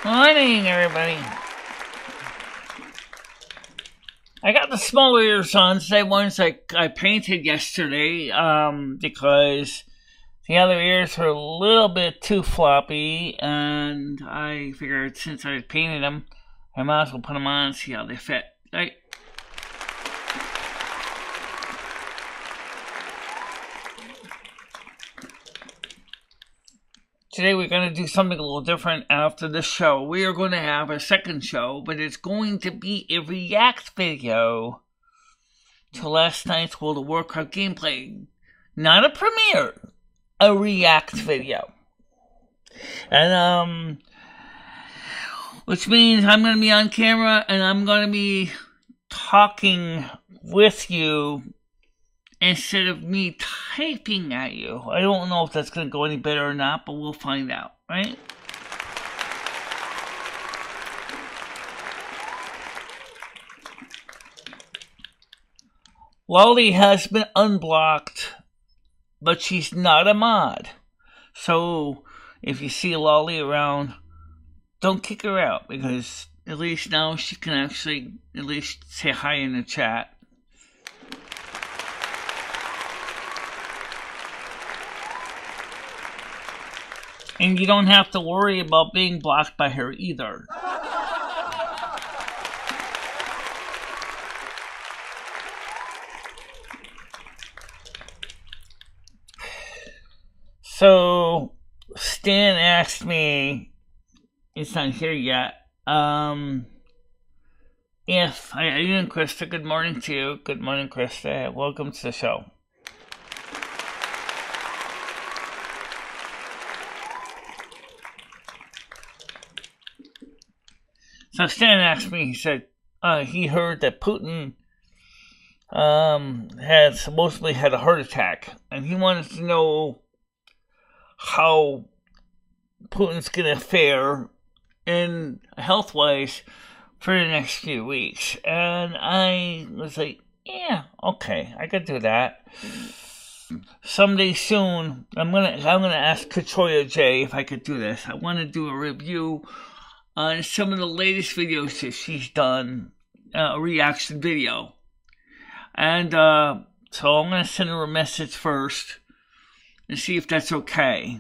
Morning, everybody. I got the smaller ears on today, ones I painted yesterday, because the other ears were a little bit too floppy, and I figured since I painted them, I might as well put them on and see how they fit. Right? Today we're going to do something a little different after the show. We are going to have a second show, but it's going to be a react video to last night's World of Warcraft gameplay. Not a premiere, a react video. And, which means I'm going to be on camera and I'm going to be talking with you instead of me typing at you. I don't know if that's going to go any better or not, but we'll find out, right? Lolly has been unblocked, but she's not a mod. So, if you see Lolly around, don't kick her out, because at least now she can actually at least say hi in the chat. And you don't have to worry about being blocked by her either. So, Stan asked me, it's not here yet, if, and Krista, good morning to you. Good morning, Krista. Welcome to the show. So Stan asked me, he said, he heard that Putin had supposedly had a heart attack, and he wanted to know how Putin's going to fare in health-wise for the next few weeks. And I was like, yeah, okay, I could do that. Someday soon, I'm gonna ask Katroya J if I could do this. I want to do a review on some of the latest videos that she's done, a reaction video. And so I'm going to send her a message first and see if that's okay.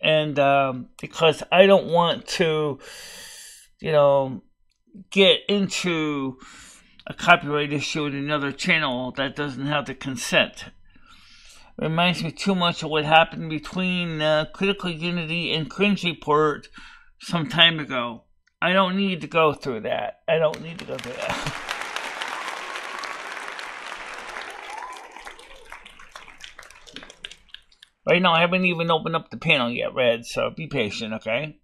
And because I don't want to, get into a copyright issue in another channel that doesn't have the consent. It reminds me too much of what happened between Critical Unity and Cringe Report some time ago. I don't need to go through that. Right now, I haven't even opened up the panel yet, Red, so be patient, okay?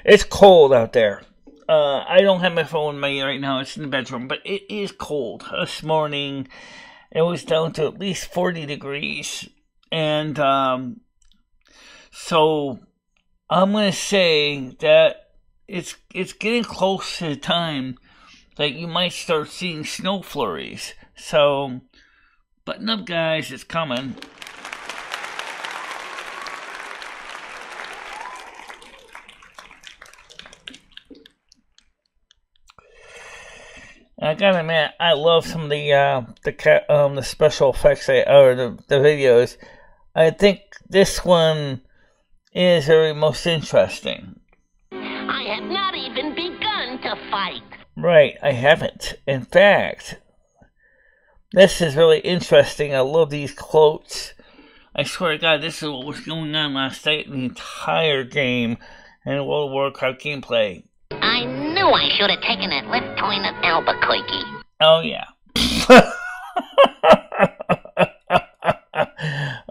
It's cold out there. I don't have my phone in my ear right now. It's in the bedroom, but it is cold. This morning, it was down to at least 40 degrees. And so I'm going to say that it's getting close to the time that you might start seeing snow flurries. So button up, guys. It's coming. I gotta admit, I love some of the special effects or the videos. I think this one is very most interesting. I have not even begun to fight. Right, I haven't. In fact, this is really interesting. I love these quotes. I swear to God, this is what was going on last night in the entire game and World of Warcraft gameplay. I knew I should have taken that left turn at Albuquerque. Oh, yeah.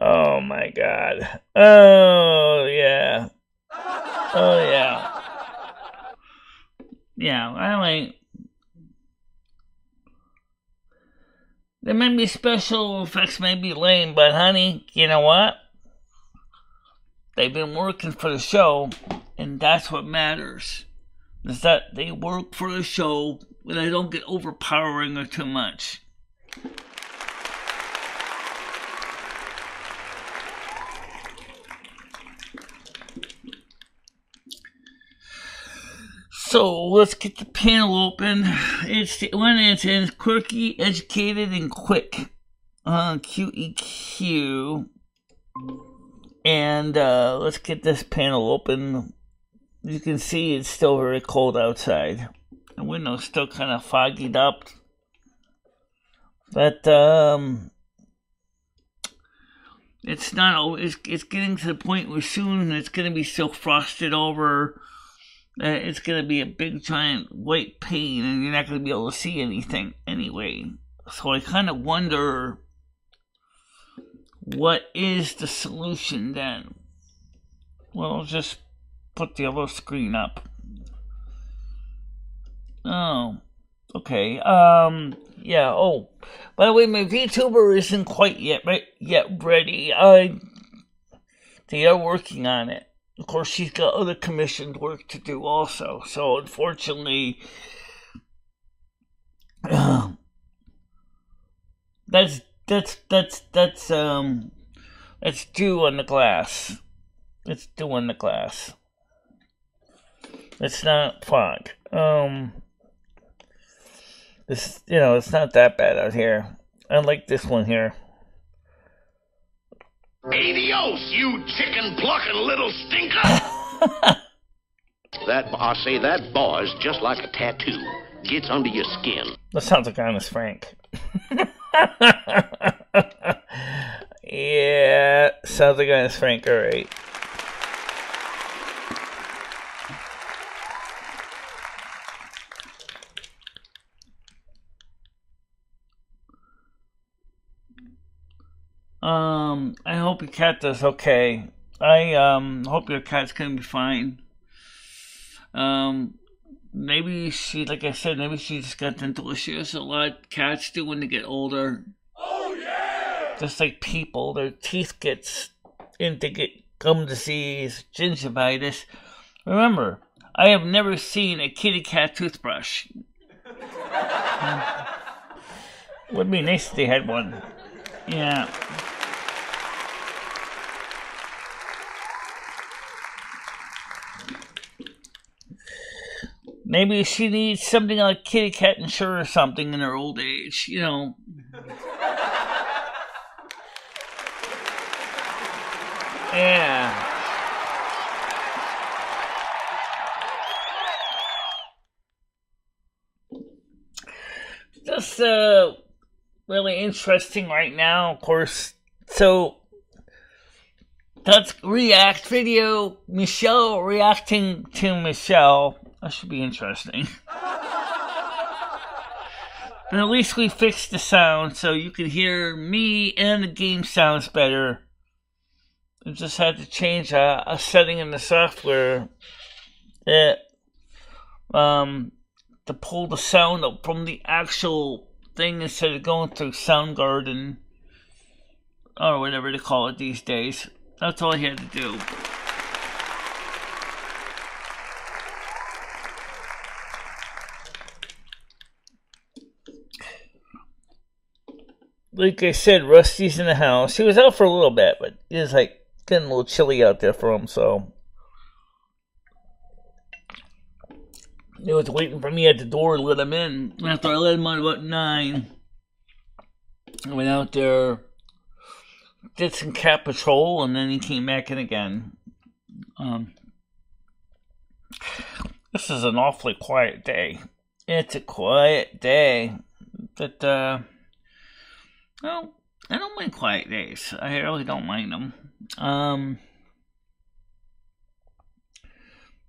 Oh, my God. Oh, yeah. Oh, yeah. Yeah, anyway. There may be special effects, may be lame, but honey, you know what? They've been working for the show, and that's what matters. Is that they work for the show, but they don't get overpowering or too much. So let's get the panel open. It's when it's in quirky, educated, and quick. QEQ. And let's get this panel open. You can see it's still very cold outside. The window's still kind of foggied up. But it's not. It's getting to the point where soon it's going to be so frosted over. It's going to be a big giant white pane, and you're not going to be able to see anything anyway. So I kind of wonder, what is the solution then? Well, just put the other screen up. Oh, okay. Yeah. Oh, by the way, my VTuber isn't quite yet ready. They are working on it. Of course, she's got other commissioned work to do also. So unfortunately, that's dew on the glass. It's dew on the glass. It's not fog. This, it's not that bad out here. I like this one here. Adios, you chicken-plucking little stinker! that bars just like a tattoo. Gets under your skin. That sounds like Honest Frank. Yeah, sounds like Honest Frank, alright. I hope your cat does okay. I hope your cat's gonna be fine. Maybe she, like I said, maybe she just got dental issues. A lot of cats do when they get older. Oh yeah! Just like people, their teeth get gum disease, gingivitis. Remember, I have never seen a kitty cat toothbrush. Would be nice if they had one. Yeah. Maybe she needs something like kitty cat insurance or something in her old age, Yeah. Just really interesting right now, of course. So that's React video. Michelle reacting to Michelle. That should be interesting. But at least we fixed the sound so you can hear me and the game sounds better. I just had to change a setting in the software to pull the sound up from the actual thing instead of going through Soundgarden or whatever they call it these days. That's all I had to do. Like I said, Rusty's in the house. He was out for a little bit, but it was like getting a little chilly out there for him, so he was waiting for me at the door to let him in. After I let him on about 9, I went out there, did some cat patrol, and then he came back in again. This is an awfully quiet day. It's a quiet day, but well, I don't mind quiet days. I really don't mind them.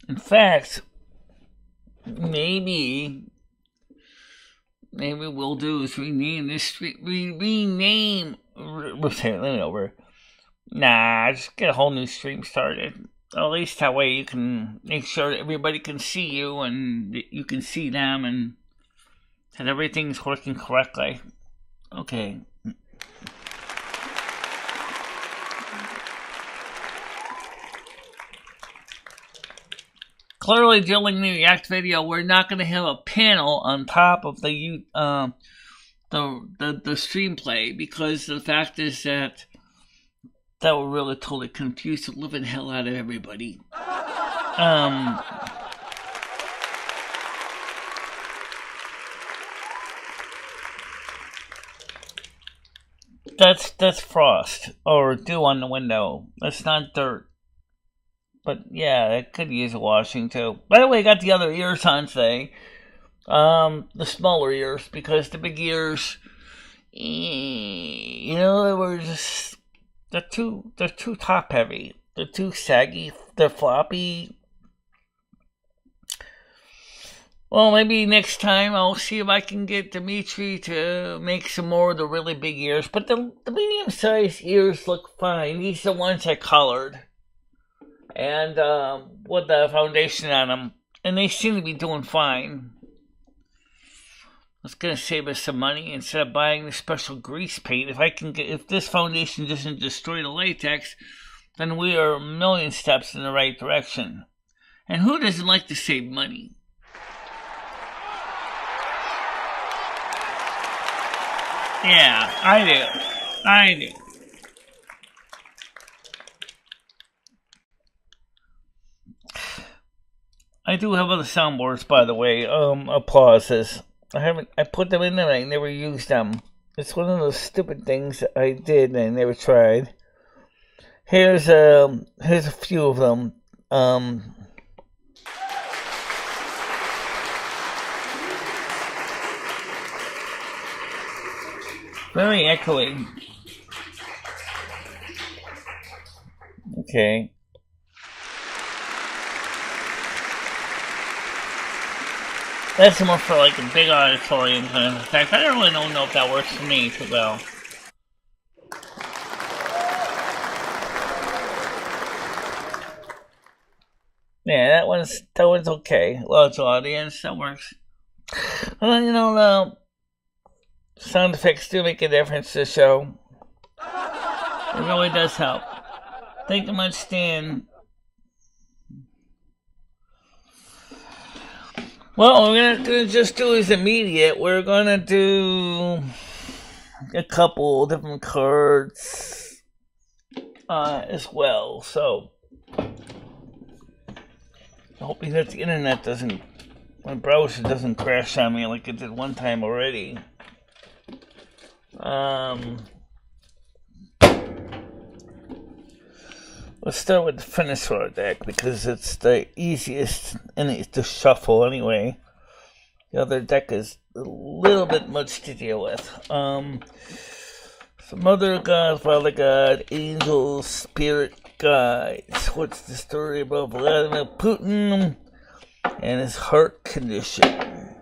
In fact, maybe we'll do is rename this street. Rename. Let me over. Nah, just get a whole new stream started. At least that way you can make sure that everybody can see you and you can see them and that everything's working correctly. Okay. Clearly, during the React video, we're not going to have a panel on top of the stream play because the fact is that would really totally confuse the living hell out of everybody. That's frost or dew on the window. That's not dirt. But yeah, it could use washing too. By the way, I got the other ears on today. The smaller ears, because the big ears, they were just they're too top heavy. They're too saggy. They're floppy. Well, maybe next time I'll see if I can get Dimitri to make some more of the really big ears. But the medium-sized ears look fine. These are the ones I colored. And with the foundation on them. And they seem to be doing fine. It's going to save us some money instead of buying the special grease paint. If this foundation doesn't destroy the latex, then we are a million steps in the right direction. And who doesn't like to save money? Yeah, I do. I do have other soundboards, by the way. Applauses. I put them in there and I never used them. It's one of those stupid things that I did and I never tried. Here's a few of them. Very echoey. Okay. That's more for like a big auditorium kind of effect. I don't really know if that works for me too well. Yeah, that one's okay. Large audience, that works. Well, the sound effects do make a difference to the show. It really does help. Thank you much, Stan. Well, we're not going to just do as immediate. We're going to do a couple different cards as well. So, hoping that the internet my browser doesn't crash on me like it did one time already. Let's start with the Finisher deck because it's the easiest and it's to shuffle anyway. The other deck is a little bit much to deal with. So Mother God, Father God, Angels, Spirit Guides. What's the story about Vladimir Putin and his heart condition?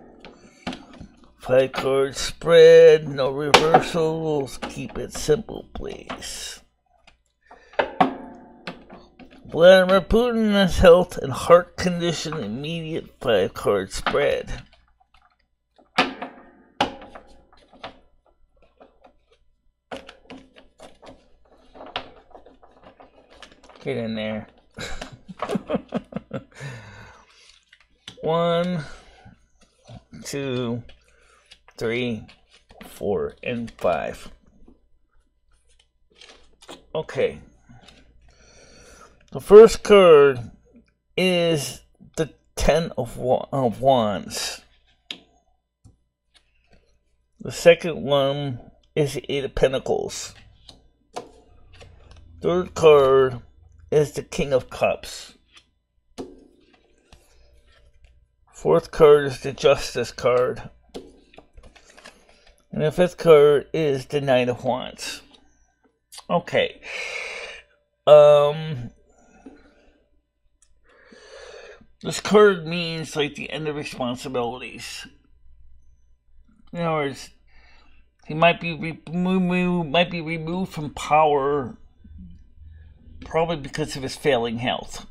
5-card spread, no reversals. Keep it simple, please. Vladimir Putin has health and heart condition, immediate 5-card spread. Get in there. 1, 2, 3, 4, and 5. Okay. The first card is the 10 of Wands. The second one is the 8 of Pentacles. Third card is the King of Cups. Fourth card is the Justice card. And the fifth card is the Knight of Wands. Okay. This card means like the end of responsibilities. In other words, he might be removed from power, probably because of his failing health.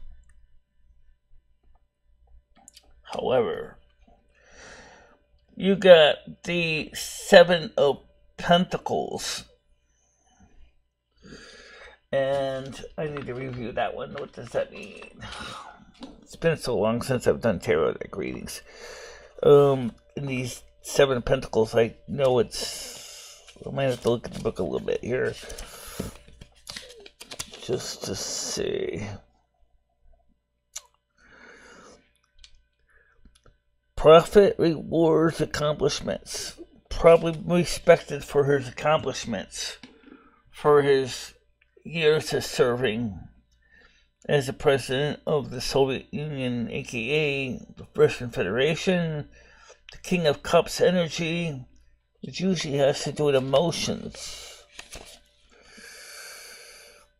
However, you got the 7 of Pentacles. And I need to review that one. What does that mean? It's been so long since I've done tarot deck readings. In these 7 of Pentacles, I know I might have to look at the book a little bit here. Just to see. Prophet rewards accomplishments. Probably respected for his accomplishments. for his years of serving as the president of the Soviet Union, aka the Russian Federation. The King of Cups energy, which usually has to do with emotions.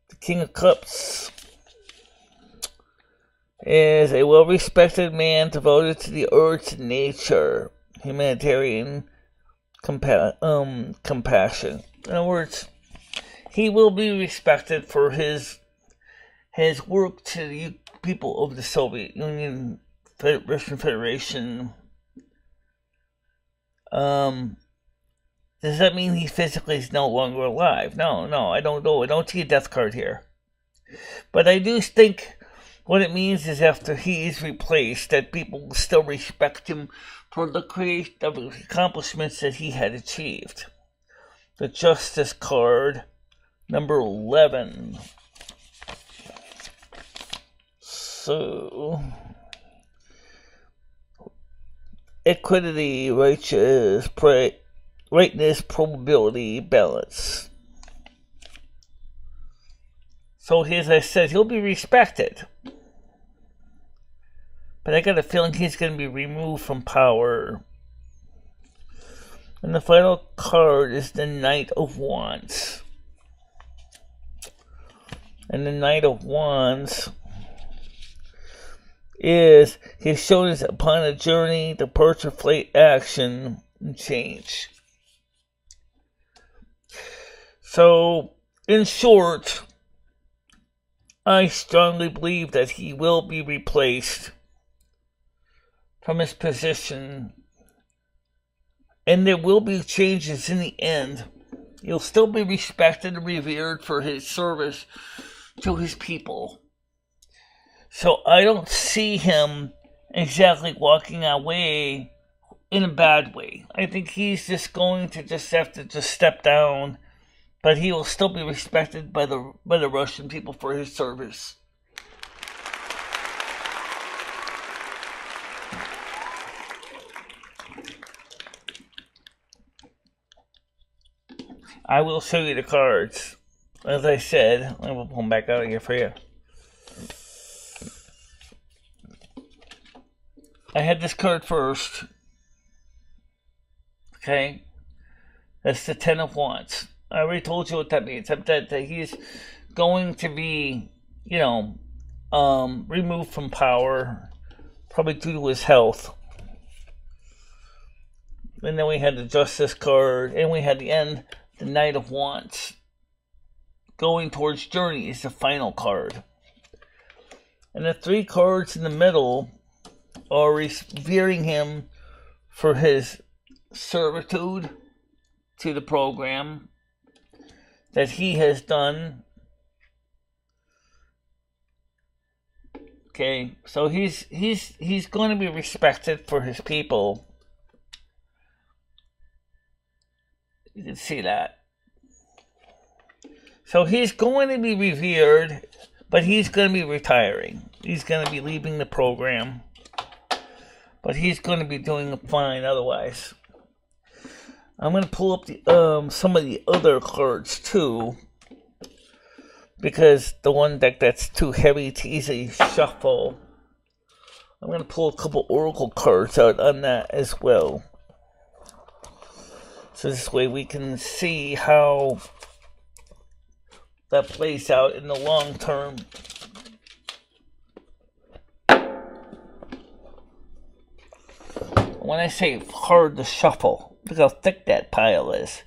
The King of Cups is a well-respected man devoted to the earth and nature, humanitarian compassion. In other words, he will be respected for his work to the people of the Soviet Union, Russian Federation. Does that mean he physically is no longer alive? No, I don't know. I don't see a death card here. But I do think what it means is after he is replaced, that people will still respect him for the accomplishments that he had achieved. The Justice card, number 11. So, equity, righteousness, probability, balance. So, as I said, he'll be respected. But I got a feeling he's going to be removed from power. And the final card is the Knight of Wands. And the Knight of Wands is he shows upon a journey, departure, flight, action, and change. So, in short, I strongly believe that he will be replaced from his position, and there will be changes in the end. He'll still be respected and revered for his service to his people. So I don't see him exactly walking away in a bad way. I think he's just going to have to step down, but he will still be respected by the Russian people for his service. I will show you the cards. As I said, I will pull them back out of here for you. I had this card first. Okay? That's the Ten of Wands. I already told you what that means. That he's going to be, removed from power, probably due to his health. And then we had the Justice card, and we had the end, the Knight of Wands. Going towards journey is the final card. And the three cards in the middle are revering him for his servitude to the program that he has done. Okay, so he's going to be respected for his people. You can see that. So he's going to be revered, but he's going to be retiring. He's going to be leaving the program. But he's going to be doing fine otherwise. I'm going to pull up the some of the other cards too, because the one deck that's too heavy to easily shuffle, I'm going to pull a couple oracle cards out on that as well. So this way we can see how that plays out in the long term. When I say hard to shuffle, look how thick that pile is.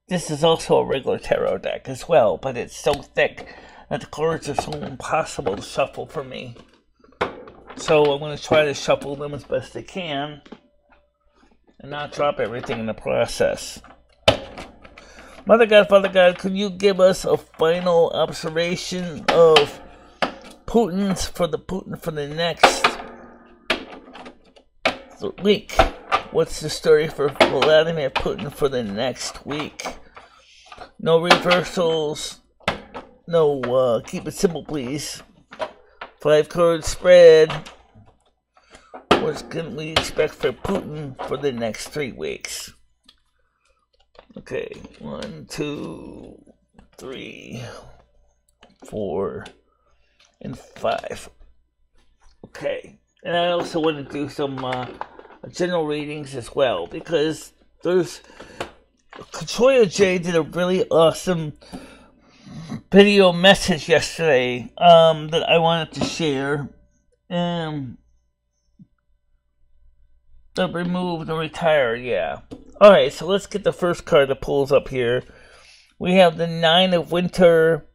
This is also a regular tarot deck as well, but it's so thick that the cards are so impossible to shuffle for me. So I'm going to try to shuffle them as best I can and not drop everything in the process. Mother God, Father God, could you give us a final observation of Putin for the next week? What's the story for Vladimir Putin for the next week? No reversals. No, keep it simple, please. 5 card spread. What can we expect for Putin for the next 3 weeks? Okay, 1, 2, 3, 4, and 5. Okay, and I also want to do some general readings as well, because there's Katroya J did a really awesome video message yesterday that I wanted to share. The removed and retired, yeah. Alright, so let's get the first card that pulls up here. We have the 9 of Winter.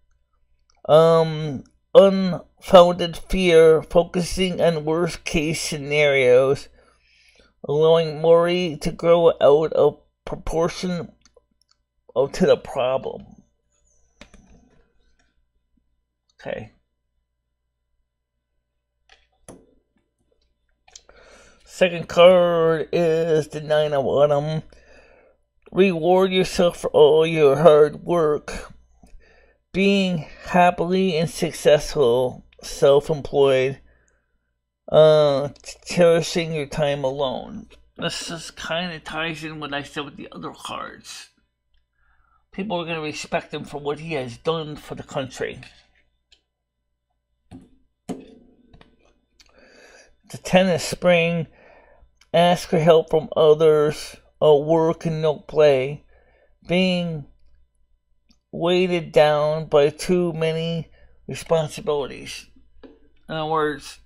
Unfounded fear, focusing on worst case scenarios, allowing Mori to grow out of proportion to the problem. Okay. Second card is the 9 of Autumn. Reward yourself for all your hard work. Being happily and successful, self-employed, cherishing your time alone. This just kind of ties in what I said with the other cards. People are going to respect him for what he has done for the country. The 10 of Spring. Ask for help from others, work and no play. Being weighted down by too many responsibilities. In other words,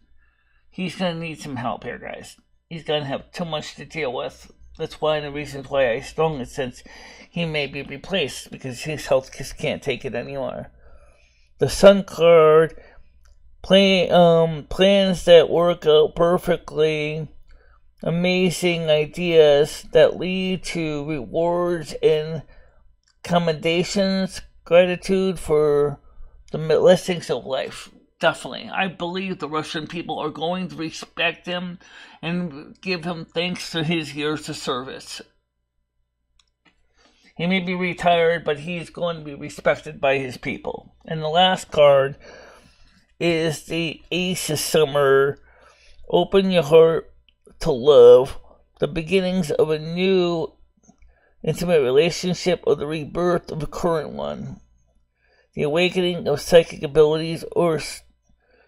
he's going to need some help here, guys. He's going to have too much to deal with. That's one of the reasons why I strung it, since he may be replaced, because his health just can't take it anymore. The Sun card, plans that work out perfectly. Amazing ideas that lead to rewards and commendations, gratitude for the blessings of life. Definitely. I believe the Russian people are going to respect him and give him thanks for his years of service. He may be retired, but he's going to be respected by his people. And the last card is the Ace of Summer. Open your heart to love, the beginnings of a new intimate relationship, or the rebirth of a current one, the awakening of psychic abilities or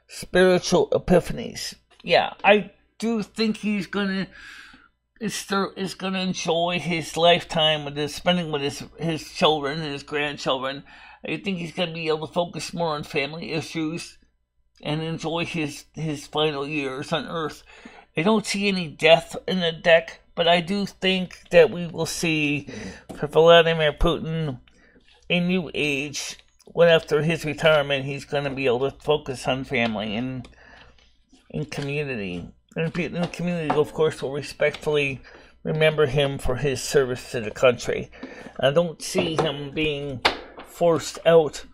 spiritual epiphanies. Yeah, I do think he's gonna enjoy his lifetime with spending with his children and his grandchildren. I think he's gonna be able to focus more on family issues and enjoy his final years on Earth. I don't see any death in the deck, but I do think that we will see for Vladimir Putin a new age. When after his retirement, he's going to be able to focus on family and community. And the community, of course, will respectfully remember him for his service to the country. I don't see him being forced out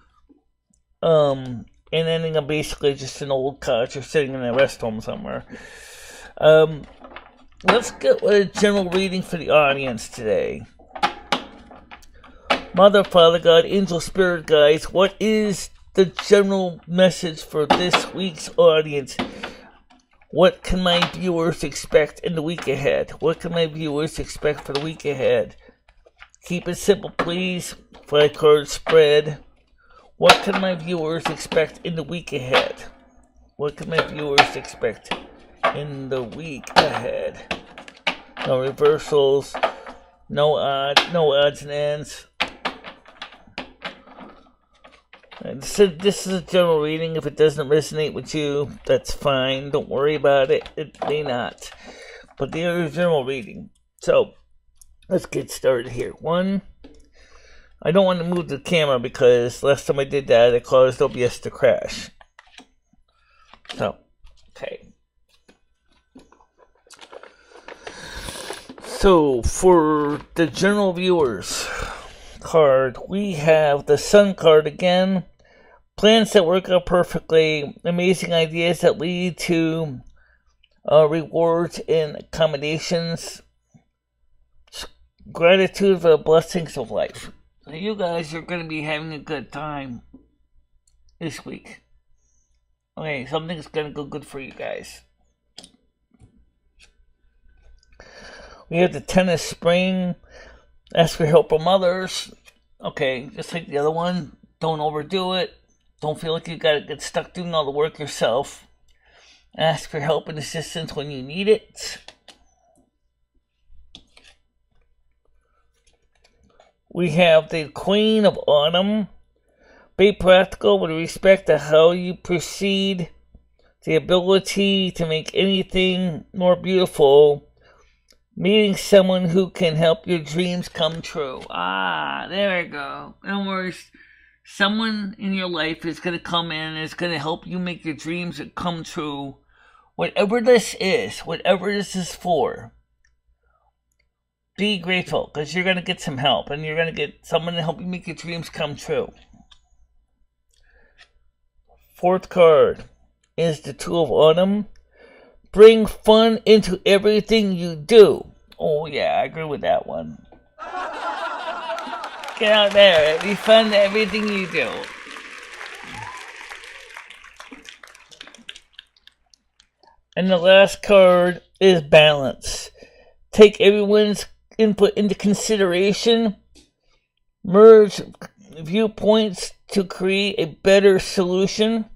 and ending up basically just an old couch or sitting in a rest home somewhere. Let's get a general reading for the audience today. Mother, Father, God, Angel, Spirit Guides, what is the general message for this week's audience? What can my viewers expect in the week ahead? What can my viewers expect for the week ahead? Keep it simple, please. 5-card spread. What can my viewers expect in the week ahead? What can my viewers expect in the week ahead? No reversals, no odds and ends. This is a general reading. If it doesn't resonate with you, that's fine. Don't worry about it. It may not. But there is a general reading. So, let's get started here. One, I don't want to move the camera because last time I did that, it caused OBS to crash. So, okay. So, for the general viewers card, we have the Sun card again. Plans that work out perfectly. Amazing ideas that lead to rewards and accommodations. Gratitude for the blessings of life. So you guys are going to be having a good time this week. Okay, something's going to go good for you guys. We have the 10 of Spring. Ask for help from others. Okay, just like the other one, don't overdo it. Don't feel like you gotta get stuck doing all the work yourself. Ask for help and assistance when you need it. We have the Queen of Autumn. Be practical with respect to how you proceed. The ability to make anything more beautiful. Meeting someone who can help your dreams come true. There we go. In other words, someone in your life is going to come in and is going to help you make your dreams come true. Whatever this is for, be grateful, because you're going to get some help, and you're going to get someone to help you make your dreams come true. Fourth card is the Two of Autumn. Bring fun into everything you do. Oh yeah, I agree with that one. Get out there, be fun to everything you do. And the last card is Balance. Take everyone's input into consideration. Merge viewpoints to create a better solution.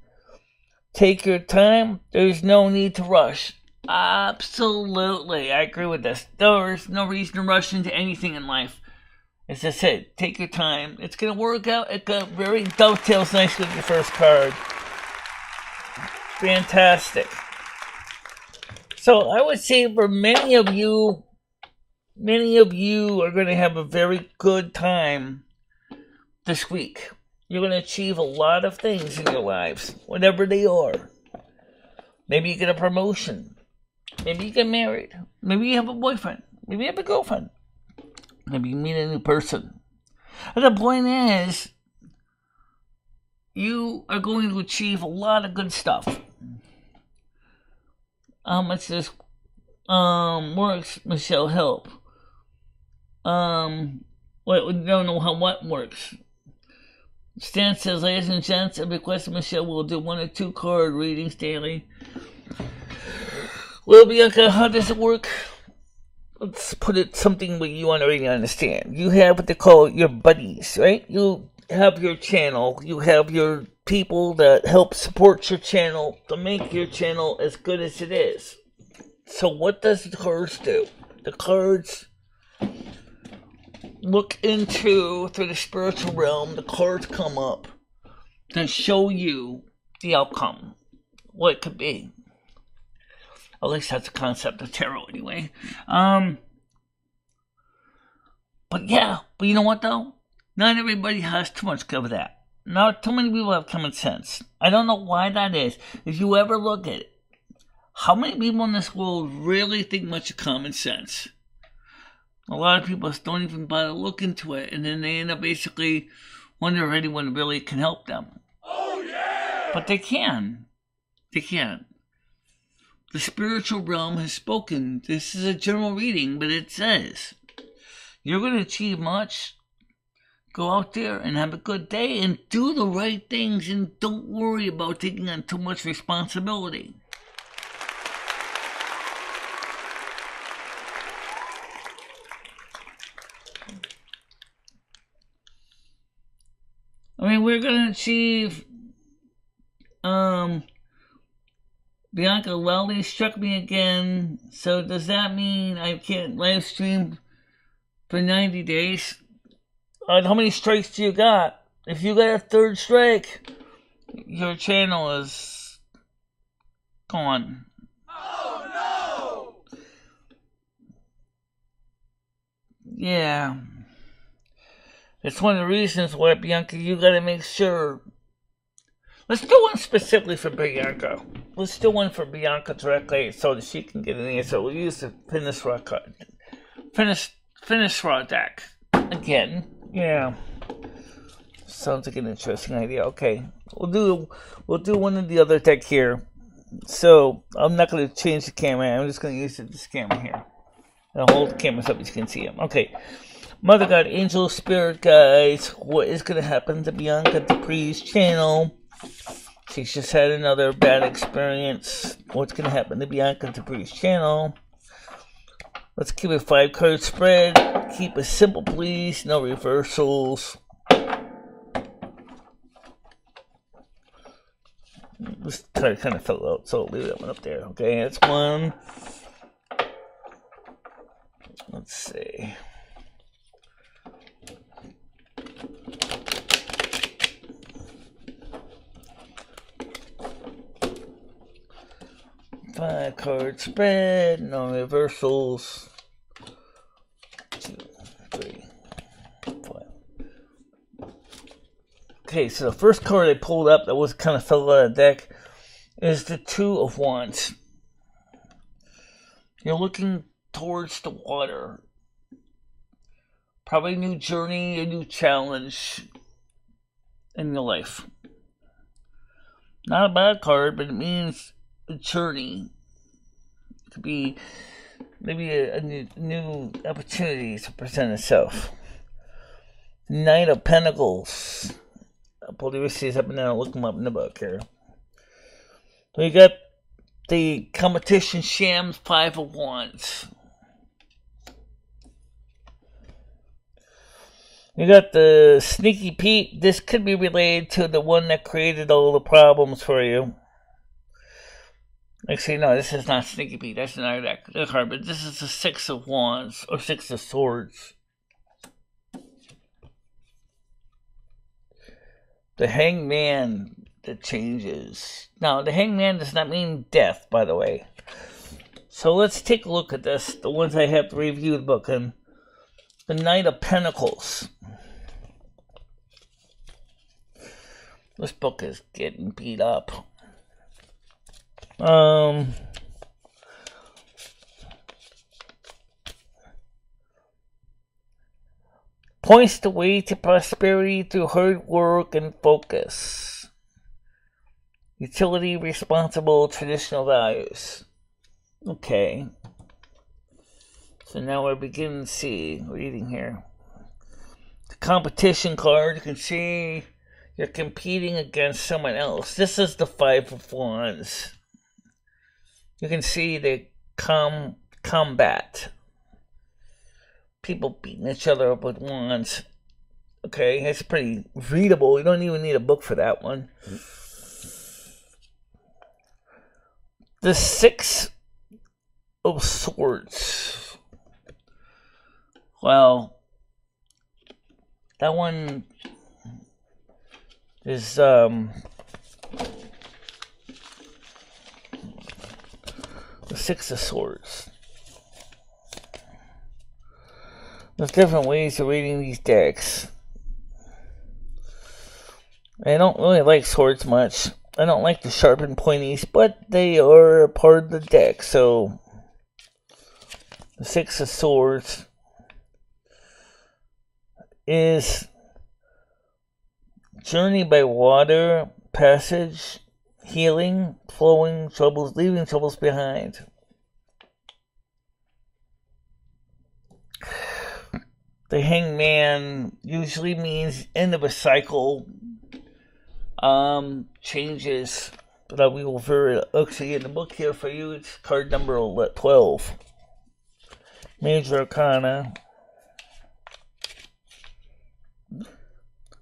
Take your time. There's no need to rush. Absolutely. I agree with this. There's no reason to rush into anything in life. As I said, take your time. It's going to work out. It very dovetails nicely with your first card. Fantastic. So I would say for many of you are going to have a very good time this week. You're going to achieve a lot of things in your lives, whatever they are. Maybe you get a promotion. Maybe you get married. Maybe you have a boyfriend. Maybe you have a girlfriend. Maybe you meet a new person. And the point is, you are going to achieve a lot of good stuff. How much this works, Michelle, help. We don't know how what works. Stan says, ladies and gents, I request Michelle will do 1 or 2 card readings daily. Well, Bianca, how does it work? Let's put it something where you want to really understand. You have what they call your buddies, right? You have your channel. You have your people that help support your channel to make your channel as good as it is. So what does the cards do? The cards look into, through the spiritual realm, the cards come up to show you the outcome, what it could be. At least that's the concept of tarot anyway. But you know what though? Not everybody has too much of that. Not too many people have common sense. I don't know why that is. If you ever look at it, how many people in this world really think much of common sense? A lot of people don't even bother to look into it, and then they end up basically wondering if anyone really can help them. Oh yeah! But they can. They can. The spiritual realm has spoken. This is a general reading, but it says, you're going to achieve much. Go out there and have a good day and do the right things, and don't worry about taking on too much responsibility. I mean, we're going to achieve, Bianca Lally struck me again, so does that mean I can't live stream for 90 days? How many strikes do you got? If you got a 3rd strike, your channel is gone. Oh no! Yeah. It's one of the reasons why, Bianca, you gotta make sure. Let's do one specifically for Bianca. Let's do one for Bianca directly so that she can get an answer. We'll use the finish raw card. Finish raw deck. Again. Yeah. Sounds like an interesting idea. Okay. We'll do one of the other deck here. So I'm not gonna change the camera. I'm just gonna use this camera here. I'll hold the camera so you can see him. Okay. Mother God, Angel, Spirit Guides, what is going to happen to Bianca Dupree's channel? She's just had another bad experience. What's going to happen to Bianca Dupree's channel? Let's keep a 5-card spread. Keep it simple, please. No reversals. This card kind of fell out, so I'll leave that one up there. Okay, that's one. Let's see. Five-card spread, no reversals. 2, 3, 5. Okay, so the first card I pulled up that was kind of fell out of the deck is the Two of Wands. You're looking towards the water. Probably a new journey, a new challenge in your life. Not a bad card, but it means a journey. It could be maybe a new opportunity to present itself. Knight of Pentacles. I'll pull the receipts up and down and look them up in the book here. So you got the competition sham 5 of Wands. You got the Sneaky Pete. This could be related to the one that created all the problems for you. Actually, no, this is not Sneaky Pete. That's another card, but this is the 6 of Wands, or 6 of Swords. The Hangman that changes. Now, the Hangman does not mean death, by the way. So let's take a look at this, the ones I have to review the book in. The Knight of Pentacles. This book is getting beat up. Points the way to prosperity through hard work and focus. Utility, responsible, traditional values. Okay. So now we're beginning to see, reading here. The competition card, you can see you're competing against someone else. This is the 5 of Wands. You can see the combat. People beating each other up with wands. Okay, it's pretty readable. You don't even need a book for that one. The 6 of Swords. Well, that one is the 6 of Swords. There's different ways of reading these decks. I don't really like swords much. I don't like the sharp and pointies, but they are a part of the deck. So, the 6 of Swords is journey by water, passage, healing, flowing, troubles, leaving troubles behind. The Hangman usually means end of a cycle, changes, but we will actually in the book here for you. It's card number 12. Major Arcana.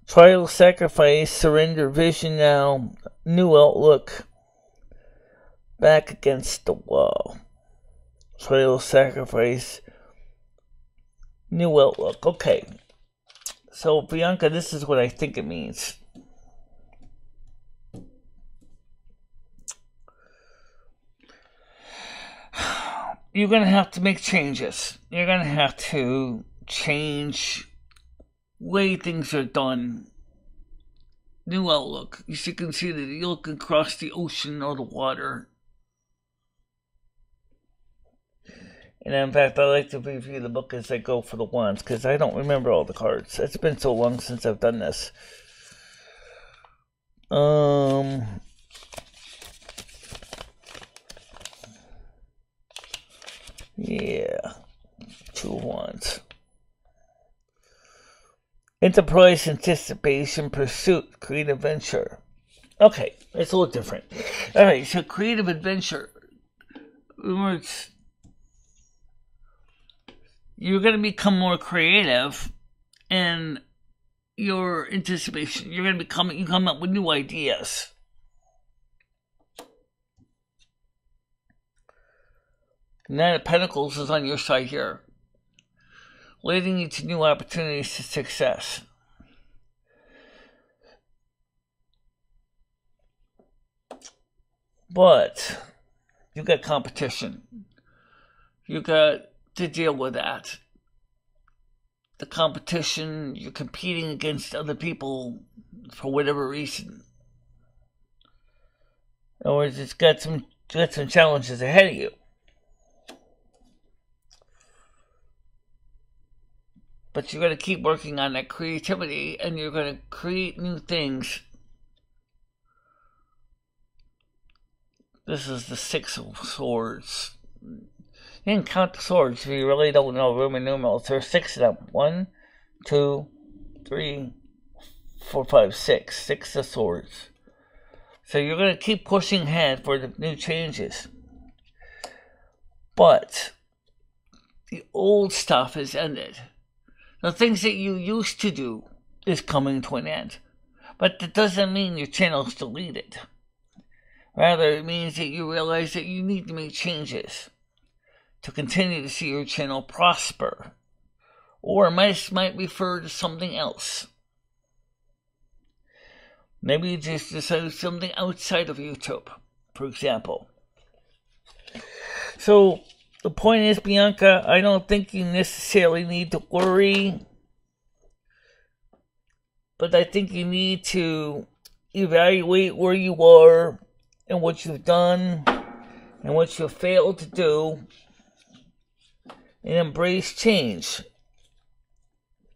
Trial, sacrifice, surrender, vision now, new outlook, back against the wall. Trial, sacrifice, new outlook. Okay. So, Bianca, this is what I think it means. You're going to have to make changes. You're going to have to change way things are done. New outlook. You can see that you look across the ocean or the water. And in fact, I like to review the book as I go for the wands, because I don't remember all the cards. It's been so long since I've done this. Yeah. 2 wands. Enterprise, anticipation, pursuit, creative venture. Okay, it's a little different. Alright, so creative adventure. you're going to become more creative in your anticipation. You're going to you come up with new ideas. Nine of Pentacles is on your side here, leading you to new opportunities to success. But you got competition. You got to deal with that. The competition, you're competing against other people for whatever reason. In other words, it's got some challenges ahead of you. But you're going to keep working on that creativity, and you're going to create new things. This is the Six of Swords. You can count the swords if you really don't know Roman numerals. There's 6 of them. 1, 2, 3, 4, 5, 6. 6 of swords. So you're going to keep pushing ahead for the new changes. But the old stuff is ended. The things that you used to do is coming to an end. But that doesn't mean your channel's deleted. Rather, it means that you realize that you need to make changes to continue to see your channel prosper. Or it might refer to something else. Maybe you just decide something outside of YouTube, for example. So, the point is, Bianca, I don't think you necessarily need to worry. But I think you need to evaluate where you are and what you've done and what you've failed to do, and embrace change.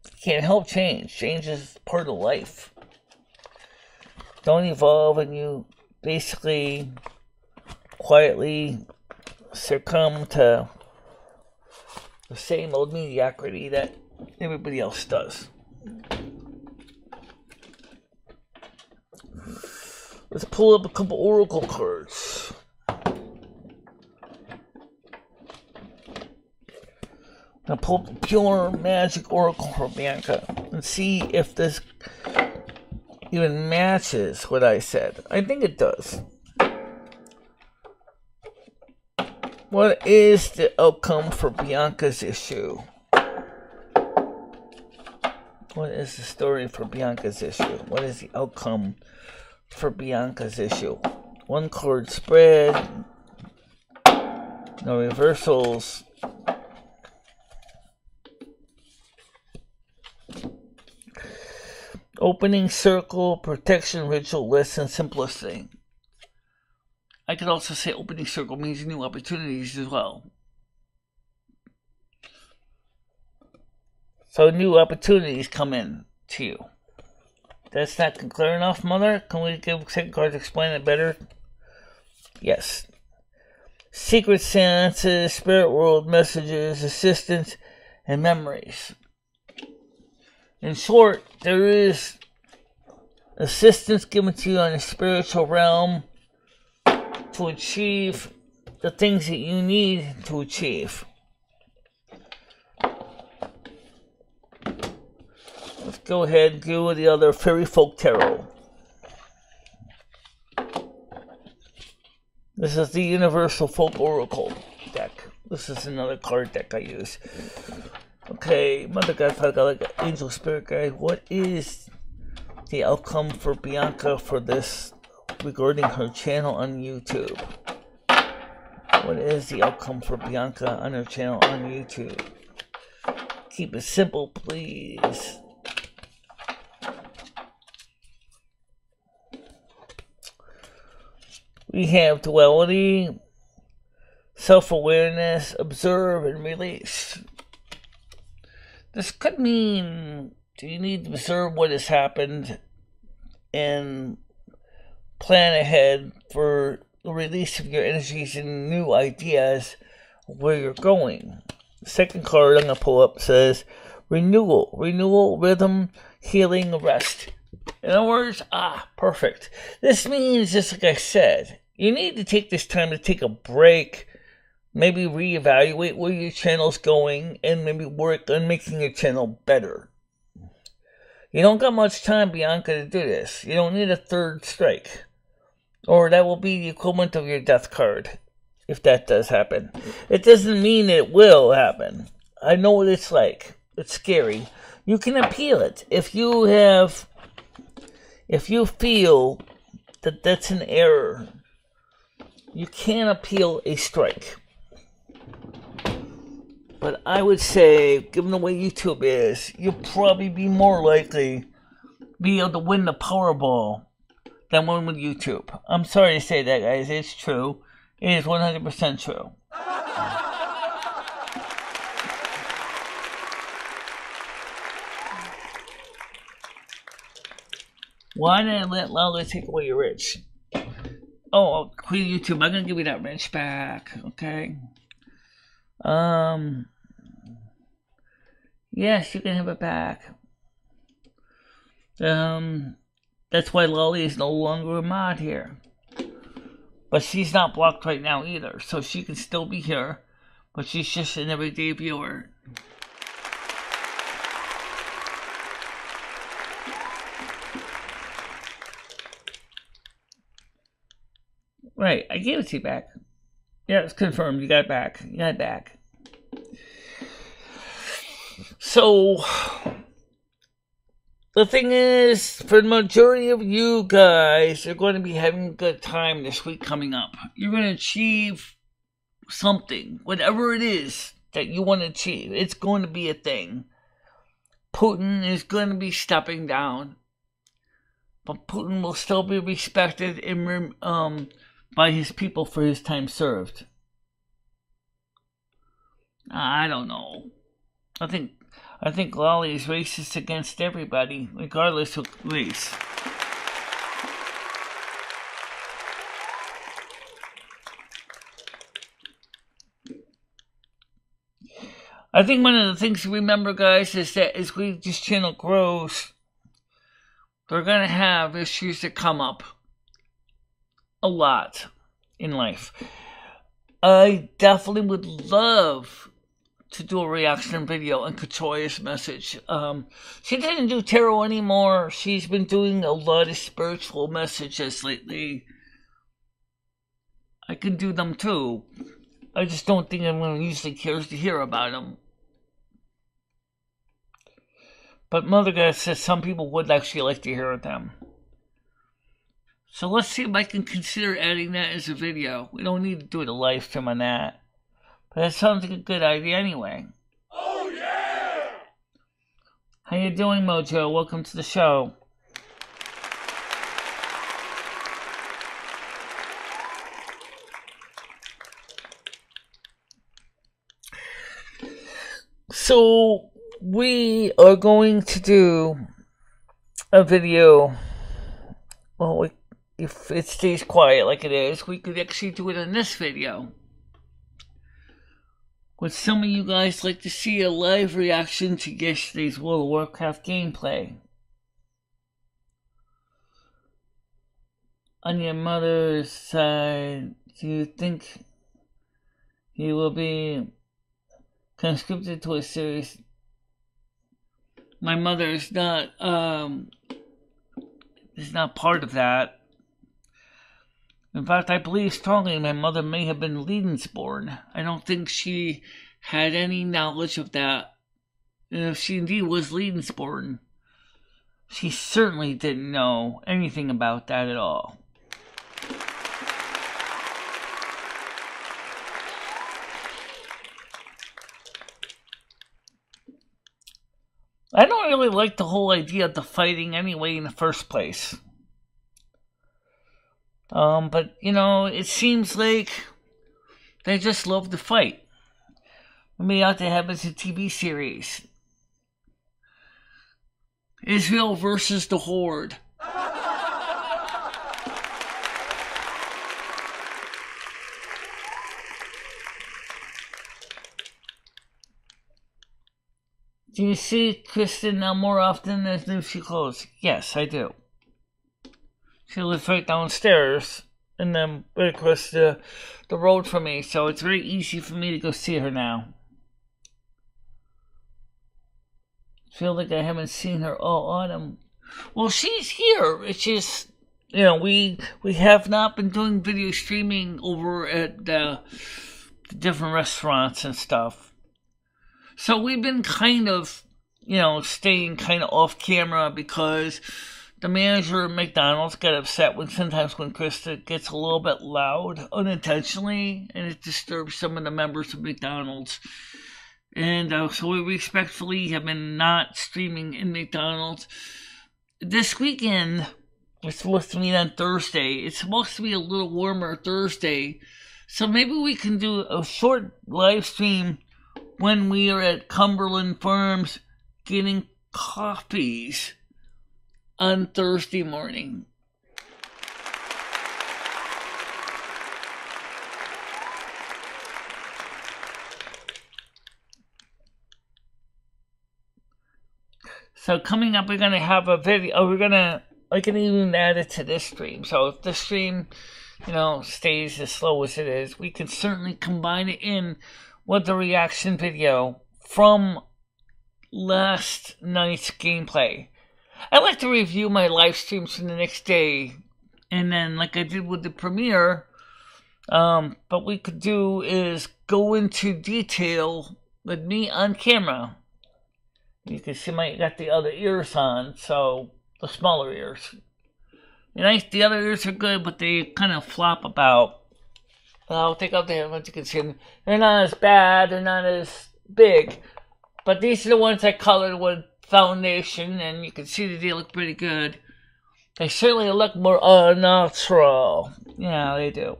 You can't help change. Change is part of life. Don't evolve and you basically quietly succumb to the same old mediocrity that everybody else does. Let's pull up a couple oracle cards. I'm going to pull up the pure magic oracle for Bianca and see if this even matches what I said. I think it does. What is the outcome for Bianca's issue? What is the story for Bianca's issue? What is the outcome for Bianca's issue? 1 card spread. No reversals. Opening circle, protection, ritual, lesson, simplicity. I could also say opening circle means new opportunities as well. So new opportunities come in to you. That's not clear enough, Mother? Can we give second card to explain it better? Yes. Secret seances, spirit world messages, assistance, and memories. In short, there is assistance given to you on the spiritual realm to achieve the things that you need to achieve. Let's go ahead and do the other Fairy Folk Tarot. This is the Universal Folk Oracle deck. This is another card deck I use. Okay, Mother God, Father God, Angel Spirit Guide, what is the outcome for Bianca for this regarding her channel on YouTube? What is the outcome for Bianca on her channel on YouTube? Keep it simple, please. We have duality, self-awareness, observe, and release. This could mean, do you need to observe what has happened and plan ahead for the release of your energies and new ideas where you're going. The second card I'm going to pull up says renewal, rhythm, healing, rest. In other words, perfect. This means, just like I said, you need to take this time to take a break maybe reevaluate where your channel's going and maybe work on making your channel better. You don't got much time, Bianca, to do this. You don't need a third strike. Or that will be the equivalent of your death card, if that does happen. It doesn't mean it will happen. I know what it's like. It's scary. You can appeal it. If you feel that that's an error, you can appeal a strike. But I would say, given the way YouTube is, you'll probably be more likely be able to win the Powerball than win with YouTube. I'm sorry to say that, guys. It's true. It is 100% true. Why did I let Lala take away your rich? Oh, Queen YouTube, I'm gonna give you that rich back, okay? Yes, you can have it back. That's why Lolly is no longer a mod here. But she's not blocked right now either, so she can still be here, but she's just an everyday viewer. Right, I gave it to you back. Yeah, it's confirmed. You got it back. You got it back. So, the thing is, for the majority of you guys, you're going to be having a good time this week coming up. You're going to achieve something, whatever it is that you want to achieve. It's going to be a thing. Putin is going to be stepping down, but Putin will still be respected and by his people for his time served. I don't know. I think Lolly is racist against everybody, regardless of race. I think one of the things to remember, guys, is that as this channel grows, they're going to have issues that come up a lot in life. I definitely would love to do a reaction video on Katoria's message. She didn't do tarot anymore. She's been doing a lot of spiritual messages lately. I can do them too. I just don't think anyone usually cares to hear about them. But Mother God says some people would actually like to hear them. So let's see if I can consider adding that as a video. We don't need to do a live stream on that. But that sounds like a good idea anyway. Oh yeah! How you doing, Mojo? Welcome to the show. So we are going to do a video. Well, if it stays quiet like it is, we could actually do it in this video. Would some of you guys like to see a live reaction to yesterday's World of Warcraft gameplay? On your mother's side, do you think you will be conscripted to a series? My mother is not part of that. In fact, I believe strongly my mother may have been Leidensborn. I don't think she had any knowledge of that. And if she indeed was Leidensborn, she certainly didn't know anything about that at all. I don't really like the whole idea of the fighting anyway in the first place. But, you know, it seems like they just love to fight. Maybe ought to have it as a TV series. Israel versus the Horde. Do you see Kristen now more often than she clothes? Yes, I do. She lives right downstairs, and then right across the road from me, so it's very easy for me to go see her now. Feel like I haven't seen her all autumn. Well, she's here. It's just, we have not been doing video streaming over at the different restaurants and stuff. So we've been kind of, staying kind of off camera because the manager of McDonald's got upset sometimes when Krista gets a little bit loud unintentionally, and it disturbs some of the members of McDonald's. And so we respectfully have been not streaming in McDonald's. This weekend, we're supposed to meet on Thursday. It's supposed to be a little warmer Thursday. So maybe we can do a short live stream when we are at Cumberland Farms getting coffees on Thursday morning. So coming up, we're going to have a video. I can even add it to this stream. So if this stream, stays as slow as it is, we can certainly combine it in with the reaction video from last night's gameplay. I like to review my live streams from the next day, and then like I did with the premiere, what we could do is go into detail with me on camera. You can see I got the other ears on, so the smaller ears. The other ears are good, but they kind of flop about. I'll take off the headphones, you can see them. They're not as bad, they're not as big. But these are the ones I colored with foundation, and you can see that they look pretty good. They certainly look more natural. Yeah, they do.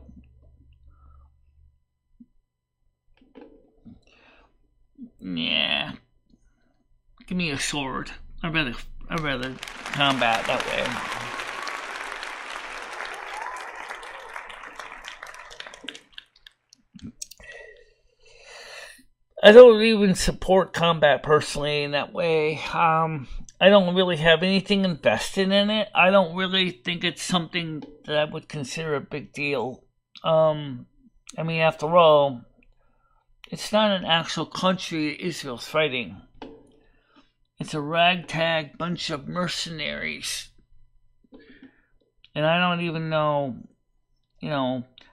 Yeah. Give me a sword. I'd rather combat that way. I don't even support combat personally in that way. I don't really have anything invested in it. I don't really think it's something that I would consider a big deal. After all, it's not an actual country that Israel's fighting. It's a ragtag bunch of mercenaries. And I don't even know,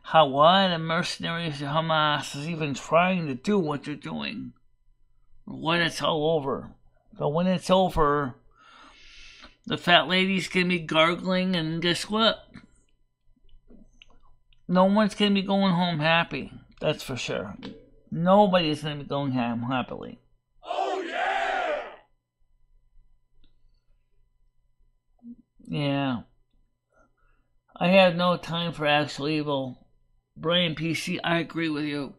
why the mercenaries of Hamas is even trying to do what they're doing. When it's all over. But when it's over, the fat lady's going to be gargling, and guess what? No one's going to be going home happy. That's for sure. Nobody's going to be going home happily. Yeah. I have no time for actual evil. Brian PC, I agree with you.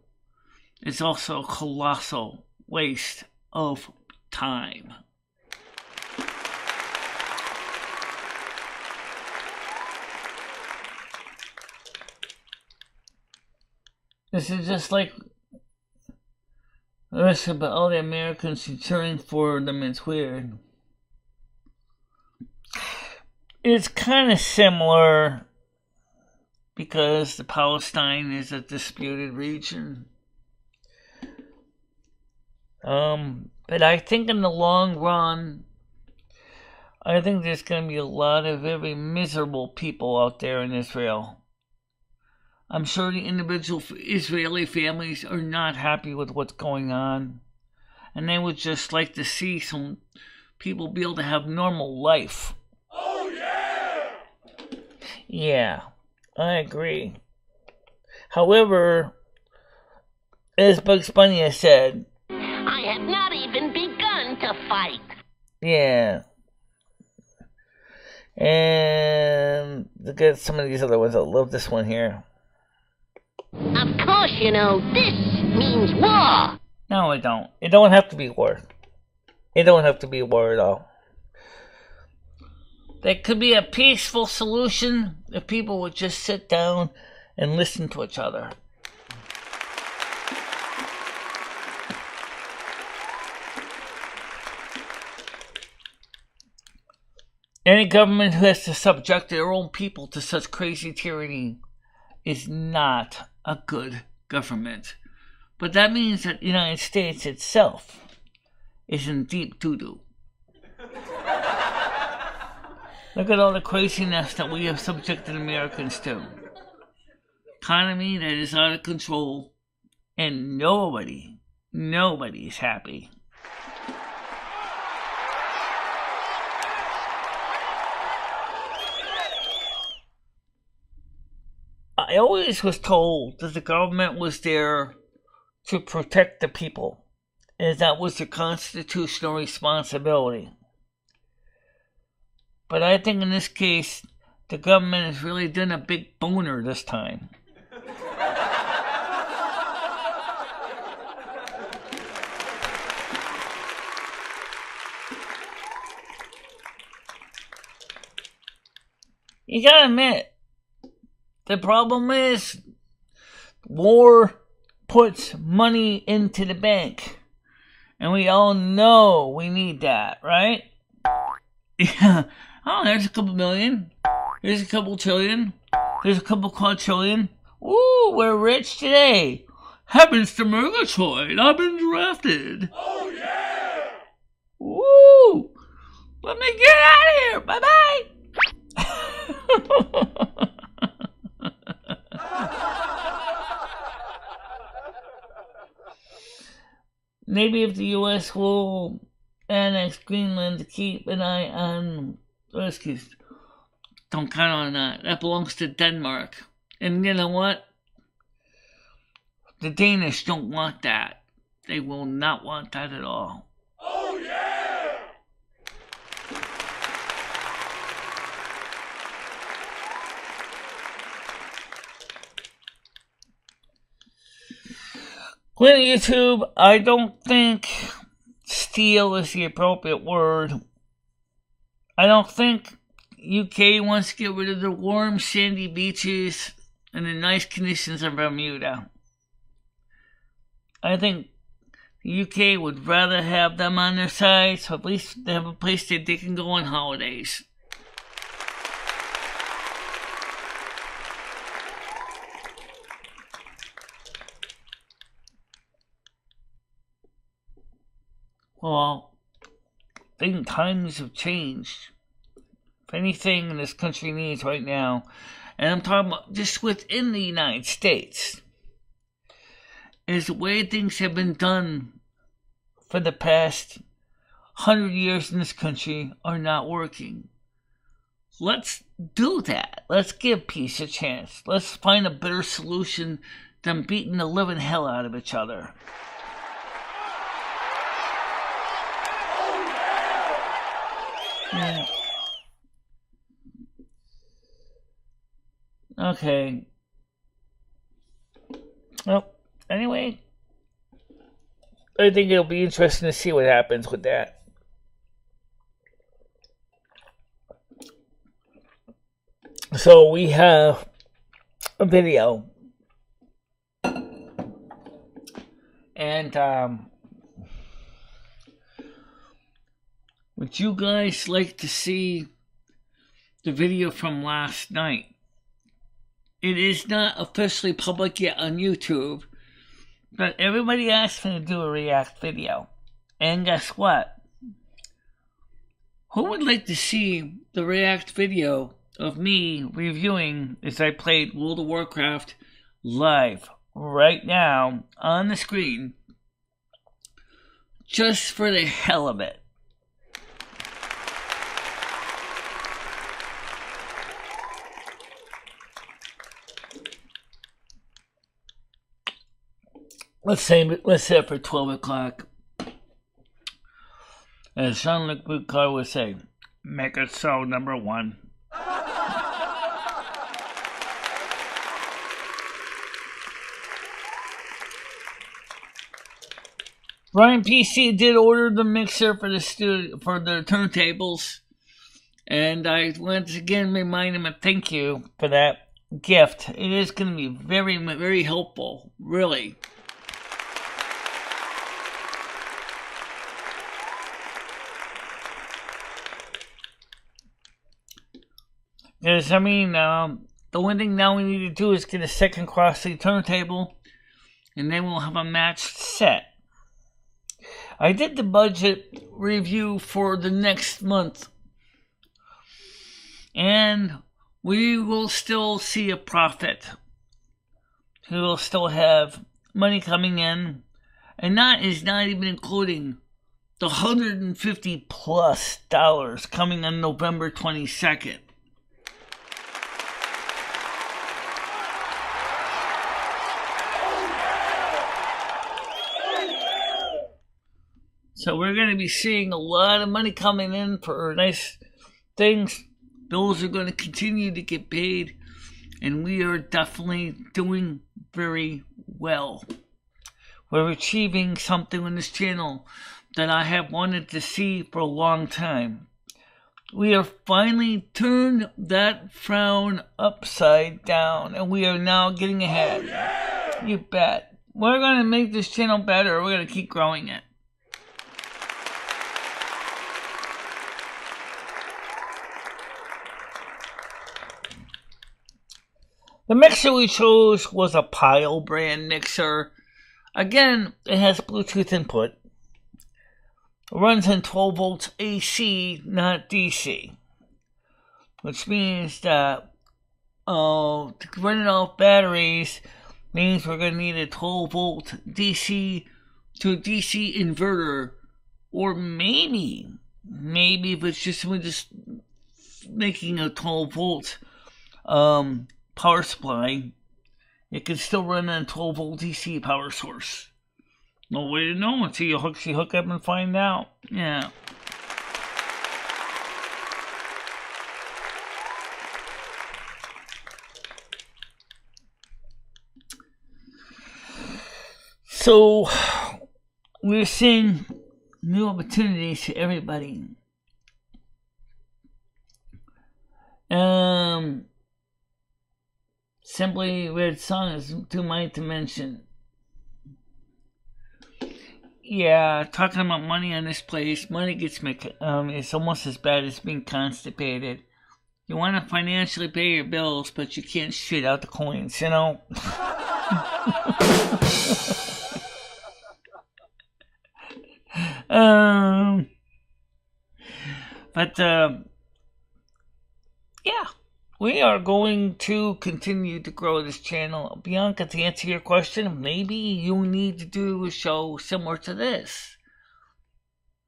It's also a colossal waste of time. This is just like the rest of all the Americans cheering for them. It's weird. It's kind of similar because the Palestine is a disputed region. But I think in the long run, I think there's going to be a lot of very miserable people out there in Israel. I'm sure the individual Israeli families are not happy with what's going on, and they would just like to see some people be able to have normal life. Yeah, I agree. However, as Bugs Bunny has said, I have not even begun to fight. Yeah. And look at some of these other ones. I love this one here. Of course, this means war. No, it don't. It don't have to be war. It don't have to be war at all. There could be a peaceful solution if people would just sit down and listen to each other. Any government who has to subject their own people to such crazy tyranny is not a good government. But that means that the United States itself is in deep doo-doo. Look at all the craziness that we have subjected Americans to. Economy that is out of control, and nobody's happy. I always was told that the government was there to protect the people, and that was their constitutional responsibility. But I think in this case, the government has really done a big boner this time. You gotta admit, the problem is war puts money into the bank. And we all know we need that, right? Yeah. Oh, there's a couple million. Here's a couple trillion. There's a couple quadrillion. Ooh, we're rich today. Happens to Murgatroyd. I've been drafted. Oh, yeah! Woo! Let me get out of here. Bye-bye. Maybe if the U.S. will annex Greenland to keep an eye on rescues. Don't count on that. That belongs to Denmark. And you know what? The Danish don't want that. They will not want that at all. Oh, yeah! Clint YouTube, I don't think steal is the appropriate word. I don't think UK wants to get rid of the warm, sandy beaches and the nice conditions of Bermuda. I think the UK would rather have them on their side, so at least they have a place that they can go on holidays. Well, I think times have changed. If anything this country needs right now, and I'm talking about just within the United States, is the way things have been done for the past 100 years in this country are not working. Let's do that. Let's give peace a chance. Let's find a better solution than beating the living hell out of each other. Yeah. Okay. Well, anyway, I think it'll be interesting to see what happens with that. So we have a video. And, would you guys like to see the video from last night? It is not officially public yet on YouTube, but everybody asked me to do a react video. And guess what? Who would like to see the react video of me reviewing as I played World of Warcraft live right now on the screen, just for the hell of it? Let's set it for 12 o'clock. As Jean-Luc Picard would say, make it so, number one. Ryan PC did order the mixer for the for the turntables, and I once again remind him of thank you for that gift. It is going to be very, very helpful, really. Because, I mean, The one thing now we need to do is get a second cross-lead turntable, and then we'll have a matched set. I did the budget review for the next month, and we will still see a profit. We will still have money coming in, and that is not even including the $150+ coming on November 22nd. So we're going to be seeing a lot of money coming in for nice things. Bills are going to continue to get paid, and we are definitely doing very well. We're achieving something on this channel that I have wanted to see for a long time. We have finally turned that frown upside down, and we are now getting ahead. Oh, yeah. You bet. We're going to make this channel better. We're going to keep growing it. The mixer we chose was a Pile brand mixer. Again, it has Bluetooth input. It runs on 12 volts AC, not DC. Which means that to run it off batteries means we're going to need a 12 volt DC to a DC inverter. Or maybe if it's just we're just making a 12 volt power supply, it can still run on a 12 volt DC power source. No way to know until you hook up and find out. Yeah. So we're seeing new opportunities to everybody. Simply Red Song is too many to mention. Yeah, talking about money on this place, money gets me. It's almost as bad as being constipated. You want to financially pay your bills, but you can't shit out the coins, you know? Yeah, we are going to continue to grow this channel. Bianca, to answer your question, maybe you need to do a show similar to this.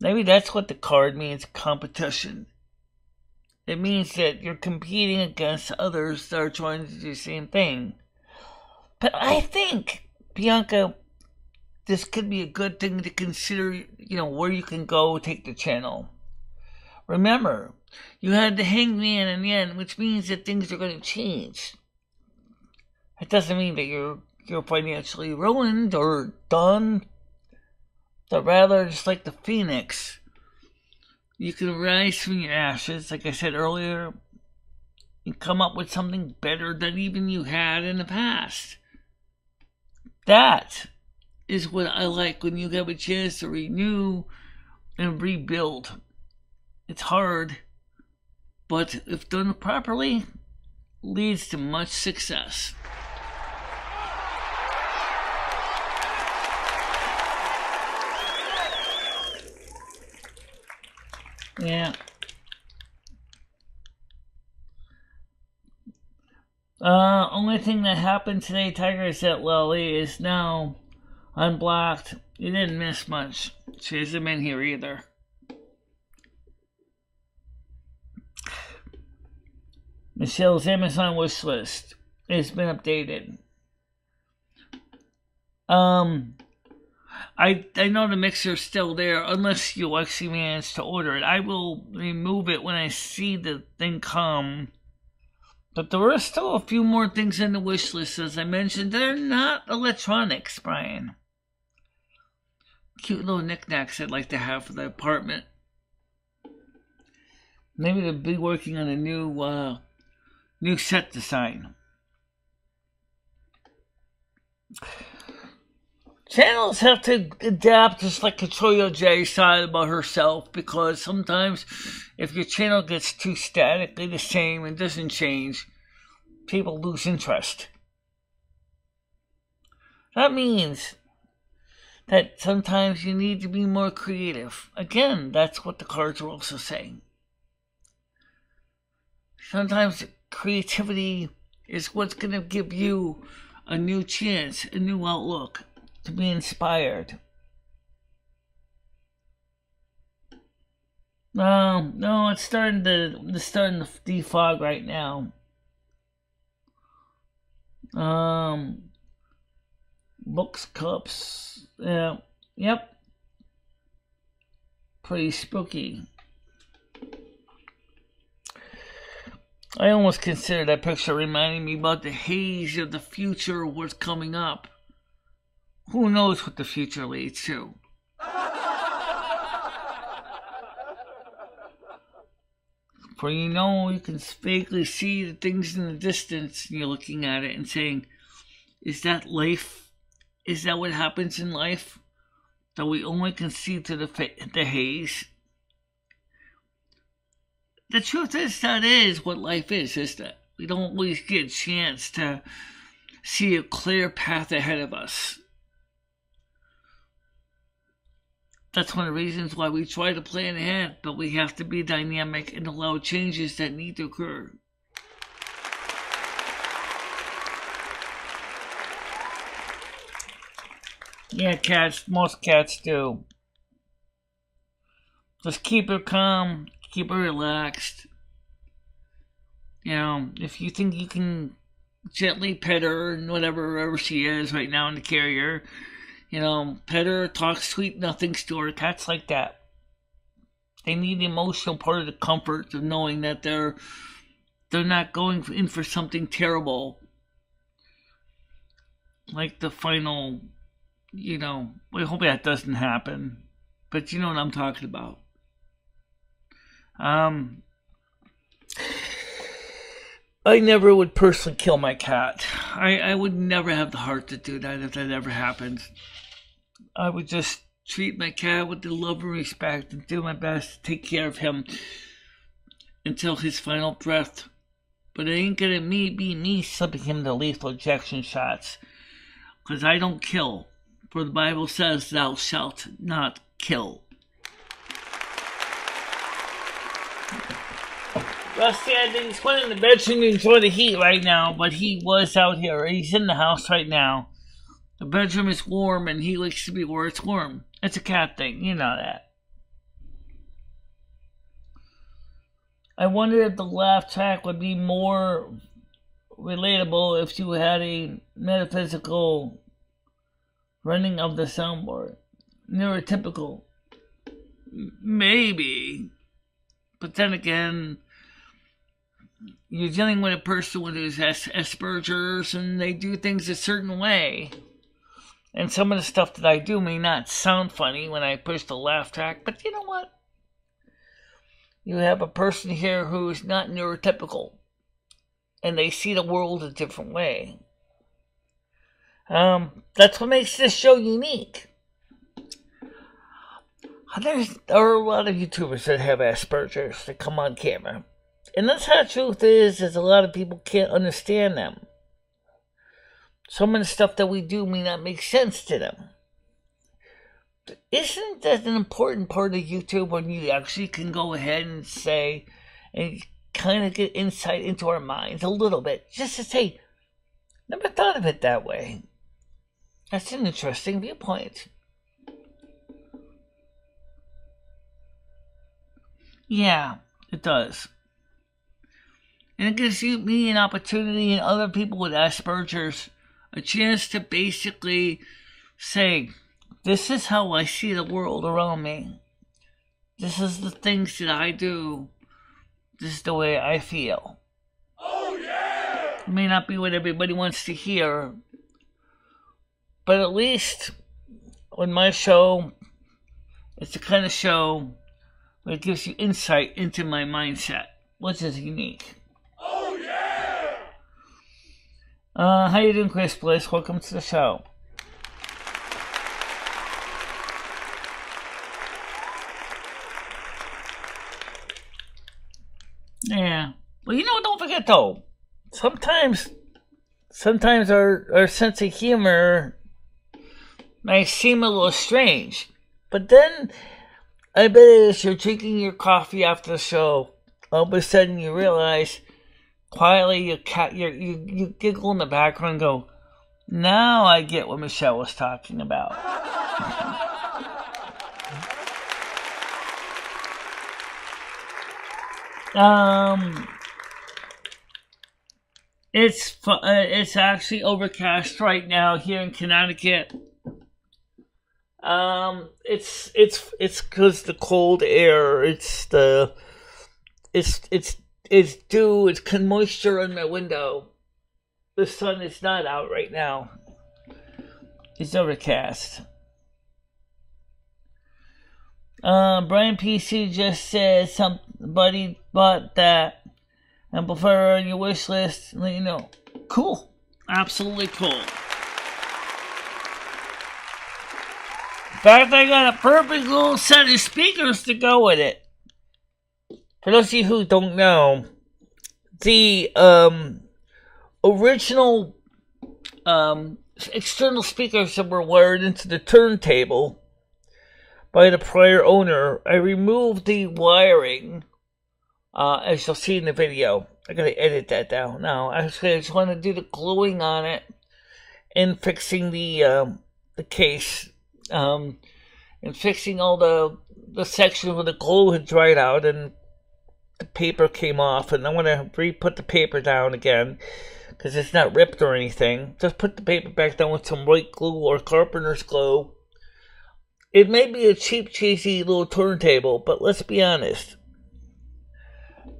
Maybe that's what the card means, competition. It means that you're competing against others that are trying to do the same thing. But I think, Bianca, this could be a good thing to consider, where you can go take the channel. Remember, you had the Hangman in the end, which means that things are going to change. It doesn't mean that you're financially ruined or done, but rather, just like the Phoenix, you can rise from your ashes, like I said earlier, and come up with something better than even you had in the past. That is what I like when you have a chance to renew and rebuild. It's hard, but if done properly, leads to much success. Yeah. Only thing that happened today, Tiger, is that Lily is now unblocked. You didn't miss much. She hasn't been here either. Michelle's Amazon wish list has been updated. I know the mixer's still there, unless you actually manage to order it. I will remove it when I see the thing come. But there are still a few more things in the wish list, as I mentioned. They're not electronics, Brian. Cute little knickknacks I'd like to have for the apartment. Maybe they'll be working on a new set design. Channels have to adapt, just like Kachoyo J said about herself, because sometimes if your channel gets too statically the same and doesn't change, people lose interest. That means that sometimes you need to be more creative. Again, that's what the cards are also saying. Sometimes creativity is what's going to give you a new chance, a new outlook, to be inspired. No, it's starting to defog right now. Books, cups, yeah, yep. Pretty spooky. I almost consider that picture reminding me about the haze of the future, what's coming up. Who knows what the future leads to? For you can vaguely see the things in the distance, and you're looking at it and saying, is that life? Is that what happens in life? That we only can see through the haze? The truth is, that is what life is, isn't it? We don't always get a chance to see a clear path ahead of us. That's one of the reasons why we try to plan ahead, but we have to be dynamic and allow changes that need to occur. Yeah, cats, most cats do. Just keep her calm, keep her relaxed. If you think you can gently pet her and wherever she is right now in the carrier, pet her, talk sweet nothings to her. Cats like that. They need the emotional part of the comfort of knowing that they're not going in for something terrible. Like the final, I hope that doesn't happen. But you know what I'm talking about. I never would personally kill my cat. I would never have the heart to do that if that ever happened. I would just treat my cat with the love and respect and do my best to take care of him until his final breath. But it ain't gonna be me slipping him to lethal injection shots. Because I don't kill. For the Bible says, thou shalt not kill. Rusty, I think he's going in the bedroom to enjoy the heat right now, but he was out here. He's in the house right now. The bedroom is warm, and he likes to be where it's warm. It's a cat thing, you know that. I wonder if the laugh track would be more relatable if you had a metaphysical running of the soundboard. Neurotypical. Maybe. But then again, you're dealing with a person who's Asperger's and they do things a certain way. And some of the stuff that I do may not sound funny when I push the laugh track, but you know what? You have a person here who's not neurotypical. And they see the world a different way. That's what makes this show unique. There are a lot of YouTubers that have Asperger's that come on camera. And that's how the truth is a lot of people can't understand them. Some of the stuff that we do may not make sense to them. Isn't that an important part of YouTube when you actually can go ahead and say, and kind of get insight into our minds a little bit, just to say, never thought of it that way. That's an interesting viewpoint. Yeah, it does. And it gives me an opportunity and other people with Asperger's a chance to basically say, this is how I see the world around me. This is the things that I do. This is the way I feel. Oh, yeah! It may not be what everybody wants to hear, but at least with my show, it's the kind of show where it gives you insight into my mindset, which is unique. Oh, yeah! How you doing, Chris Bliss? Welcome to the show. Yeah. Well, don't forget, though. sometimes our sense of humor might seem a little strange. But then, I bet as you're drinking your coffee after the show, all of a sudden you realize, quietly you giggle in the background and go, now I get what Michelle was talking about. It's actually overcast right now here in Connecticut. It's because the cold air. It's dew. It's moisture in my window. The sun is not out right now. It's overcast. Brian PC just said somebody bought that amplifier on your wish list. Let you know. Cool. Absolutely cool. In fact, I got a perfect little set of speakers to go with it. For those of you who don't know, the original external speakers that were wired into the turntable by the prior owner, I removed the wiring, as you'll see in the video. I gotta edit that down now. Actually, I just want to do the gluing on it and fixing the case, and fixing all the sections where the glue had dried out and the paper came off. And I want to re-put the paper down again because it's not ripped or anything. Just put the paper back down with some white glue or carpenter's glue. It may be a cheap, cheesy little turntable, but let's be honest.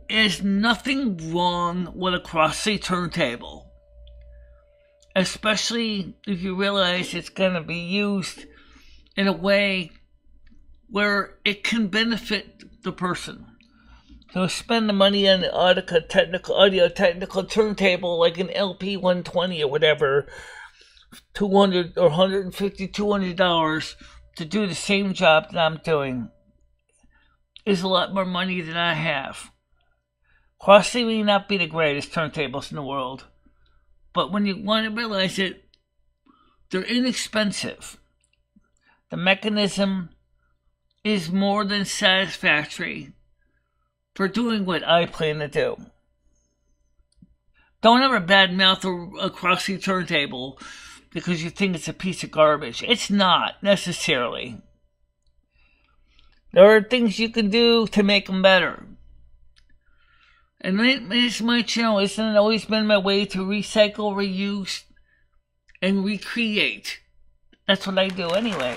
There's nothing wrong with a cross-seat turntable. Especially if you realize it's going to be used in a way where it can benefit the person. So spend the money on the audio technical turntable like an LP 120 or whatever, $200 or $150, $200 to do the same job that I'm doing is a lot more money than I have. Cross-seat may not be the greatest turntables in the world, but when you want to realize it, they're inexpensive. The mechanism is more than satisfactory for doing what I plan to do. Don't ever badmouth a cross-seat turntable because you think it's a piece of garbage. It's not, necessarily. There are things you can do to make them better. And it's my channel. Isn't it always been my way to recycle, reuse, and recreate? That's what I do anyway.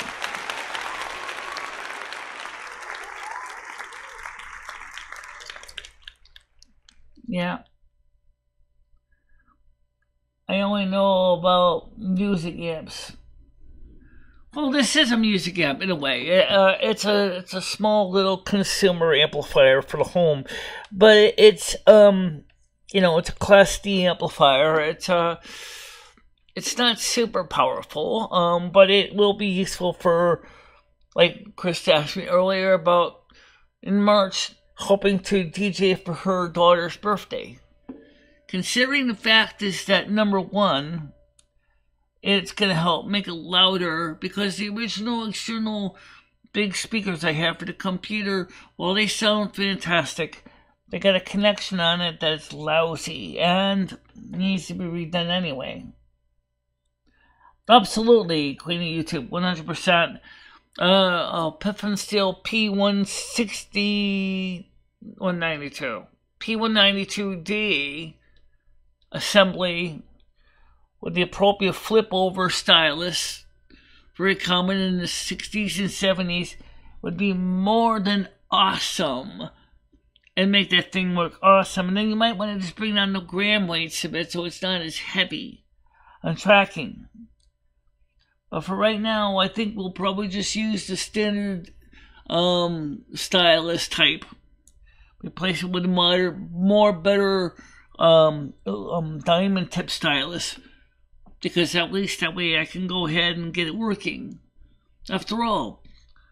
Yeah. I only know about music amps. Well, this is a music amp in a way. It's a small little consumer amplifier for the home, but it's it's a Class D amplifier. It's not super powerful, but it will be useful for, like Chris asked me earlier about in March, hoping to DJ for her daughter's birthday. Considering the fact is that number one, it's going to help make it louder because the original external big speakers I have for the computer, while they sound fantastic, they got a connection on it that's lousy and needs to be redone anyway. Absolutely, Queen of YouTube, 100%. Piffin Steel P160 192. P192D assembly with the appropriate flip-over stylus, very common in the 60s and 70s, would be more than awesome and make that thing work awesome. And then you might want to just bring down the gram weights a bit so it's not as heavy on tracking. But for right now, I think we'll probably just use the standard stylus type. Replace it with a better diamond tip stylus. Because at least that way I can go ahead and get it working. After all,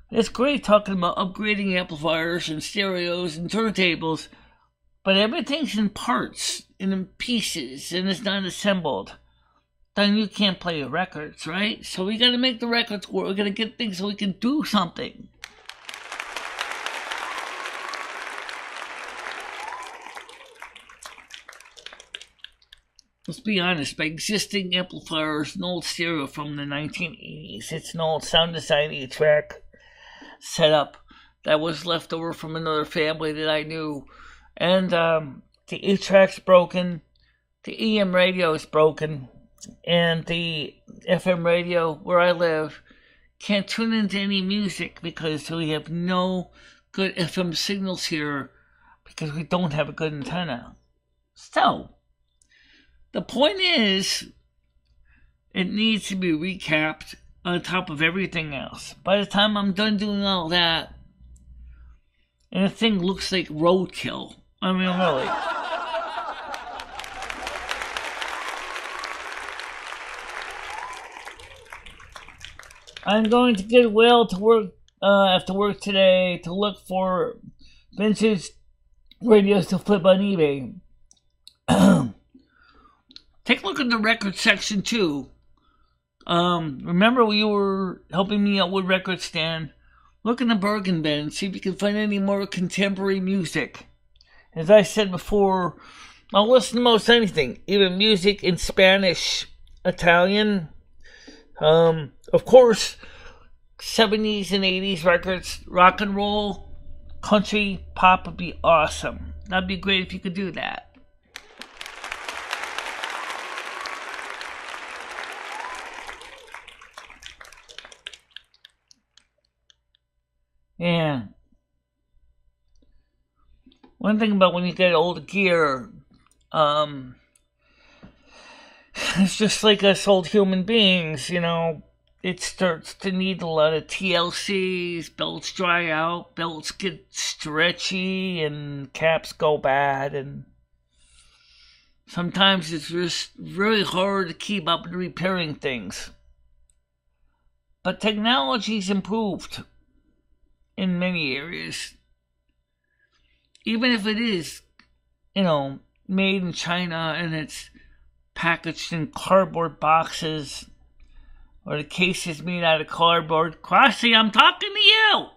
it's great talking about upgrading amplifiers and stereos and turntables, but everything's in parts and in pieces and it's not assembled, then you can't play your records, right? So we gotta make the records work. We gotta get things so we can do something. Let's be honest, my existing amplifier is an old stereo from the 1980s. It's an old sound design 8-track setup that was left over from another family that I knew. And the 8-track's broken, the EM radio is broken, and the FM radio where I live can't tune into any music because we have no good FM signals here because we don't have a good antenna. So, the point is, it needs to be recapped on top of everything else. By the time I'm done doing all that, and the thing looks like roadkill. I mean, really. I'm going to Goodwill to work after work today to look for vintage radios to flip on eBay. Take a look at the record section too. Remember you were helping me out with Record Stand? Look in the bargain bin and see if you can find any more contemporary music. As I said before, I'll listen to most anything, even music in Spanish, Italian. Of course, 70s and 80s records, rock and roll, country, pop would be awesome. That'd be great if you could do that. Yeah. One thing about when you get old gear, it's just like us old human beings, you know, it starts to need a lot of TLCs, belts dry out, belts get stretchy, and caps go bad, and sometimes it's just really hard to keep up and repairing things. But technology's improved in many areas. Even if it is, you know, made in China and it's packaged in cardboard boxes, or the case is made out of cardboard. Crossy, I'm talking to you!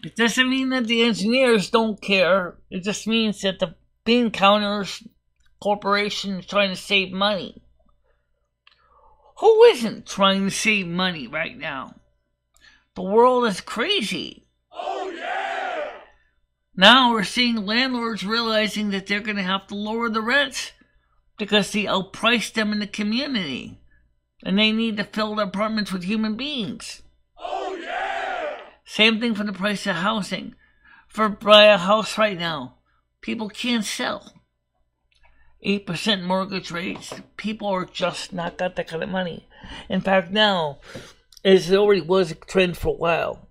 It doesn't mean that the engineers don't care. It just means that the bean counters corporation is trying to save money. Who isn't trying to save money right now? The world is crazy. Oh, yeah! Now we're seeing landlords realizing that they're going to have to lower the rents because they outprice them in the community. And they need to fill their apartments with human beings. Oh, yeah! Same thing for the price of housing. For buy a house right now, people can't sell. 8% mortgage rates. People are just not got that kind of money. In fact, now, as it already was a trend for a while,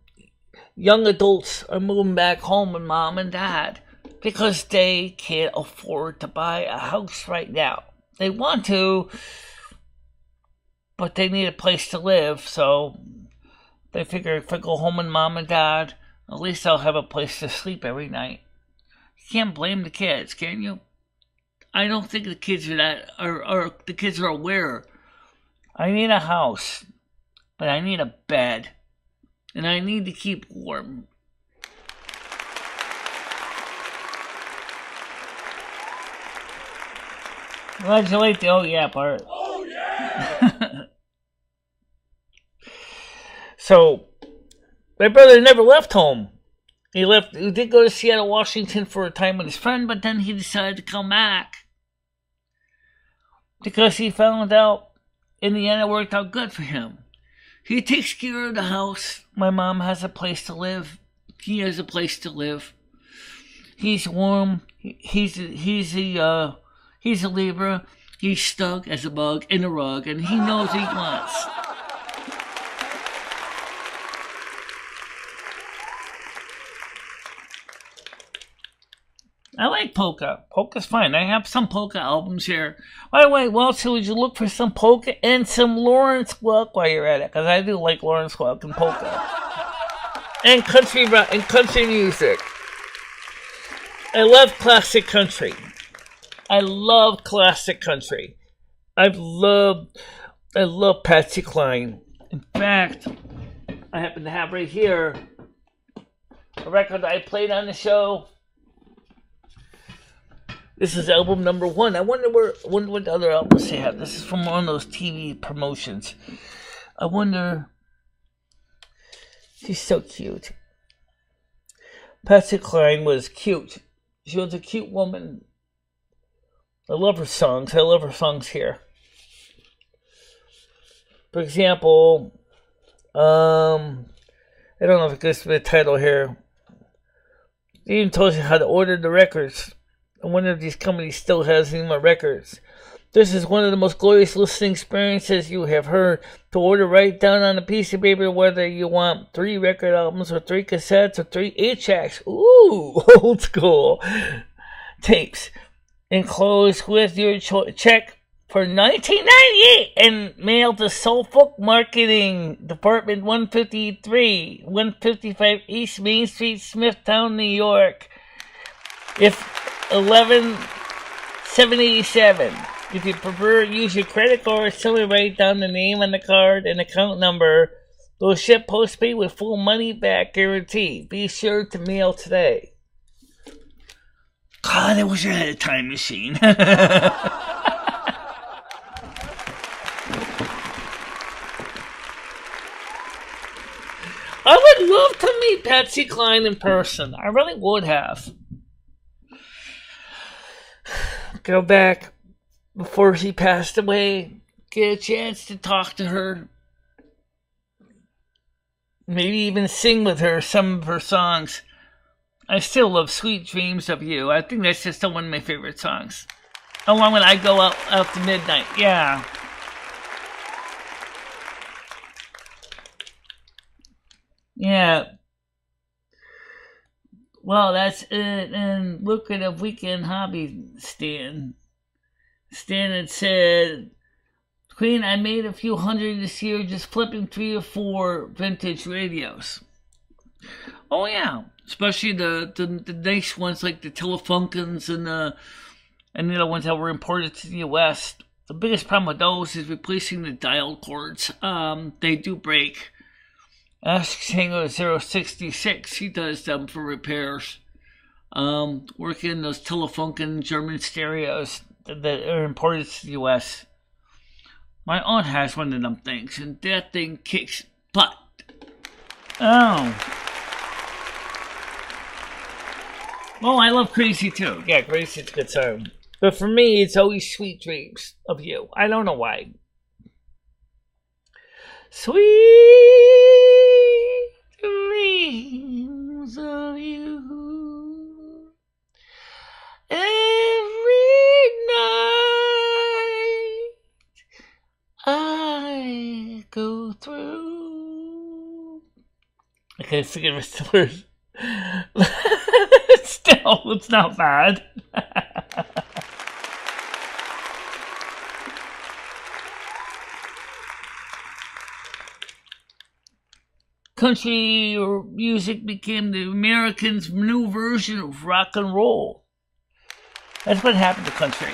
young adults are moving back home with mom and dad because they can't afford to buy a house right now. They want to, but they need a place to live, so they figure if I go home with mom and dad, at least I'll have a place to sleep every night. You can't blame the kids, can you? I don't think the kids are aware. I need a house, but I need a bed, and I need to keep warm. Glad you like the oh yeah part. Oh, yeah! So, my brother never left home. He did go to Seattle, Washington for a time with his friend, but then he decided to come back. Because he found out in the end it worked out good for him. He takes care of the house. My mom has a place to live. He has a place to live. He's warm. He's a Libra. He's stuck as a bug in a rug, and he knows what he wants. I like polka. Polka's fine. I have some polka albums here. By the way, Walter, would you look for some polka and some Lawrence Welk while you're at it? Because I do like Lawrence Welk and polka. And country rock and country music. I love classic country. I love classic country. I love Patsy Cline. In fact, I happen to have right here a record I played on the show. This is album number 1. I wonder what other albums they have. This is from one of those TV promotions. I wonder. She's so cute. Patsy Cline was cute. She was a cute woman. I love her songs. I love her songs here. For example, I don't know if it goes to the title here. They even told you how to order the records. I wonder if these companies still has any more records. This is one of the most glorious listening experiences you have heard. To order, write down on a piece of paper whether you want 3 record albums or 3 cassettes or 3 8-tracks. Ooh, old school tapes. Enclosed with your check for $19.98 and mailed to Soulfolk Marketing Department 155 East Main Street, Smithtown, New York. If 11787. If you prefer, use your credit card or simply write down the name on the card and account number. They'll ship postpaid with full money back guarantee. Be sure to mail today. God, I wish I had a time machine. I would love to meet Patsy Cline in person. I really would have. Go back before she passed away. Get a chance to talk to her. Maybe even sing with her some of her songs. I still love Sweet Dreams of You. I think that's just one of my favorite songs. Along with I Go Out to Midnight. Yeah. Yeah. Well, that's it. And lucrative weekend hobby, Stan. Stan had said, Queen, I made a few hundred this year just flipping 3 or 4 vintage radios. Oh, yeah. Especially the nice ones like the Telefunkens and the other ones that were imported to the U.S. The biggest problem with those is replacing the dial cords. They do break. Ask Tango 066. He does them for repairs. Working those Telefunken German stereos that are imported to the U.S. My aunt has one of them things, and that thing kicks butt. Oh. Well, I love Crazy too. Yeah, Crazy's a good song. But for me, it's always Sweet Dreams of You. I don't know why. Sweet dreams of you. Every night I go through. I can't sing it with the words. Still, it's not bad. Country music became the Americans' new version of rock and roll. That's what happened to country.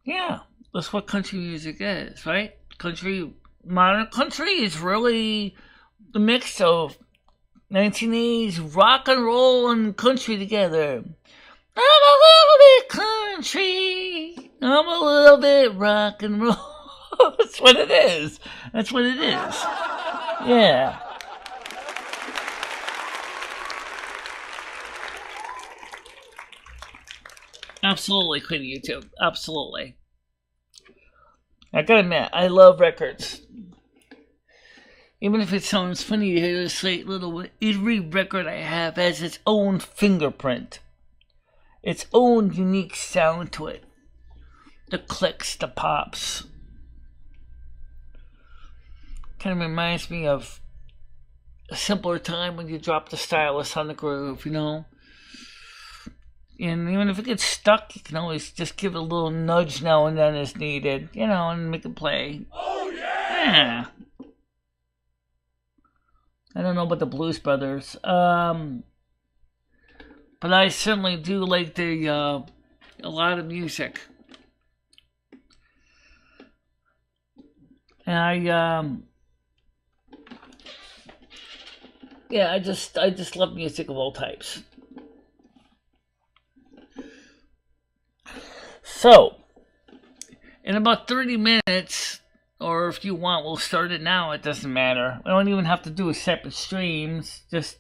Yeah, that's what country music is, right? Modern country is really the mix of 1980s rock and roll and country together. I'm a little bit country. I'm a little bit rock and roll. That's what it is. That's what it is. Yeah. Absolutely, Queen of YouTube. Absolutely. I gotta admit, I love records. Even if it sounds funny to hear this like little, every record I have has its own fingerprint. Its own unique sound to it. The clicks, the pops. Kind of reminds me of a simpler time when you drop the stylus on the groove, you know? And even if it gets stuck, you can always just give it a little nudge now and then as needed, you know, and make it play. Oh yeah! Yeah. I don't know about the Blues Brothers, but I certainly do like the a lot of music. And I just love music of all types. So, in about 30 minutes, or if you want, we'll start it now. It doesn't matter. We don't even have to do a separate streams. Just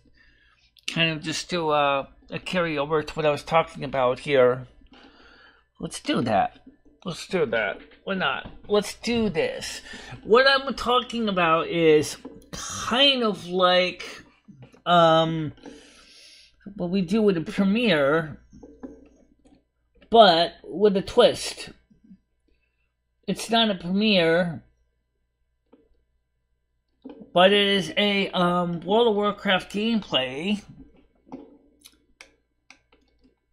kind of just do a carryover to what I was talking about here. Let's do that. Let's do that. Why not? Let's do this. What I'm talking about is kind of like what we do with a premiere, but with a twist. It's not a premiere, but it is a World of Warcraft gameplay,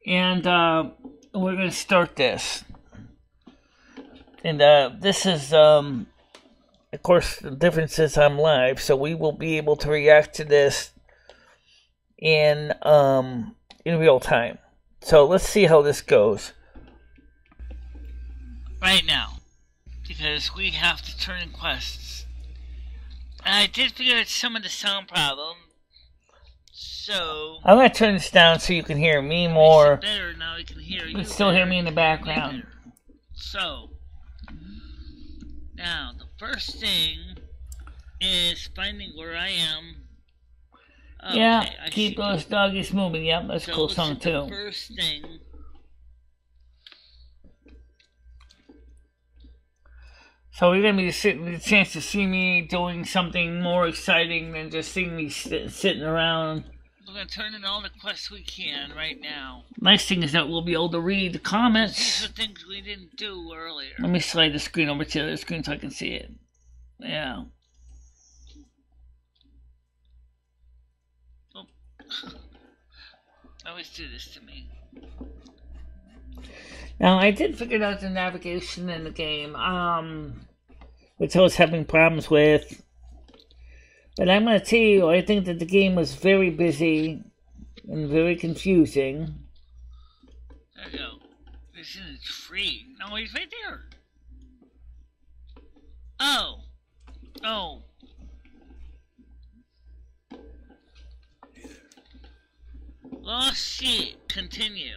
and we're going to start this. And this is, of course, the difference is I'm live, so we will be able to react to this in real time. So let's see how this goes. Right now, because we have to turn in quests. And I did figure out some of the sound problem, so I'm going to turn this down so you can hear me more. Better now. I can hear you. You still hear me in the background. So now the first thing is finding where I am. Oh, yeah, okay, keep those doggies moving. Yep, that's a cool song too. The first thing. So you're gonna be with a chance to see me doing something more exciting than just seeing me sitting around. We're gonna turn in all the quests we can right now. Nice thing is that we'll be able to read the comments. These are things we didn't do earlier. Let me slide the screen over to the other screen so I can see it. Yeah. Oh. Always do this to me. Now, I did figure out the navigation in the game, which I was having problems with. But I'm going to tell you, I think that the game was very busy and very confusing. There you go. He's in a tree. No, he's right there. Oh. Oh. Lost sheep. Continue.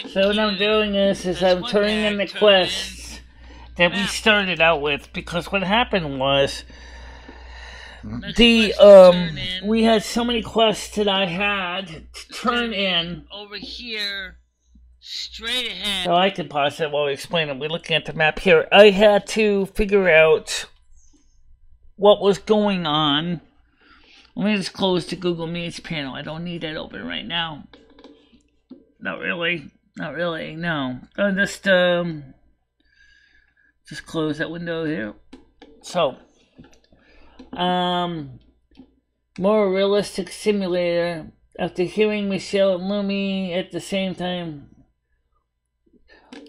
So what I'm doing is I'm turning in the quests that we started out with, because what happened was we had so many quests that I had to turn in over here straight ahead. So I can pause it while we explain it. We're looking at the map here. I had to figure out what was going on. Let me just close the Google Meets panel. I don't need that open right now. Not really. Not really, no. Just close that window here. So, more realistic simulator. After hearing Michelle and Lumi at the same time.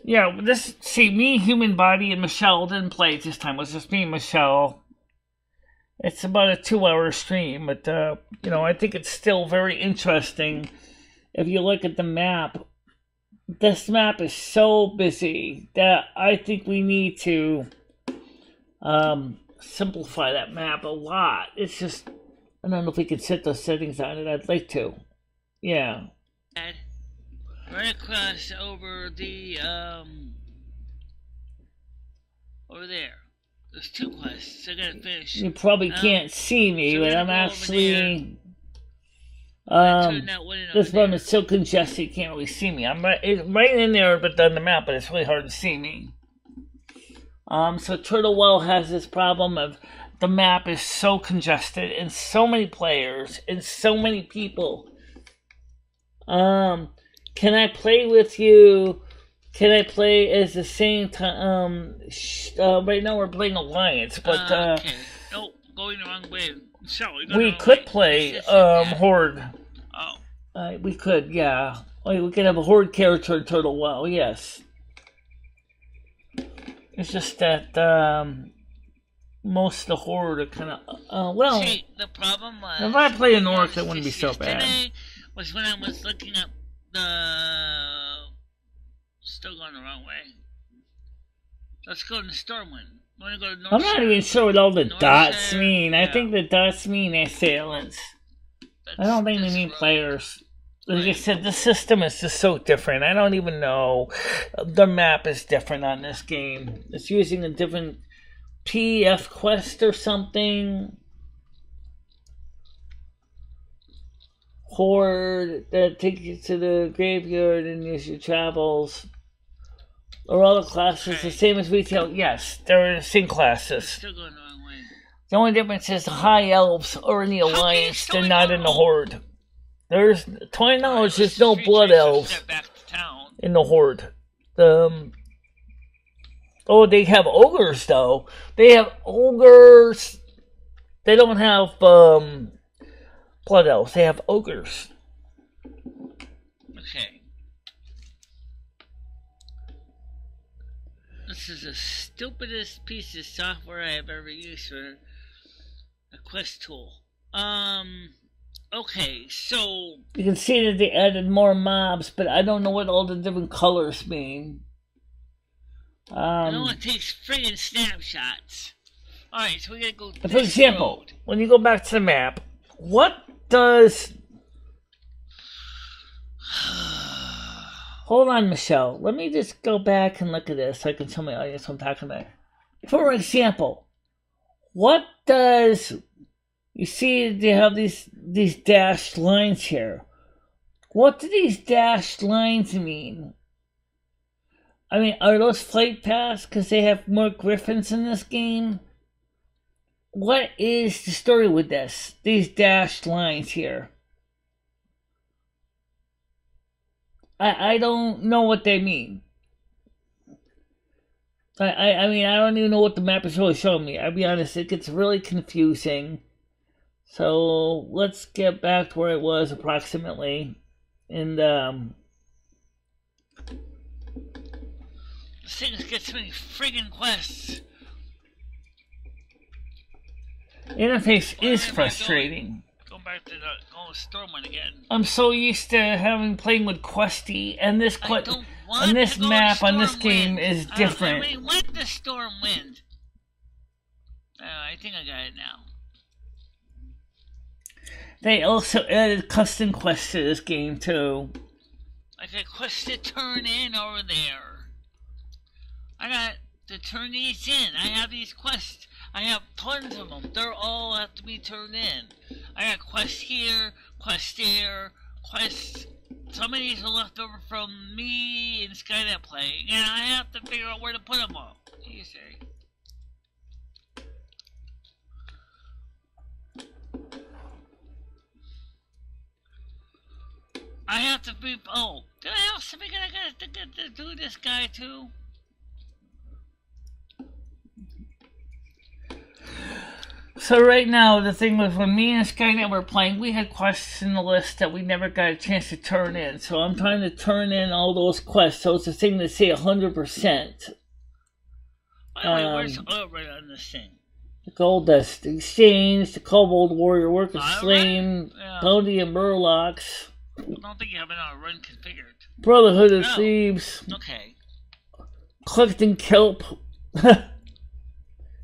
Yeah, me, Human Body, and Michelle didn't play it this time. It was just me and Michelle. It's about a 2-hour stream, but, I think it's still very interesting. If you look at the map, this map is so busy that I think we need to simplify that map a lot. It's just, I don't know if we can set those settings on it. I'd like to. Yeah. Right across over the, over there. There's 2 quests. I gotta finish. You probably can't see me, so but I'm actually... this one is so congested you can't really see me. I'm right in there, but on the map, but it's really hard to see me. So Turtle Well has this problem of the map is so congested and so many players and so many people. Can I play with you? Can I play as the same time? Right now we're playing Alliance, but okay. No, going the wrong way. we could play Horde. Oh. We could, yeah. We could have a Horde character in Total WoW, yes. It's just that most of the Horde are kind of well. See, the problem was if I play an Orc, it wouldn't be so bad. Today was when I was looking up the. Still going the wrong way. Let's go to Stormwind. Want to go to North I'm not even sure what all the North dots Shire? mean. Yeah. I think the dots mean assailants. I don't think they mean players. Like I said, the system is just so different. I don't even know. The map is different on this game. It's using a different PF quest or something. Horde that takes you to the graveyard and use your travels. Are all the classes the same as retail? Yes, they're the same classes. Still going the wrong way. The only difference is the High Elves are in the Alliance, they're not in the Horde. There's, to my knowledge, there's no Blood Elves in the Horde. Oh, they have Ogres, though. They have Ogres. They don't have Blood Elves. They have Ogres. Okay. This is the stupidest piece of software I have ever used for a quest tool. Okay, so You can see that they added more mobs, but I don't know what all the different colors mean. no one takes friggin' snapshots. Alright, so we gotta go For example, when you go back to the map, what does... Hold on, Michelle. Let me just go back and look at this so I can tell my audience what I'm talking about. For example, what does... You see they have these dashed lines here. What do these dashed lines mean? I mean, are those flight paths because they have more griffins in this game? What is the story with this? These dashed lines here. I don't know what they mean. I mean, I don't even know what the map is really showing me. I'll be honest, it gets really confusing. So, let's get back to where it was approximately. And, This thing gets so many friggin' quests. Interface is frustrating. Go back to Stormwind again. I'm so used to playing with Questy, and this map on this game is different. I want the Stormwind. I think I got it now. They also added custom quests to this game too. Like a quest to turn in over there. I got to turn these in. I have these quests. I have tons of them. They're all have to be turned in. I got quests here, quests there, quests. Some of these are left over from me and Skynet playing, and I have to figure out where to put them all. You see. I have to be. Oh, did I have something I got to do this guy too? So right now, the thing was when me and Skynet were playing, we had quests in the list that we never got a chance to turn in. So I'm trying to turn in all those quests. So it's a thing that say 100%. Where's right on this thing? The Gold Dust Exchange, the Kobold Warrior Work of Slain, Yeah. Bounty and Murlocs, I don't think you have it on run configured. Brotherhood of No. Thieves, Okay. Collecting Kelp.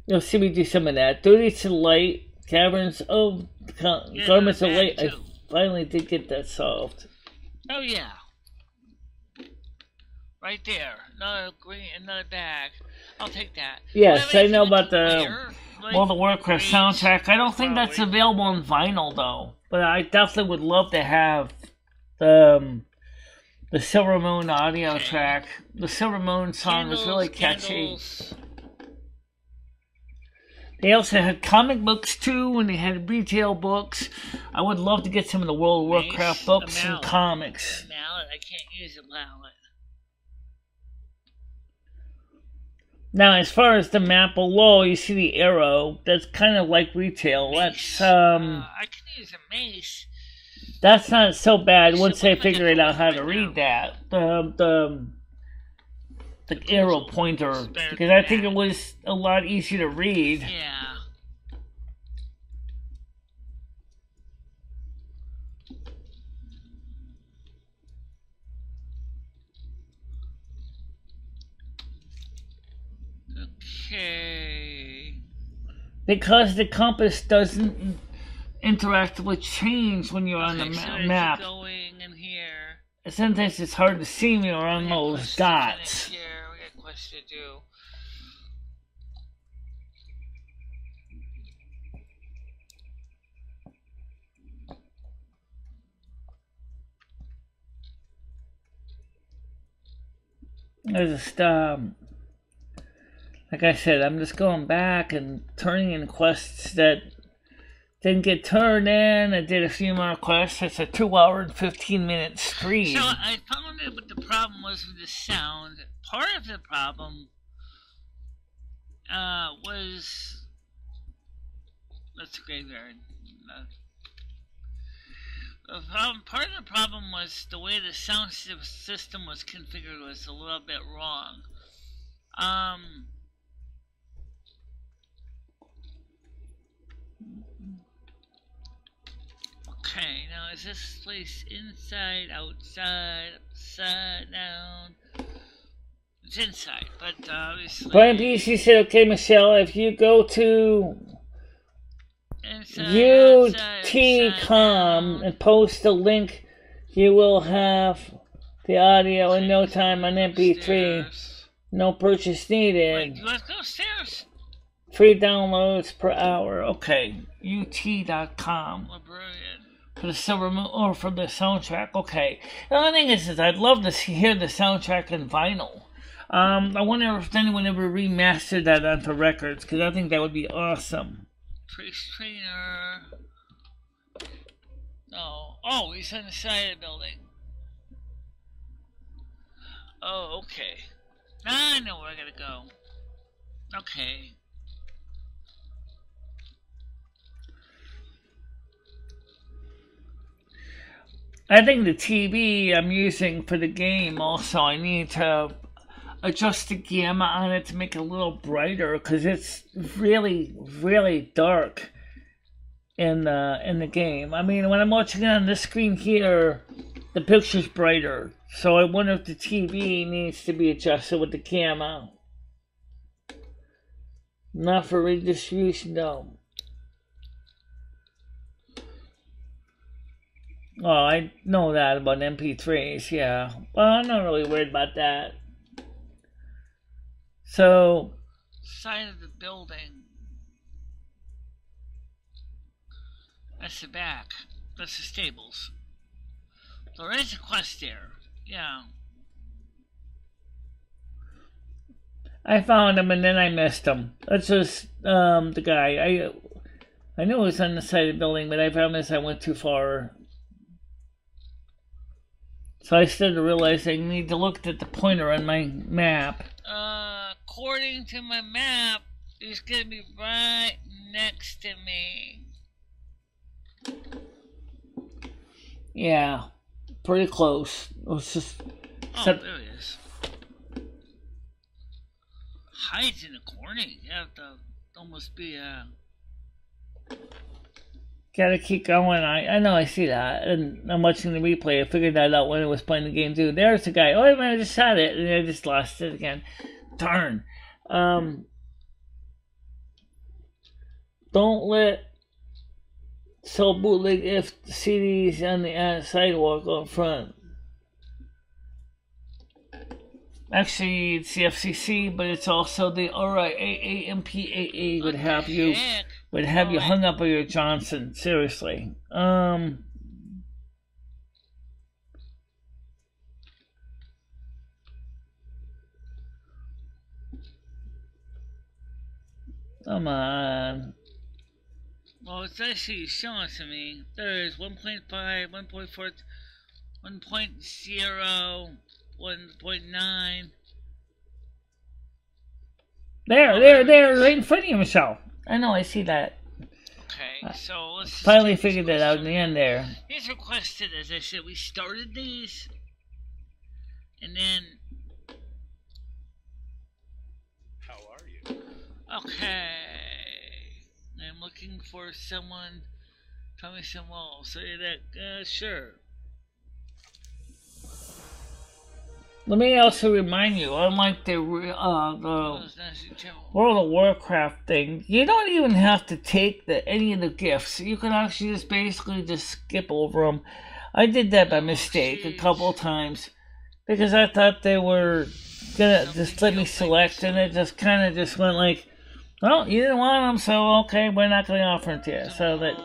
You'll see me do some of that. Duty to Light, Caverns of Garments of Light. I finally did get that solved. Oh yeah. Right there. Another bag. I'll take that. Yes, I know about the World of Warcraft soundtrack. I don't think that's available on vinyl though. But I definitely would love to have the Silvermoon audio track. The Silvermoon song was really catchy. Candles. They also had comic books too, and they had retail books. I would love to get some of the World of Warcraft books and comics. Mallet. I can't use a mallet. Now, as far as the map below, you see the arrow. That's kind of like retail. Mace. That's I can use a mace. That's not so bad once Should I look like figure a it out how right to now. read that. The arrow pointer, It's better because than I think that. it was a lot easier to read. Yeah. Okay. Because the compass doesn't interactively change when you're on the Okay, so map. it's going in here. Sometimes it's hard to see when you're on We got those quests to dots. finish here. We got quests to do. I just, like I said, I'm just going back and turning in quests that didn't get turned in. I did a few more quests. It's a 2-hour and 15-minute stream. So I found out what the problem was with the sound. Part of the problem was that's a graveyard. Part of the problem was the way the sound system was configured was a little bit wrong. Okay, now is this place inside, outside, upside down? It's inside, but obviously... Brian BC said, okay, Michelle, if you go to UT.com and post a link, you will have the audio in no time on MP3. No purchase needed. Wait, you have to go upstairs. Free downloads per hour. Okay, UT.com. Librarian. For the Silvermoon, or for the soundtrack. Okay. The only thing is I'd love to hear the soundtrack in vinyl. I wonder if anyone ever remastered that onto records, because I think that would be awesome. Trace trainer. No. Oh, he's on the side of the building. Oh, okay. Now I know where I gotta go. Okay. I think the TV I'm using for the game also, I need to adjust the gamma on it to make it a little brighter, because it's really, really dark in the game. I mean, when I'm watching it on this screen here, the picture's brighter. So I wonder if the TV needs to be adjusted with the gamma. Not for redistribution, though. Oh, I know that about MP3s, yeah. Well, I'm not really worried about that. So... Side of the building. That's the back. That's the stables. There is a quest there. Yeah. I found him and then I missed him. That's just the guy. I knew it was on the side of the building, but I found this I went too far. So I started to realize I need to look at the pointer on my map. According to my map, it's gonna be right next to me. Yeah, pretty close. It's just... Oh, there it is. Hides in the corner. You have to almost be Gotta keep going. I know I see that. And I'm watching the replay. I figured that out when I was playing the game too. There's the guy. Oh, I just shot it. And I just lost it again. Darn. Don't let sell bootleg if CDs on the sidewalk up front. Actually, it's the FCC, but it's also the RIAA-MPAA would have you hung up by your Johnson. Seriously. Come on. Well, it's actually showing to me. There's 1.5, 1.4, 1.0, 1.9. There, right in front of you, Michelle. I know, I see that. Okay, so let's just Finally get these figured that out in the end there. These requested, as I said, we started these, and then. How are you? Okay. I'm looking for someone. Tell me some more. Say that, sure. Let me also remind you, unlike the World of Warcraft thing, you don't even have to take any of the gifts. You can actually just basically just skip over them. I did that by mistake a couple of times because I thought they were gonna just let me select, and it just kind of just went like, well, you didn't want them, so okay, we're not going to offer them to you. So that.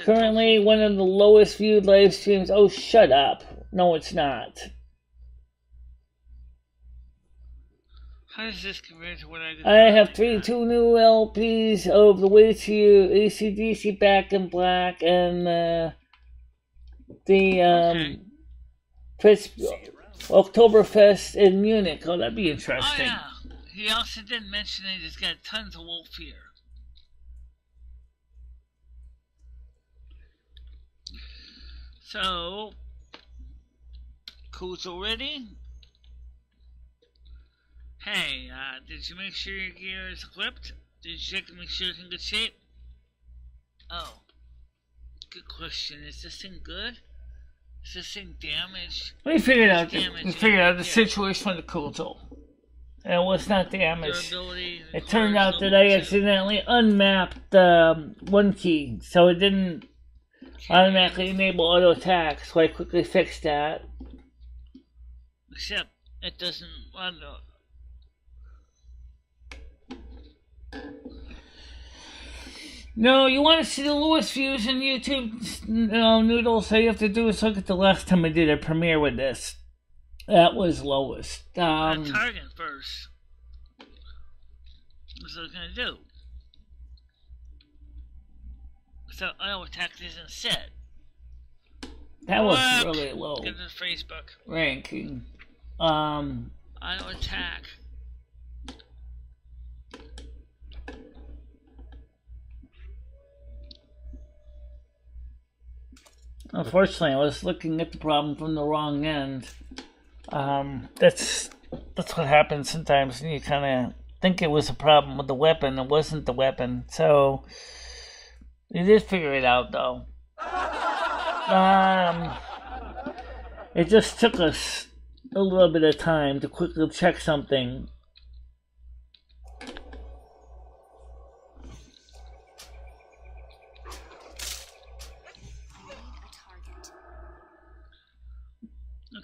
Currently one of the lowest viewed live streams. Oh, shut up. No, it's not. How does this compare to what I did? I have two new LPs of The Way to You, AC/DC Back in Black, and the Oktoberfest in Munich. Oh, that'd be interesting. Oh, yeah. He also did mention that he's got tons of wolf here. So, codes already? Hey, did you make sure your gear is equipped? Did you check to make sure it's in good shape? Oh, good question. Is this thing good? Is this thing damaged? We figured out the situation with the console. And it was not damaged. It turned out that I accidentally unmapped one key, so it didn't automatically enable auto attack. So I quickly fixed that. Except it doesn't. No, you want to see the lowest views in YouTube Noodles? All you have to do is look at the last time I did a premiere with this. That was lowest. Target first. What's it gonna do? So auto attack isn't set. That was really low. Get to Facebook. Ranking. Auto attack. Unfortunately, I was looking at the problem from the wrong end. That's what happens sometimes, and you kind of think it was a problem with the weapon. It wasn't the weapon, so we did figure it out, though. It just took us a little bit of time to quickly check something.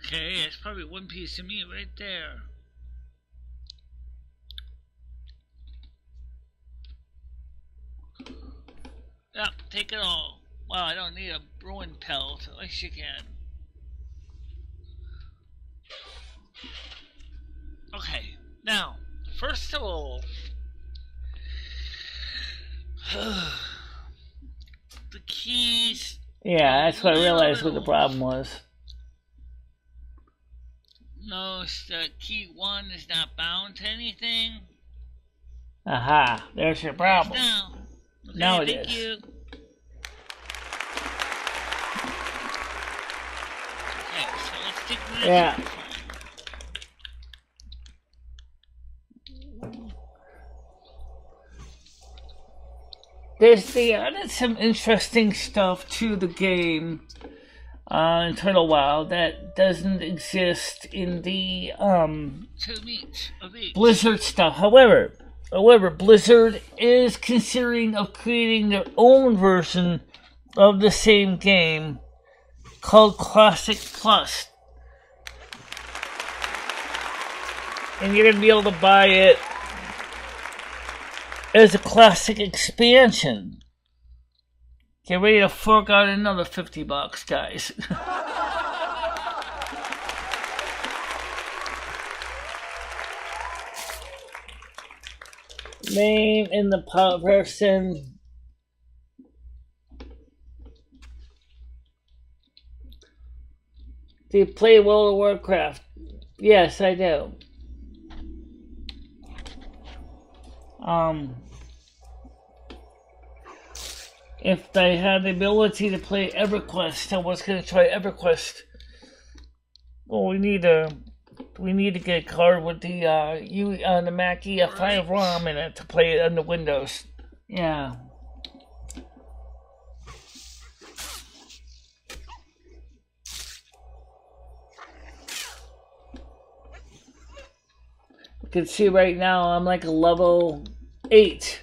Okay, it's probably one piece of meat right there. Yep, take it all. Wow, I don't need a ruin pelt. At least you can. Okay, now, first of all, the keys. Yeah, that's what I realized what the problem was. No, key 1 is not bound to anything. Aha, there's your problem. Now, okay, now it thank is. You. Okay, so let's take the Yeah. There's added some interesting stuff to the game in Turtle Wild that doesn't exist in the Blizzard stuff. However, Blizzard is considering of creating their own version of the same game called Classic Plus. And you're going to be able to buy it as a classic expansion. Get ready to fork out another $50, guys. Name in the person. Do you play World of Warcraft? Yes, I do. If I had the ability to play EverQuest, I was going to try EverQuest. Well, we need to get a card with the the Mac EF5 ROM in it to play it on the Windows. Yeah. You can see right now I'm like a level 8.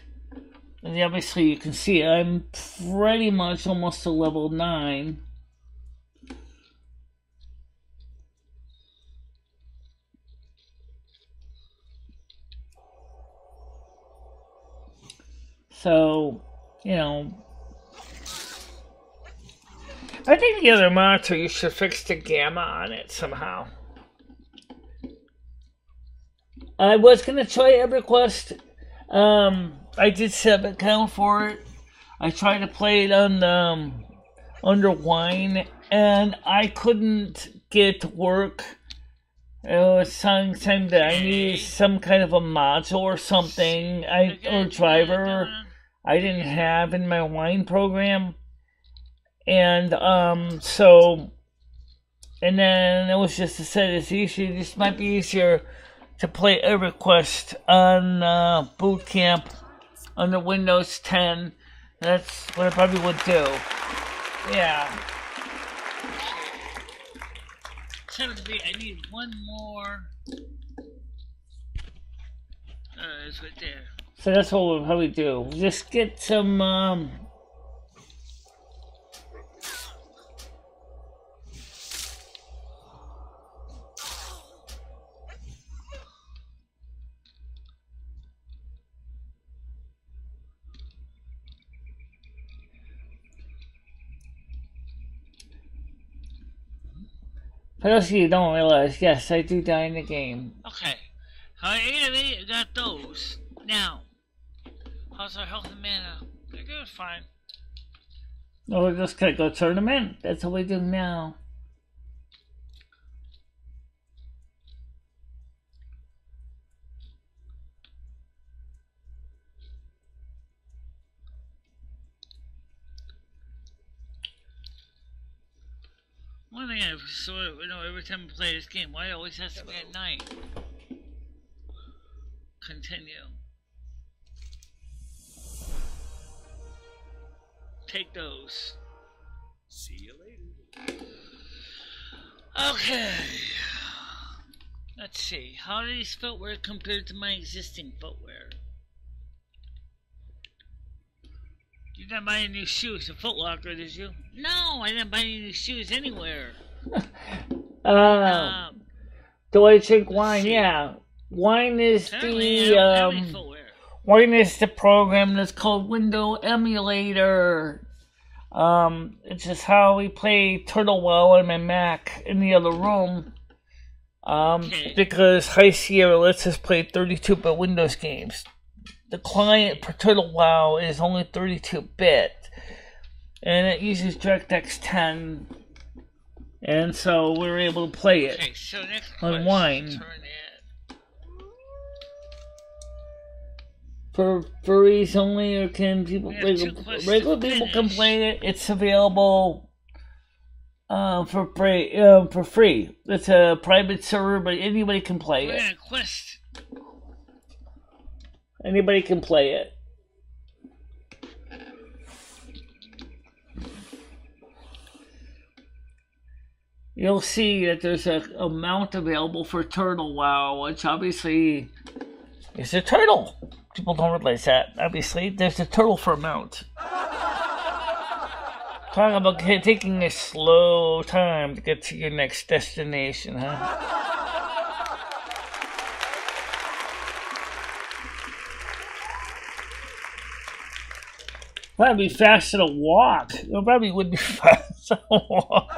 And obviously you can see I'm pretty much almost to level 9. So, you know, I think the other monitor, you should fix the gamma on it somehow. I was going to try EverQuest. I did set up an account for it. I tried to play it on under Wine, and I couldn't get it to work. It was something that I needed some kind of a module or something, or driver I didn't have in my Wine program. And so, and then it was just to set this issue. This might be easier to play EverQuest on Boot Camp under Windows 10. That's what I probably would do. Yeah. I need one more. It's right there. So that's what we'll probably do. Just get some for those of you who don't realize, yes, I do die in the game. Okay. How 8 of 8, I got those. Now, how's our health and mana? They're good, fine. No, we're just gonna go tournament. That's what we do now. One thing I sort of know every time I play this game, why it always has to be at night. Continue. Take those. See you later. Okay. Let's see. How do these footwear compare to my existing footwear? You didn't buy any new shoes at Foot Locker, did you? No, I didn't buy any new shoes anywhere. Do I drink wine? Yeah. Wine is the Wine is the program that's called Window Emulator. It's just how we play Turtle Well on my Mac in the other room. Because High Sierra lets us play 32-bit Windows games. The client for Turtle WoW is only 32-bit, and it uses DirectX 10, and so we're able to play it on Wine. For furries only, or can people? Regular people can play it. It's available for free. It's a private server, but anybody can play it. Anybody can play it. You'll see that there's an amount available for Turtle WoW, which obviously is a turtle. People don't realize that. Obviously, there's a turtle for amount. Talk about taking a slow time to get to your next destination, huh? Probably be faster to walk. It probably would be faster to walk.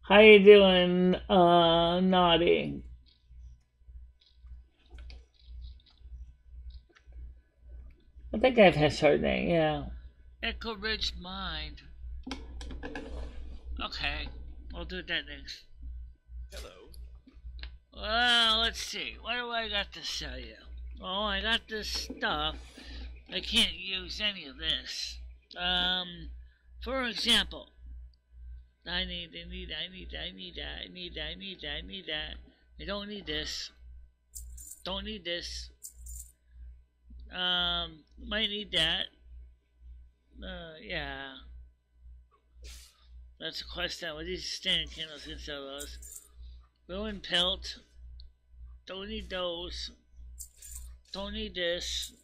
How you doing, Naughty? I think I've had Chardonnay, yeah. Echo Ridge Mind. Okay, we'll do that next. Hello. Well, let's see. What do I got to sell you? Oh, I got this stuff. I can't use any of this. For example, I need that. I don't need this. Don't need this. Might need that. Yeah. That's a quest out with these standing candles. Can sell those. Ruin pelt. Don't need those. Don't need this.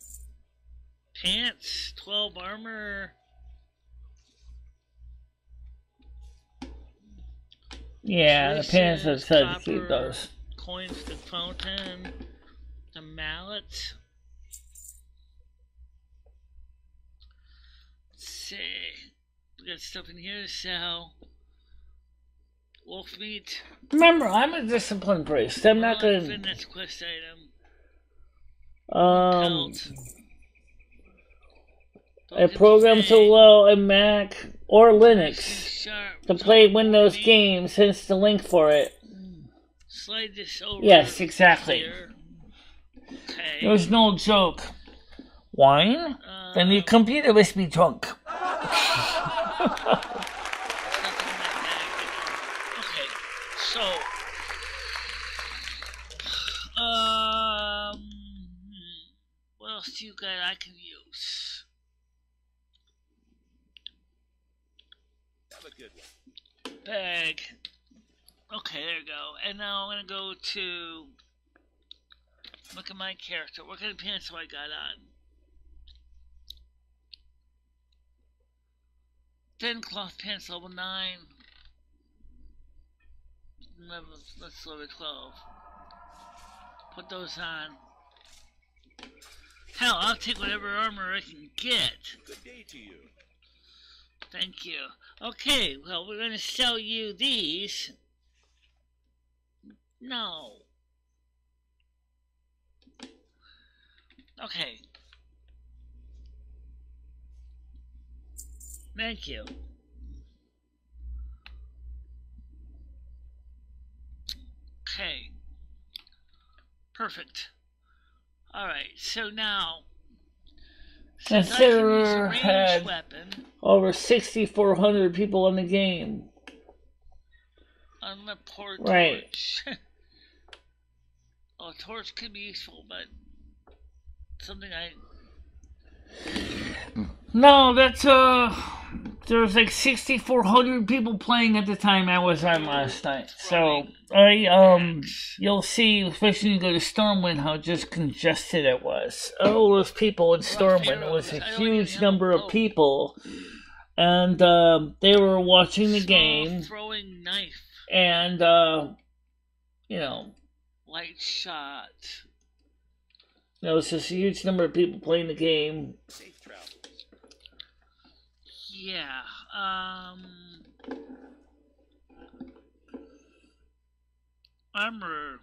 Pants. 12 armor. Yeah, the pants have said to keep those. Coins to fountain. The mallet. Let's see. We got stuff in here to sell. Wolf meat. Remember, I'm a disciplined priest. I'm not gonna. Fitness quest item. A program to allow a Mac or Linux to play Windows games, hence the link for it. Slide this over. Yes, exactly. Here. Okay. It was no joke. Wine? Then your computer must be drunk. Okay, so what else do you got I can use? Have a good one. Bag. Okay, there you go. And now I'm gonna go to look at my character. What kind of pants do I got on? Thin cloth pants, level 9. Let's level 12. Put those on. Hell, I'll take whatever armor I can get. Good day to you. Thank you. Okay, well, we're going to sell you these. No. Okay. Thank you. Okay. Perfect. Alright, so now, since I can use a Consider ranged had weapon over 6,400 people in the game. on the port Right. torch. Oh, a torch could be useful, but something I... No, that's there was like 6,400 people playing at the time I was on last night. So you'll see, especially when you go to Stormwind, how just congested it was. All those people in Stormwind, it was a huge number of people, and they were watching the game. Throwing knife. And you know, Light shot. there was just a huge number of people playing the game. Safe travels. Yeah. Armor.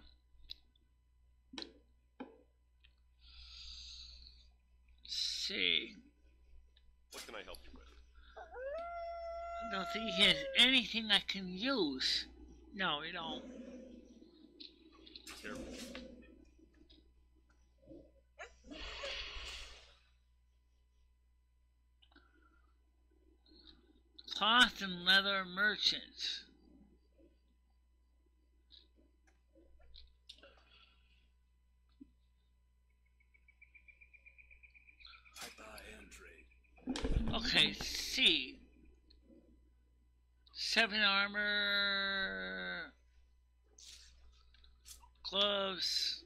Let's see. What can I help you with? I don't think he has anything I can use. No, you don't. Careful. Cloth and leather merchants. I buy and trade. Okay, C. 7 armor. Gloves.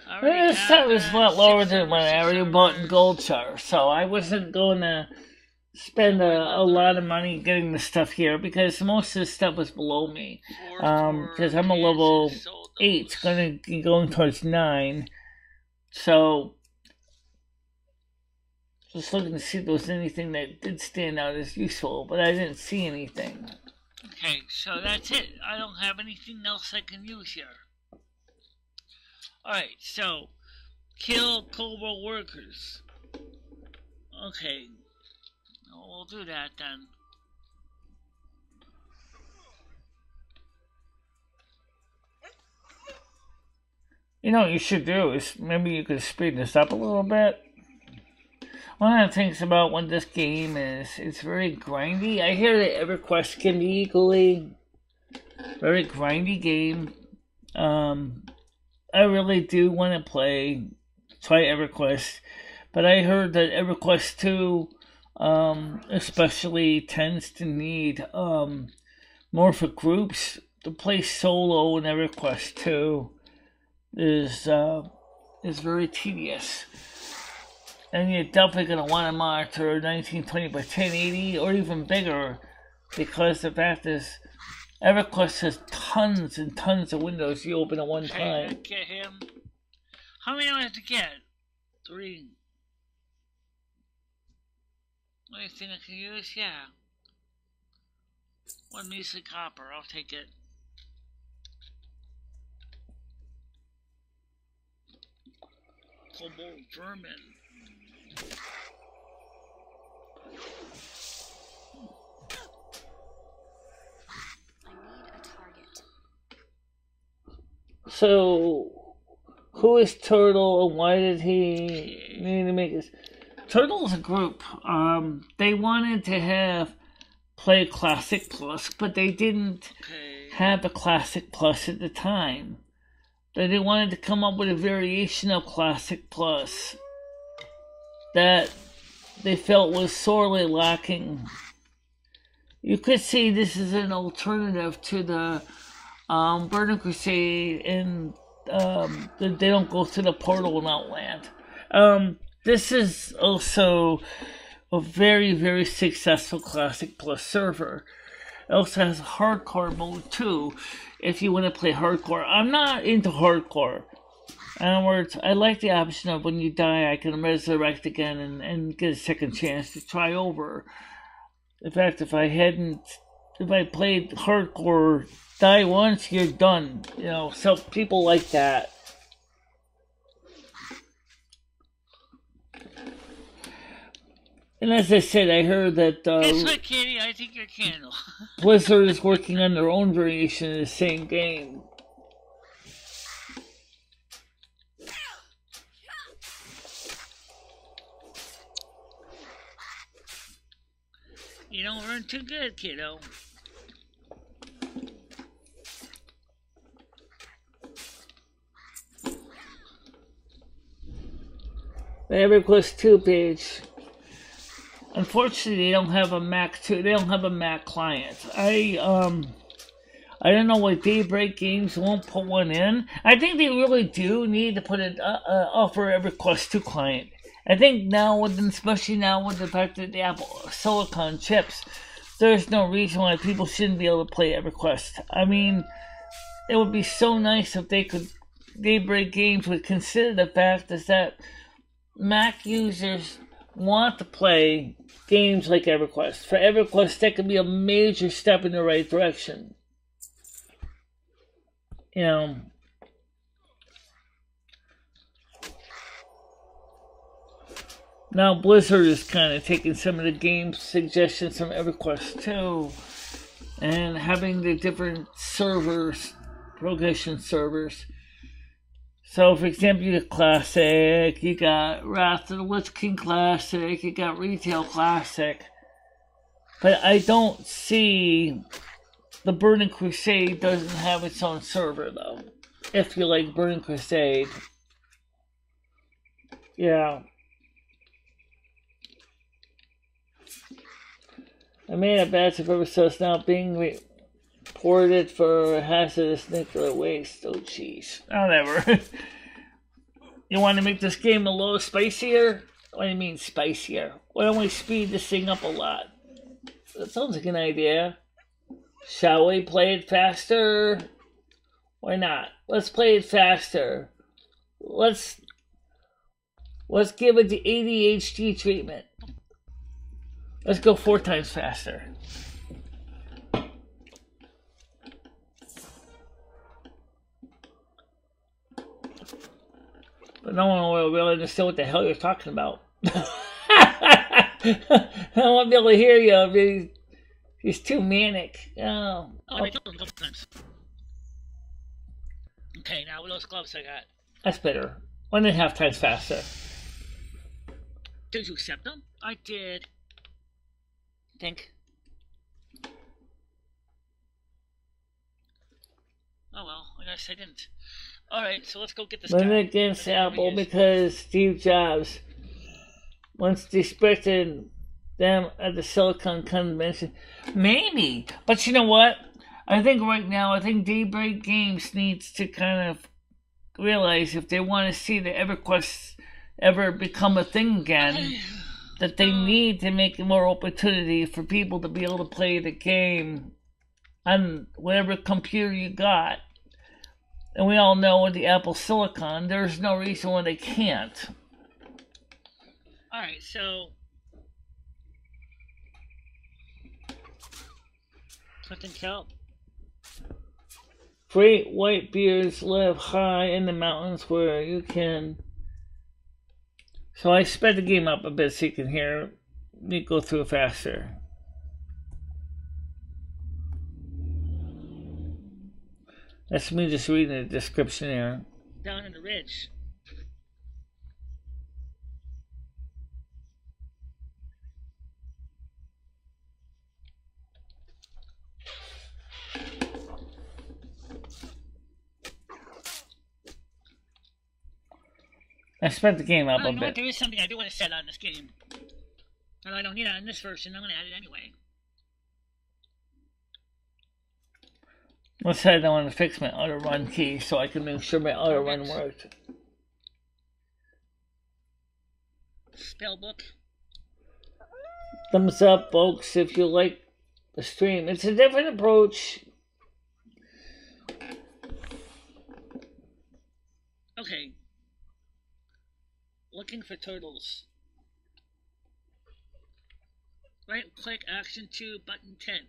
I already This have set was that. a lot lower 6 than armor, what I 6 already armor. bought in Gold Star, so I wasn't going to spend a lot of money getting the stuff here because most of the stuff was below me. Because I'm a level 8, going to be going towards 9, so just looking to see if there was anything that did stand out as useful, but I didn't see anything. Okay, so that's it. I don't have anything else I can use here. Alright, so kill Cobra workers. Okay. We'll do that then. You know what you should do is maybe you could speed this up a little bit. One of the things about when this game is it's very grindy. I hear that EverQuest can be equally very grindy game. I really do want to try EverQuest, but I heard that EverQuest 2 especially tends to need more for groups. To play solo in EverQuest 2 is very tedious. And you're definitely going to want to monitor 1920 by 1080 or even bigger, because the fact is EverQuest has tons and tons of windows you open at one time. I get him. How many do I have to get? 3. Anything I can use? Yeah. 1 measly copper. I'll take it. Cobalt vermin. So, who is Turtle and why did he need to make this? Turtle is a group. They wanted to play Classic Plus, but they didn't have a Classic Plus at the time. They wanted to come up with a variation of Classic Plus that they felt was sorely lacking. You could say this is an alternative to the Burning Crusade, and they don't go through the portal in Outland. This is also a very, very successful Classic Plus server. It also has a hardcore mode too, if you want to play hardcore. I'm not into hardcore. In other words, I like the option of when you die, I can resurrect again and get a second chance to try over. In fact, if I played hardcore, die once, you're done. You know, so people like that. And as I said, I heard that Guess what, Kitty? I think your candle. Blizzard is working on their own variation of the same game. You don't run too good, kiddo. The EverQuest 2 page. Unfortunately, they don't have a Mac 2. They don't have a Mac client. I don't know why Daybreak Games won't put one in. I think they really do need to put it offer EverQuest 2 client. I think now, especially now with the fact that they have silicon chips, there's no reason why people shouldn't be able to play EverQuest. I mean, it would be so nice if Daybreak Games would consider the fact is that Mac users want to play games like EverQuest. For EverQuest, that could be a major step in the right direction. You know, now Blizzard is kind of taking some of the game suggestions from EverQuest too, and having the different servers, progression servers. So, for example, you got Classic, you got Wrath of the Lich King Classic, you got Retail Classic. But I don't see the Burning Crusade doesn't have its own server, though. If you like Burning Crusade. Yeah. I made a batch of episodes now being reported for hazardous nuclear waste. Oh, jeez. Whatever. You want to make this game a little spicier? What do you mean spicier? Why don't we speed this thing up a lot? That sounds like an idea. Shall we play it faster? Why not? Let's play it faster. Let's give it the ADHD treatment. Let's go 4 times faster. But no one will really understand what the hell you're talking about. I don't want to be able to hear you. He's too manic. I killed him a couple times. Okay, now with those gloves I got. That's better. 1.5 times faster. Did you accept them? I did. I think. Oh well, I guess I didn't. Alright, so let's go get this guy. Went against Apple because Steve Jobs once disrespected them at the Silicon Convention. Maybe. But you know what? I think right now, Daybreak Games needs to kind of realize if they want to see the EverQuest ever become a thing again, that they need to make more opportunity for people to be able to play the game on whatever computer you got. And we all know with the Apple Silicon, there's no reason why they can't. Alright, so Clifton Kelp. Great white beards live high in the mountains where you can. So I sped the game up a bit so you can hear me go through it faster. That's me just reading the description here. Down in the ridge. I sped the game up a You know what? bit. There is something I do want to set on this game. Although I don't need it on this version, I'm going to add it anyway. Let's say I want to fix my auto run key so I can make sure my auto run worked. Spellbook. Thumbs up, folks, if you like the stream. It's a different approach. Okay. Looking for turtles. Right click, action 2, button 10.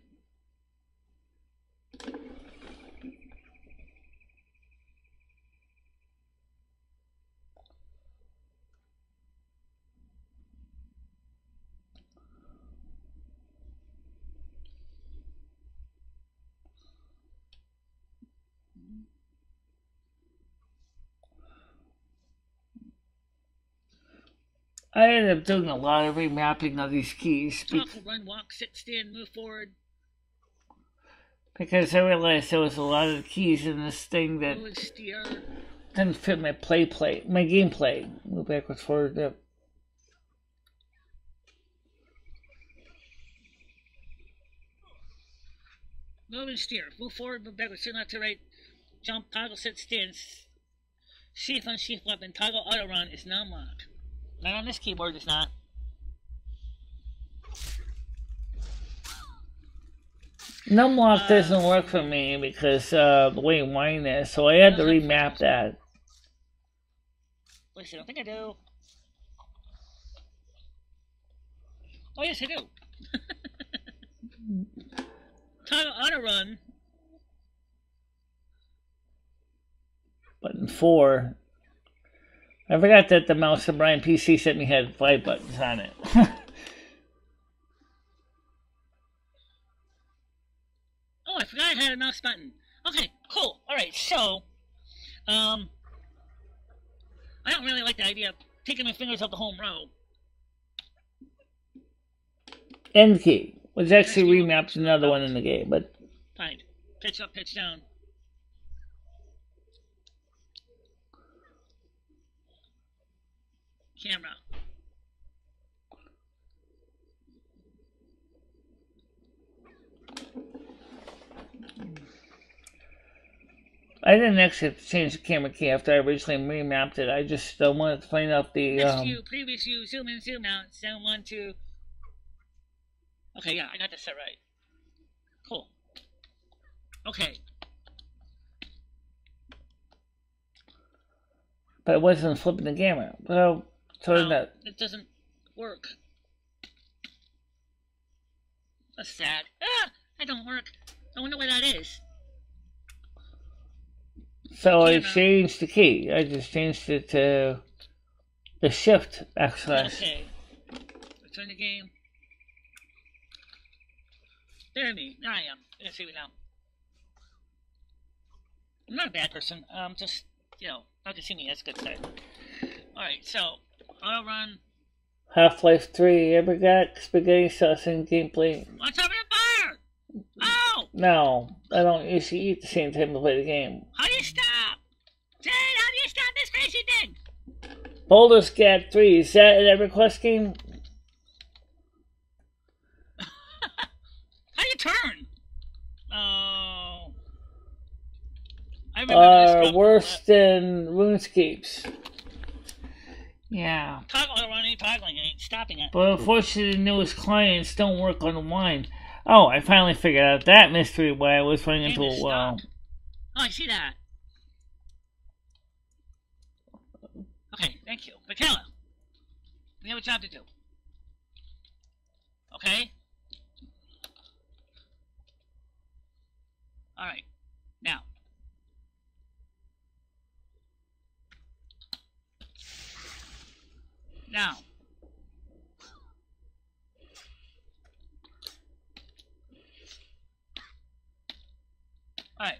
I ended up doing a lot of remapping of these keys Talk, run, walk, sit, stand, move forward. Because I realized there was a lot of keys in this thing that Move and steer. didn't fit my my gameplay. Move backwards, forward, up. Move and steer. Move forward, move backwards, turn left to right. Jump, toggle, sit, stand. Shift on shift weapon. Toggle auto run is now unlocked. Not on this keyboard, it's not. Numlock doesn't work for me because the way wine is, so I had to remap that. Wait, I don't think I do. Oh yes, I do. Toggle auto run. Button 4. I forgot that the mouse and Brian PC sent me had 5 buttons on it. Oh, I forgot I had a mouse button. Okay, cool. Alright, so I don't really like the idea of taking my fingers off the home row. End key, which actually remaps another one in the game, but Fine. Pitch up, pitch down. Camera. I didn't actually have to change the camera key after I originally remapped it. I just wanted to find out the Next view, previous view, zoom in, zoom out, zoom 1, 2. Okay, yeah, I got this set right. Cool. Okay. but it wasn't flipping the camera. Well, so that it doesn't work. That's sad. Ah, that don't work. I wonder why that is. So I changed the key. I just changed it to the shift backslash. Okay. Return the game. There me. There I am. Let's see me now. I'm not a bad person. Just you know, not to see me, that's a good sign. Alright, so, I'll run. Half-Life 3, ever got spaghetti sauce in gameplay? What's up in the fire? Oh! No, I don't usually eat the same time to play the game. How do you stop? Jane, how do you stop this crazy thing? Baldur's Gate 3, is that an EverQuest game? How do you turn? Oh. I remember this Worse than RuneScapes. Yeah. Toggling ain't stopping it. But unfortunately, the newest clients don't work on the wine. Oh, I finally figured out that mystery why I was running into a well. Oh, I see that. Okay, thank you. Michele, we have a job to do. Okay? Alright. Now. Alright.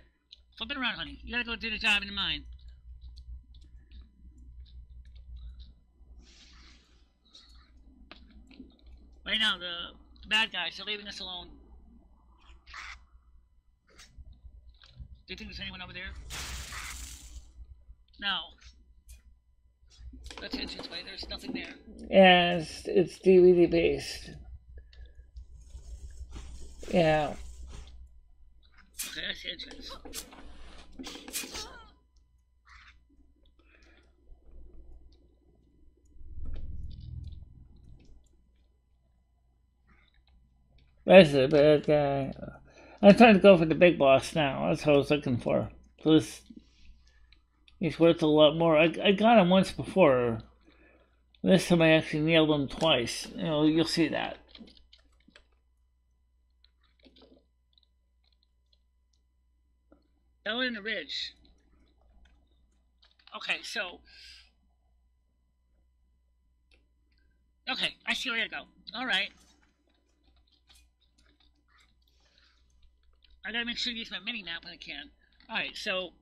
Flip it around, honey. You gotta go do the job in the mine. Right now, the bad guys are leaving us alone. Do you think there's anyone over there? No. That's the entranceway. There's nothing there. Yeah, it's DVD based. Yeah. Okay, that's the entrance. That's a bad guy. I'm trying to go for the big boss now. That's what I was looking for. So he's worth a lot more. I got him once before. This time I actually nailed him twice. You know, you'll see that. Down in the ridge. Okay, so. Okay, I see where to go. Alright. I gotta make sure to use my mini map when I can. Alright, so.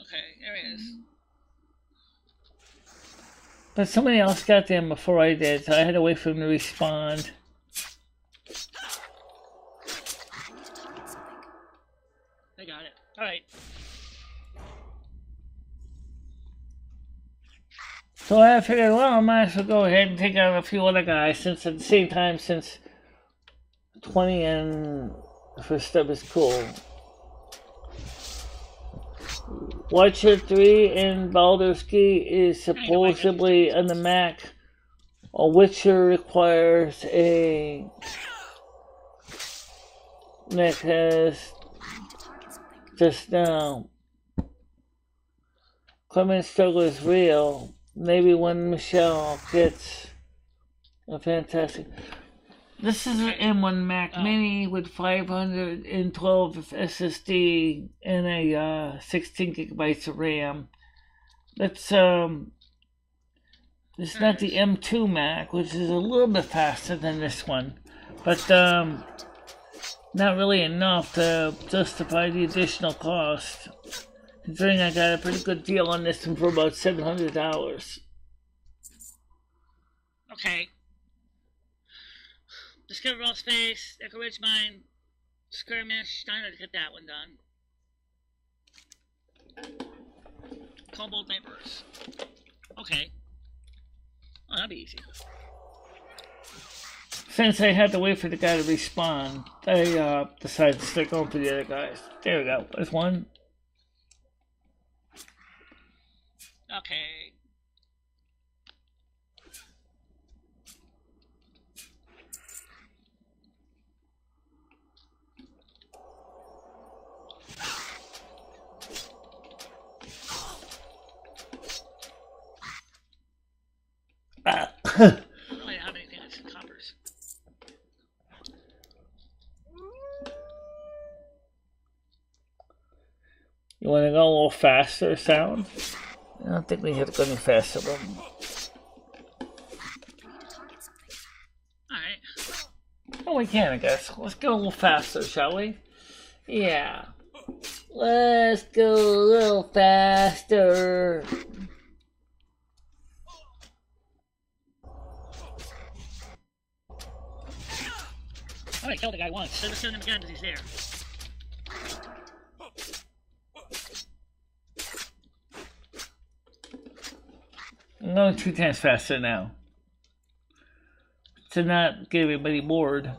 Okay, there it is. But somebody else got them before I did, so I had to wait for them to respond. I got it. Alright. So I figured, well, I might as well go ahead and take out a few other guys, since at the same time, since 20 and the first step is cool. Watcher 3 in Baldur's Gate is supposedly on the Mac. A Witcher requires a Mac has just now. Clement's struggle is real. Maybe when Michele gets a fantastic. This is an M1 Mac Mini with 512 SSD and a 16 gigabytes of RAM. That's it's not the M2 Mac, which is a little bit faster than this one, but not really enough to justify the additional cost. Considering I got a pretty good deal on this one for about $700. Okay. Discover all space, Echo Ridge Mine, Skirmish. I know to get that one done. Cobalt Neighbors. Okay. Oh, that'll be easy. Since I had to wait for the guy to respawn, I decided to start going for the other guys. There we go. There's one. Okay. I don't really have anything that's in coppers. You want to go a little faster, sound? I don't think we have to go any faster. But... Alright. Oh, we can, I guess. Let's go a little faster, shall we? Yeah. Let's go a little faster. I already killed the guy once, so let's kill him again because he's there. I'm going 2 times faster now. To not get everybody bored.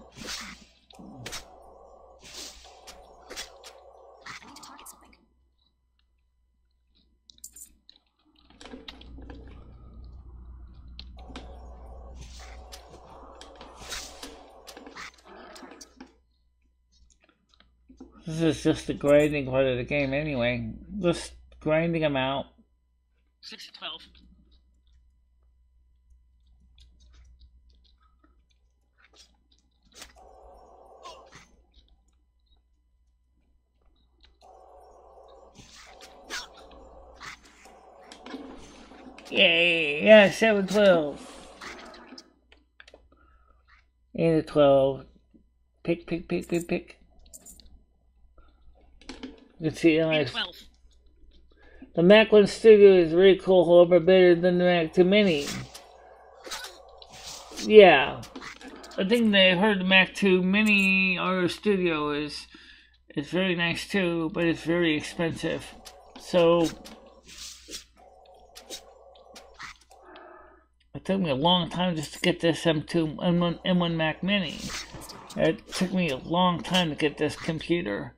This is just the grinding part of the game anyway. Just grinding them out. 6 to 12. Yay! Yeah, 7-12. 8 to 12. Pick. You can see the Mac 1 Studio is really cool, however better than the Mac 2 Mini. Yeah. I think they heard the Mac 2 Mini or Studio is very nice too, but it's very expensive. So it took me a long time just to get this M1 Mac Mini. It took me a long time to get this computer.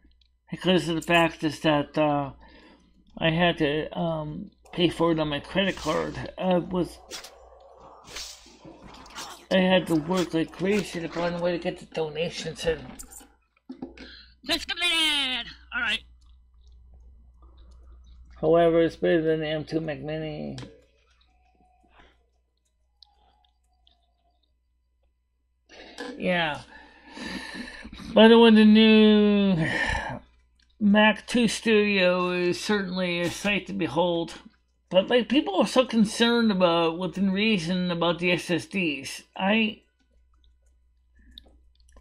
Because of the fact is that I had to pay for it on my credit card. I had to work like crazy to find a way to get the donations in. Let's completed! Alright. However, it's better than the M2 Mac Mini. Yeah. By the way, the new Mac 2 Studio is certainly a sight to behold. But like, people are so concerned about, within reason, about the SSDs. I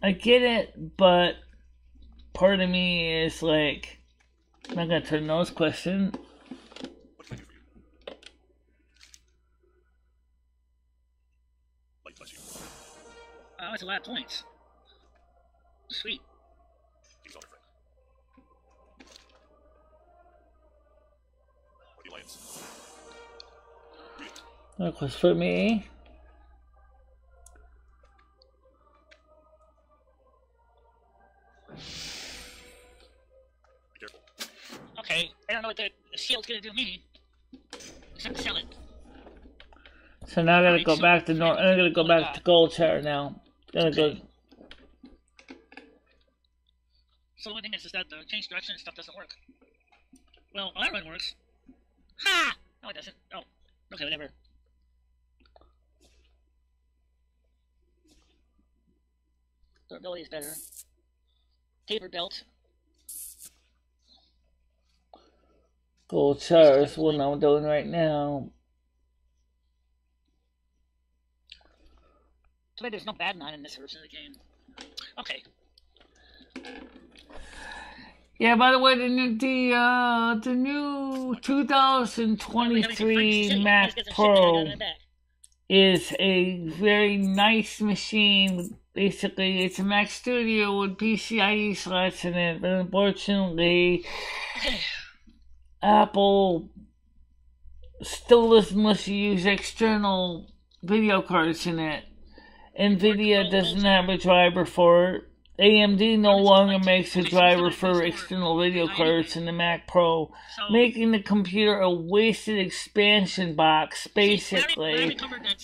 get it, but part of me is like, I'm not gonna turn those questions. What can I do for you? Like bless you. Oh, that's a lot of points. Sweet. He's on it, friend. Or the Alliance. That was for me. Be careful. Okay, I don't know what the shield's gonna do me. Except sell it. So now I gotta go back to I'm gonna go back to gold chair now. Gonna go. So the only thing is that the change direction and stuff doesn't work. Well, iron works. Ha! No, it doesn't. Oh, okay, whatever. Durability is better. Taper belt. Gold chair is what I'm doing right now. Too bad there's no bad nine in this version of the game. Okay. Yeah, by the way, the new 2023 Mac Pro is a very nice machine. Basically, it's a Mac Studio with PCIe slots in it, but unfortunately, Apple still doesn't let you use external video cards in it. NVIDIA doesn't have a driver for it. AMD no longer makes a driver for external video cards in the Mac Pro, making the computer a wasted expansion box, basically.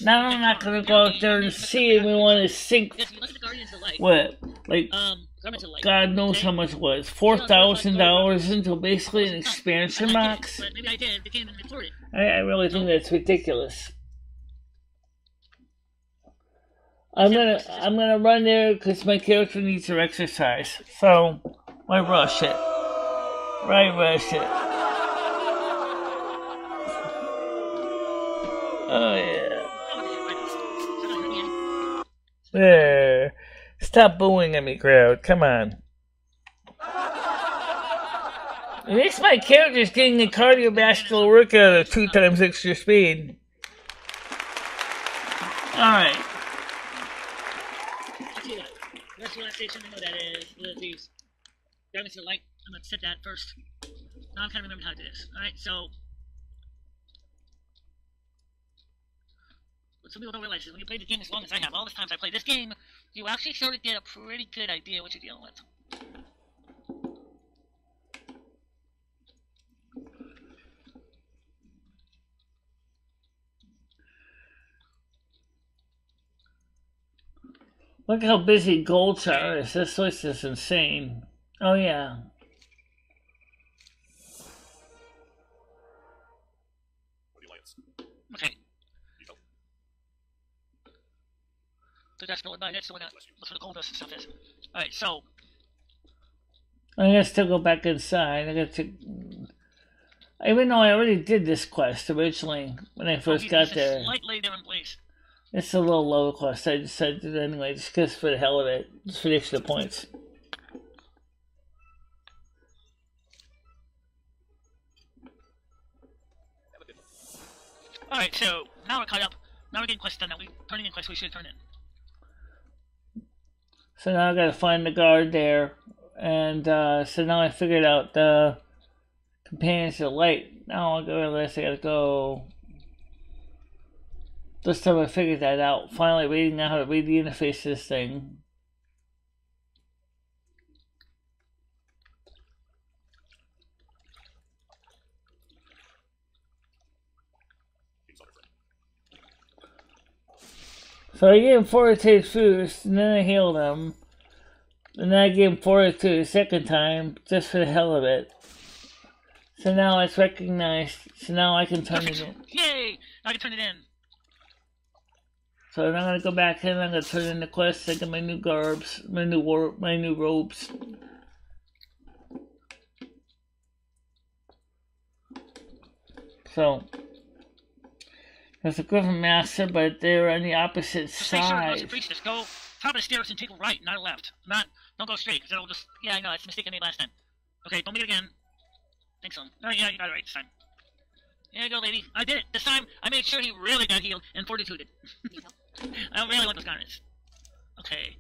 Now I'm not going to go out there and see if we want to sync what, like, God knows how much it was, $4,000 into basically an expansion box? I really think that's ridiculous. I'm gonna run there because my character needs to exercise. So why rush it? Why rush it? Oh yeah. There. Stop stop booing at me, crowd. Come on. At least my character's getting a cardiovascular workout at 2 times extra speed. Alright. Let's do that. Let's do that station. I know that is. These. Damage to the light. I'm going to set that first. Now I'm kind of remembering how to do this. Alright, so. What some people don't realize is when you play the game as long as I have, all the times I play this game, you actually sort of get a pretty good idea what you're dealing with. Look how busy Goldchar is. This list is insane. Oh, yeah. Okay. So that's going by. That's the one that's where the coldest stuff is. Alright, so. I gotta still go back inside. I got to. Even though I already did this quest originally when I first got there. Slightly different place. It's a little lower quest. I decided to do it anyway, just for the hell of it. Just for the extra points. Alright, so now we're caught up. Now we're getting quests done that we turning in quests we should turn in. So now I gotta find the guard there. And so now I figured out the companions of the light. Now I realize I gotta go. This time I figured that out. Finally reading out how to read the interface of this thing. So I gave him fortitude first, and then I healed him. And then I gave him fortitude a second time, just for the hell of it. So now it's recognized, so now I can turn it in. Yay! I can turn it in. So now I'm gonna go back in, I'm gonna turn in the quest, I get my new garbs, my new robes. So there's a Griffin Master, but they're on the opposite side. Just go top of the stairs and take a right, not a left. Don't go straight, because it'll just... Yeah, I know, it's a mistake I made last time. Okay, don't make it again. Think so. Oh, yeah, you got it right this time. There you go, lady. I did it. This time, I made sure he really got healed and fortituded. I don't really want those garnets. Okay.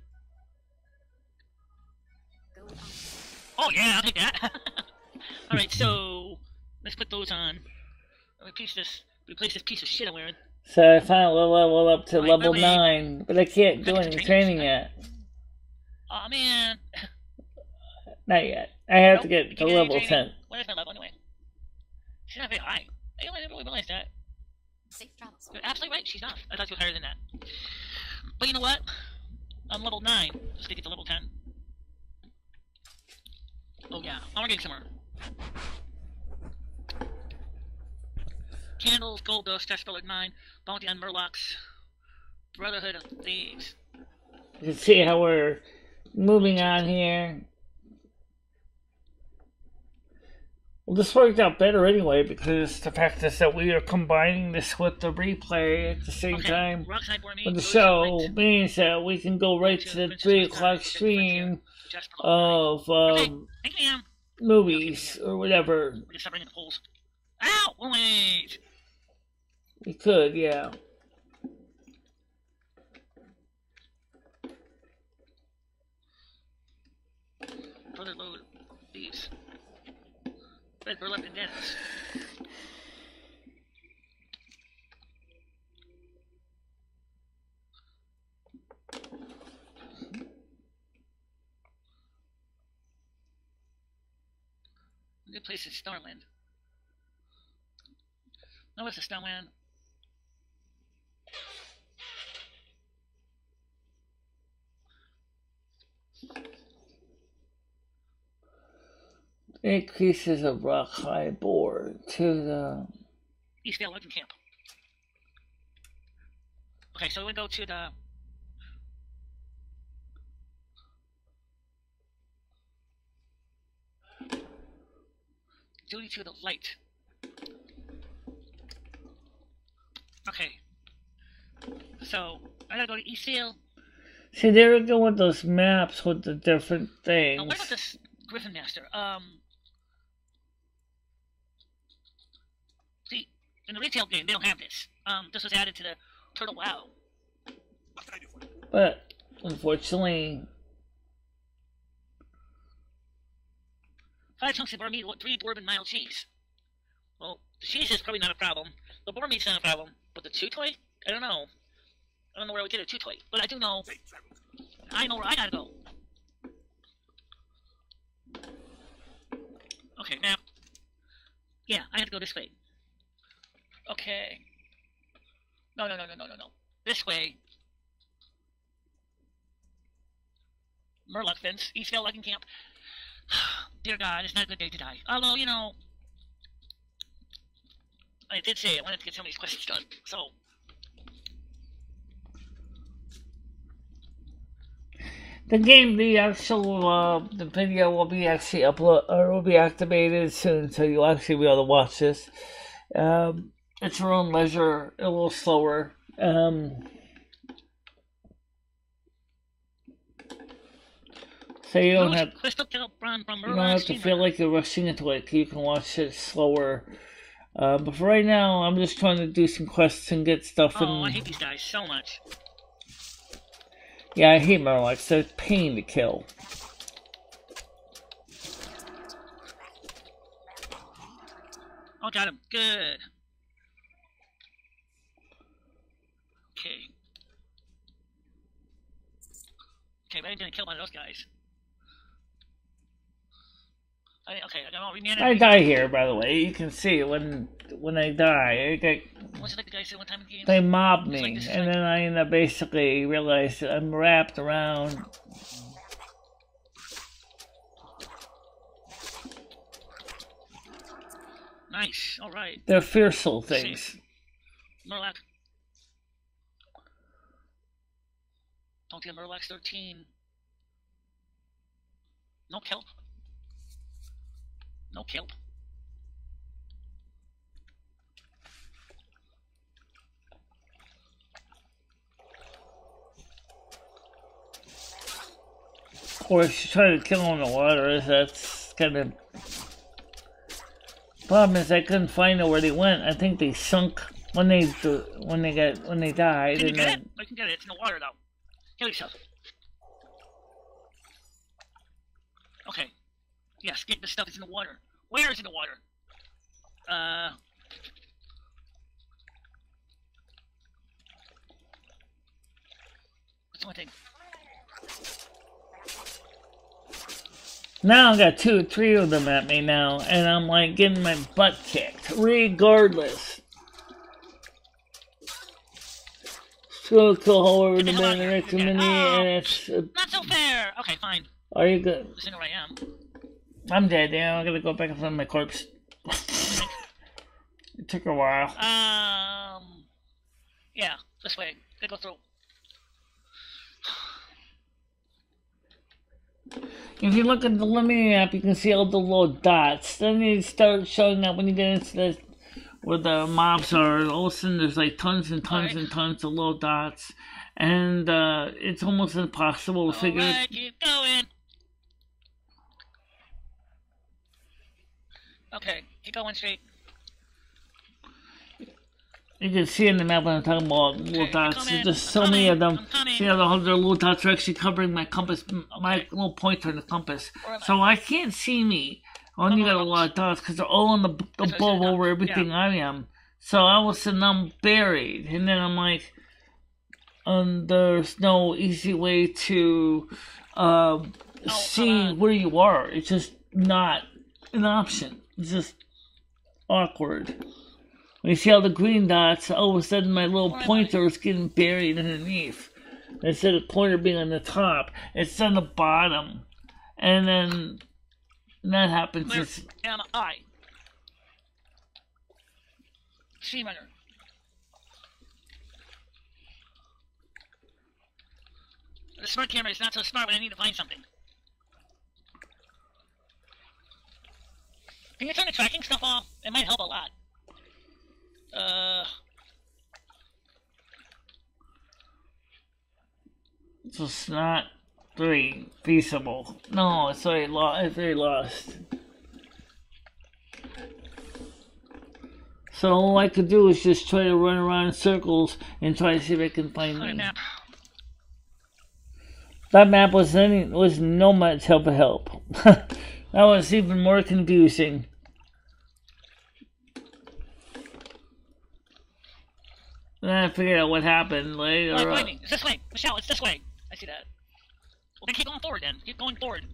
Oh, yeah, I'll take that. Alright, so... Let's put those on. Replace this piece of shit I'm wearing. So I finally level up to level 9, but I can't do any training yet. Aw, man. Not yet. I have to get to level 10. What is my level anyway? She's not very high. I never really realized that. Safe travels. You're absolutely right, she's not. I thought she was higher than that. But you know what? I'm level 9. Let's get to level 10. Oh yeah, I'm getting somewhere. Candles, gold dust, test spell at 9, bounty on Murlocs, Brotherhood of Thieves. You can see how we're moving on here. Well, this worked out better anyway, because the fact is that we are combining this with the replay at the same time with the show means that we can go right to the 3 o'clock stream of movies or whatever. Ow! Wait! We could, yeah. Brother load these. Red burlap and dents. Good place is Starland. No, it's a Starland. Increases of rock high board to the Eastvale Legend Camp. Okay, so we go to the duty to the light. Okay. So I gotta go to Eastfield. See, they were going with those maps with the different things. Now, what about this Griffin Master? See, in the retail game, they don't have this. This was added to the Turtle WoW. What can I do for you? But, unfortunately... 5 chunks of boar meat, 3 bourbon mild cheese. Well, the cheese is probably not a problem. The boar meat's not a problem. But the chew toy? I don't know. I don't know where we get a chew toy. But I do know. I know where I gotta go. Okay, now. Yeah, I have to go this way. Okay. No. This way. Murloc fence, Eastvale logging camp. Dear God, it's not a good day to die. Although, you know, I did say I wanted to get some of these questions done, so. The game, the actual, the video will be actually will be activated soon, so you'll actually be able to watch this. It's your own leisure, a little slower. So you don't have to feel like you're rushing into it. You can watch it slower. But for right now, I'm just trying to do some quests and get stuff. Oh, I hate these guys so much. Yeah, I hate Murlocs. They're a pain to kill. Oh, got him. Good. Okay. Okay, but I didn't kill one of those guys. Okay, I got all remanded. I die here, by the way. You can see when I die. What's it like the guy said one time in the game? They mob me, and then I end up basically realize that I'm wrapped around. Nice, alright. They're fearsome things. Murloc. Don't get Murloc's 13. No kelp. No kelp. Of course, you try to kill them in the water. That's kind of... Problem is, I couldn't find out where they went. I think they sunk when they died. Can you get it? I can get it. It's in the water, though. Kill yourself. Okay. Yes, get the stuff that's in the water. Where is in the water? That's one thing. Now I got 2 or 3 of them at me now, and I'm like getting my butt kicked, regardless. So cool, however, the man community, and it's not so fair. Okay, fine. Are you good? Listen where I am. I'm dead. Yeah, I'm gonna go back and find my corpse. It took a while. Yeah, this way. Gotta go through. If you look at the Lumini app, you can see all the little dots. Then they start showing up when you get into this, where the mobs are. All of a sudden, there's like tons and tons and tons of little dots, and it's almost impossible to figure. Alright, keep going. Okay, keep going straight. You can see in the map when I'm talking about little dots. There's just so many of them. See how the little dots are actually covering my compass, my little pointer in the compass. So I can't see me. I only got a lot of dots because they're all on the above over everything I am. So all of a sudden I'm buried, and then I'm like, there's no easy way to see where you are. It's just not an option. It's just awkward. When you see all the green dots, all of a sudden my little pointer is getting buried underneath. Instead of pointer being on the top, it's on the bottom. And then that happens. Where am I? Sea runner. The smart camera is not so smart when I need to find something. Can you turn the tracking stuff off? It might help a lot. So it's not very feasible. No, it's very lost. So all I could do is just try to run around in circles and try to see if I can find me. That map was no much help. That was even more confusing. Then I figured out what happened later. It's this way. Michelle, it's this way. I see that. Well, then keep going forward then. Keep going forward.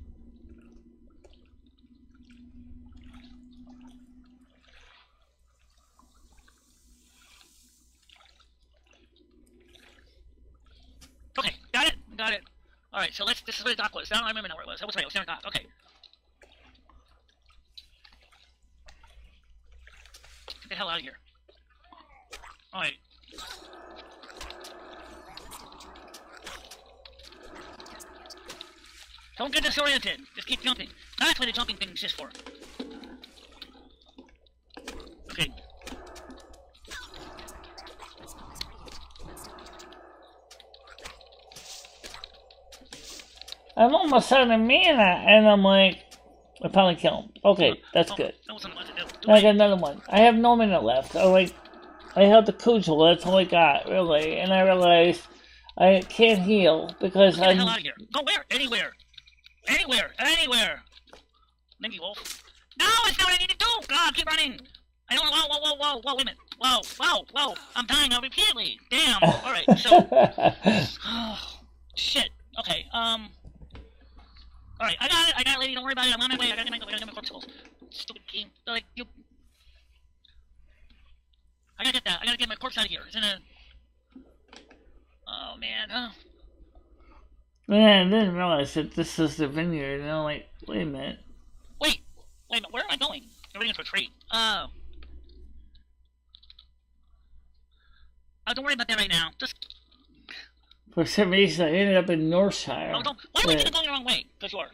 Okay, got it. Alright, so this is where the dock was. Now I remember now where it was. That was right, it was down the dock. Okay. Get the hell out of here. Alright. Don't get disoriented. Just keep jumping. That's what the jumping thing is just for. Okay. I'm almost out of mana, and I'm like, I finally killed him. Okay, that's good. Now I got another one. I have no mana left. I held the cudgel, that's all I got, really. And I realized I can't heal because I'm... Get the hell out of here. Go where? Anywhere. Thank you, Wolf. No, it's not what I need to do! God, keep running! I don't... Whoa, wait a minute. Whoa. I'm dying now repeatedly. Damn. Alright, so... Oh, shit. Okay, Alright, I got it, lady, don't worry about it, I'm on my way, I gotta get my corpuscles. Stupid game. Like, you... I gotta get my corpse out of here. It's in a... Oh, man, Man, I didn't realize that this is the vineyard, and I'm like, wait a minute, where am I going? I'm ready for a tree. Oh. Don't worry about that right now, just... For some reason, I ended up in Northshire. Oh, don't... Why am I going the wrong way? Because you are.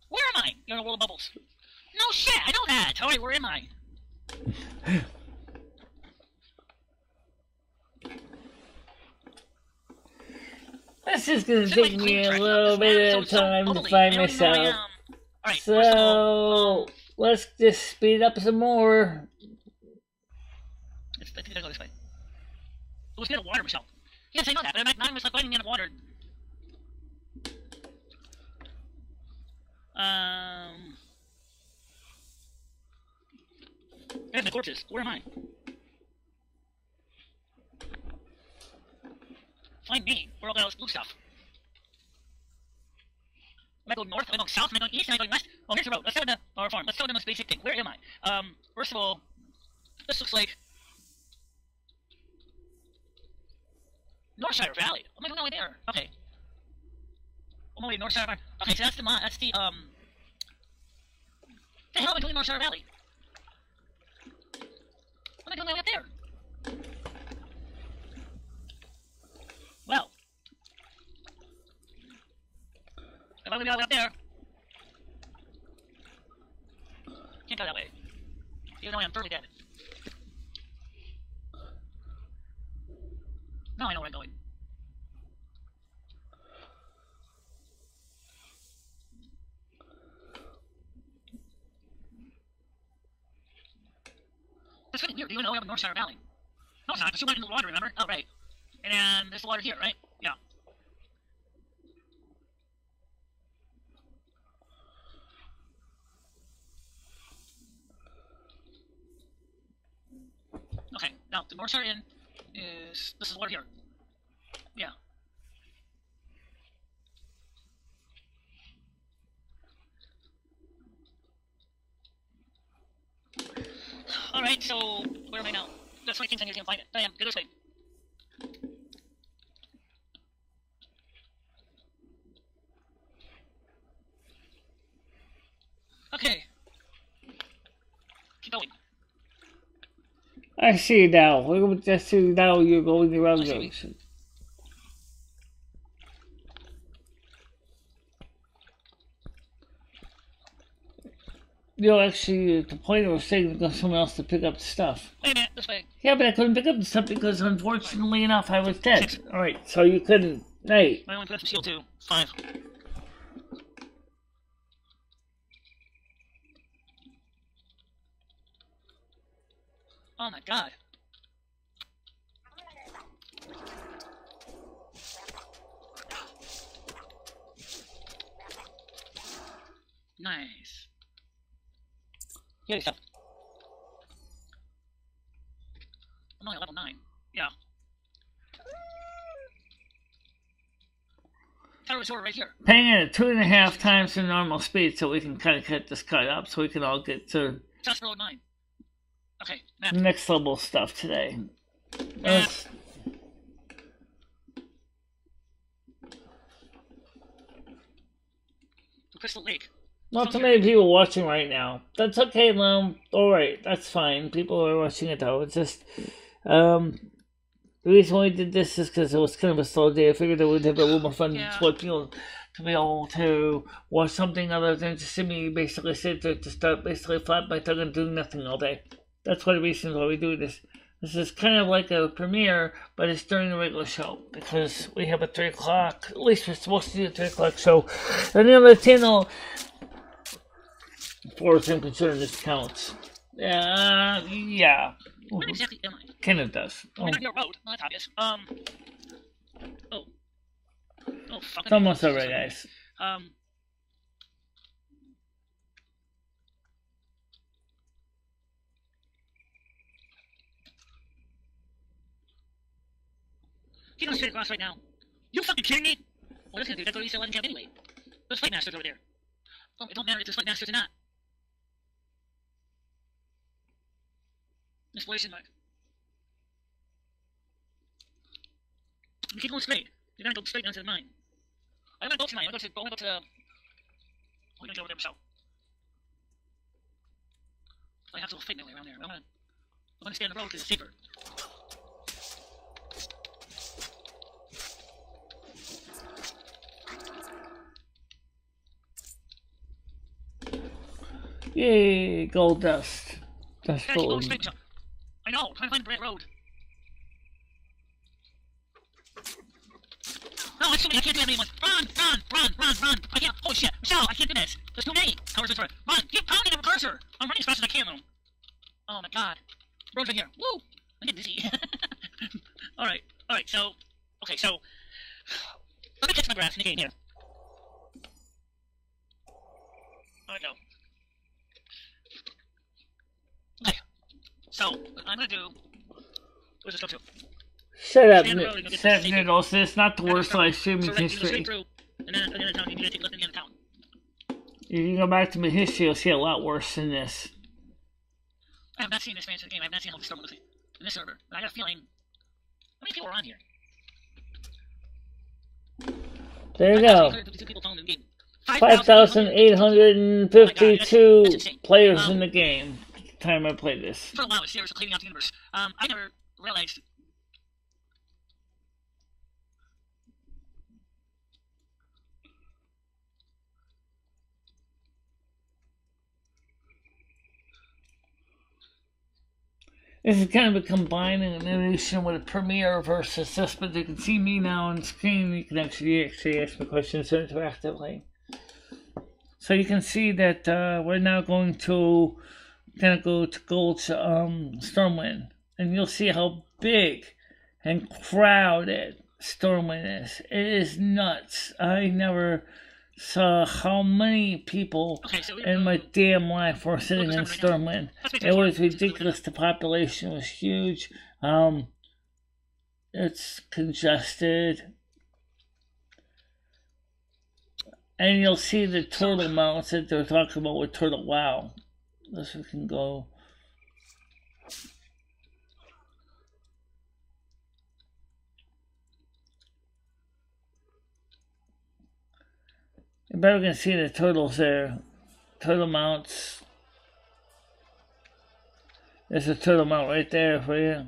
Where am I? You're in a world of bubbles. No shit, I know that! Alright, where am I? This is gonna take me a little bit of time to find myself. So, let's just speed up some more. I think I gotta go this way. It was near the water, Michelle. Yes, I know that, but I was like finding me in the water. There's the corpses. Where am I? Find me. Where all that blue stuff? Am I going north? Am I going south? Am I going east? Am I going west? Oh, here's the road. Let's start with our farm. Let's start with the most basic thing. Where am I? First of all, this looks like Northshire Valley. What am I doing all the way there? Okay. I'm over Northshire Valley. Okay, so that's the the hell am I doing in Northshire Valley? What am I doing all the way up there? Well. If I'm gonna go up there. Can't go that way. Even though I'm thoroughly dead. Now I know where I'm going. That's really weird. Do you know we have a Northshire Valley? No, it's not, because you went into the water, remember? Oh, right. And then there's the water here, right? Yeah. Okay, now the Northshire Inn is... This is water here. Yeah. Alright, so where am I now? That's why King's gonna find it. I am. Go this way. Okay. Keep going. I see now. We're just see now you're going around the ocean. You know, actually, the point I was saying was someone else to pick up the stuff. Wait a minute, this way. Yeah, but I couldn't pick up the stuff because, unfortunately enough, I was dead. Alright, so you couldn't Hey. I only put up some steel too. 5. Oh my god. Nice. Here's stuff. I'm only level 9. Yeah. Tower sword right here. Paying it at 2.5 times the normal speed so we can kind of cut this cut up so we can all get to Just roll 9. Okay, map. next level stuff today. Map. Crystal Lake. Not too many people watching right now. That's okay, Lum. Alright, that's fine. People are watching it though. It's just, the reason why we did this is because it was kind of a slow day. I figured it would have a little more fun for people to be able to watch something other than to see me basically sit there to start basically flap my tongue and do nothing all day. That's one of the reasons why we do this. This is kind of like a premiere, but it's during the regular show because we have a 3 o'clock. At least we're supposed to do a 3 o'clock show. And the other channel, for I'm concerned, this counts. Yeah. Where exactly am I? Kind of does. Oh. Might be a road. Well, that's obvious. Oh. Oh, fuck. It's almost over, guys. Keep on straight across right now. You fucking kidding me? What is gonna do? That's what you said legend camp anyway. There's fight masters over there. Oh, it don't matter if there's fight masters or not. Exploration mark. You keep going straight. You're gonna go straight down to the mine. I'm gonna go to the mine. I'm gonna go to the... We're gonna go over there myself. I have to fight my way around there. I'm gonna stay on the road because it's safer. Yay, gold dust. That's full. I know, trying to find the right road. No, that's too many. I can't do anyone. Run! I can't. Oh shit, Michelle, I can't do this. There's too many. Towers this way. Run! Keep pounding the cursor. I'm running as fast as I can though. Oh my god. Road's right here. Woo! I'm getting dizzy. Alright, so. Okay, so. Let me catch my breath in the game here. Alright, go. Okay. So, what I'm gonna do. Where's this go to? Shut up, Niddles. This is not the worst live stream in history. And then the town, you need to take left in the end of town. If you go back to my history, you'll see a lot worse than this. I have not seen this fancy game. I have not seen all this stuff in this server. But I got a feeling. How many people are on here? There you go. 5,852 players in the game. Time I played this. For a while, it's seriously cleaning out the universe. I never realized. This is kind of a combining animation with a premiere versus this, but you can see me now on screen. You can actually ask me questions interactively. So you can see that we're now going to kind of go to Gold's Stormwind, and you'll see how big and crowded Stormwind is. It is nuts. I never saw how many people in my damn life were sitting in Stormwind. It was ridiculous. The population was huge. It's congested. And you'll see the turtle mounts that they're talking about with Turtle Wow. This we can go. You're better gonna see the turtles there. Turtle mounts. There's a turtle mount right there for you.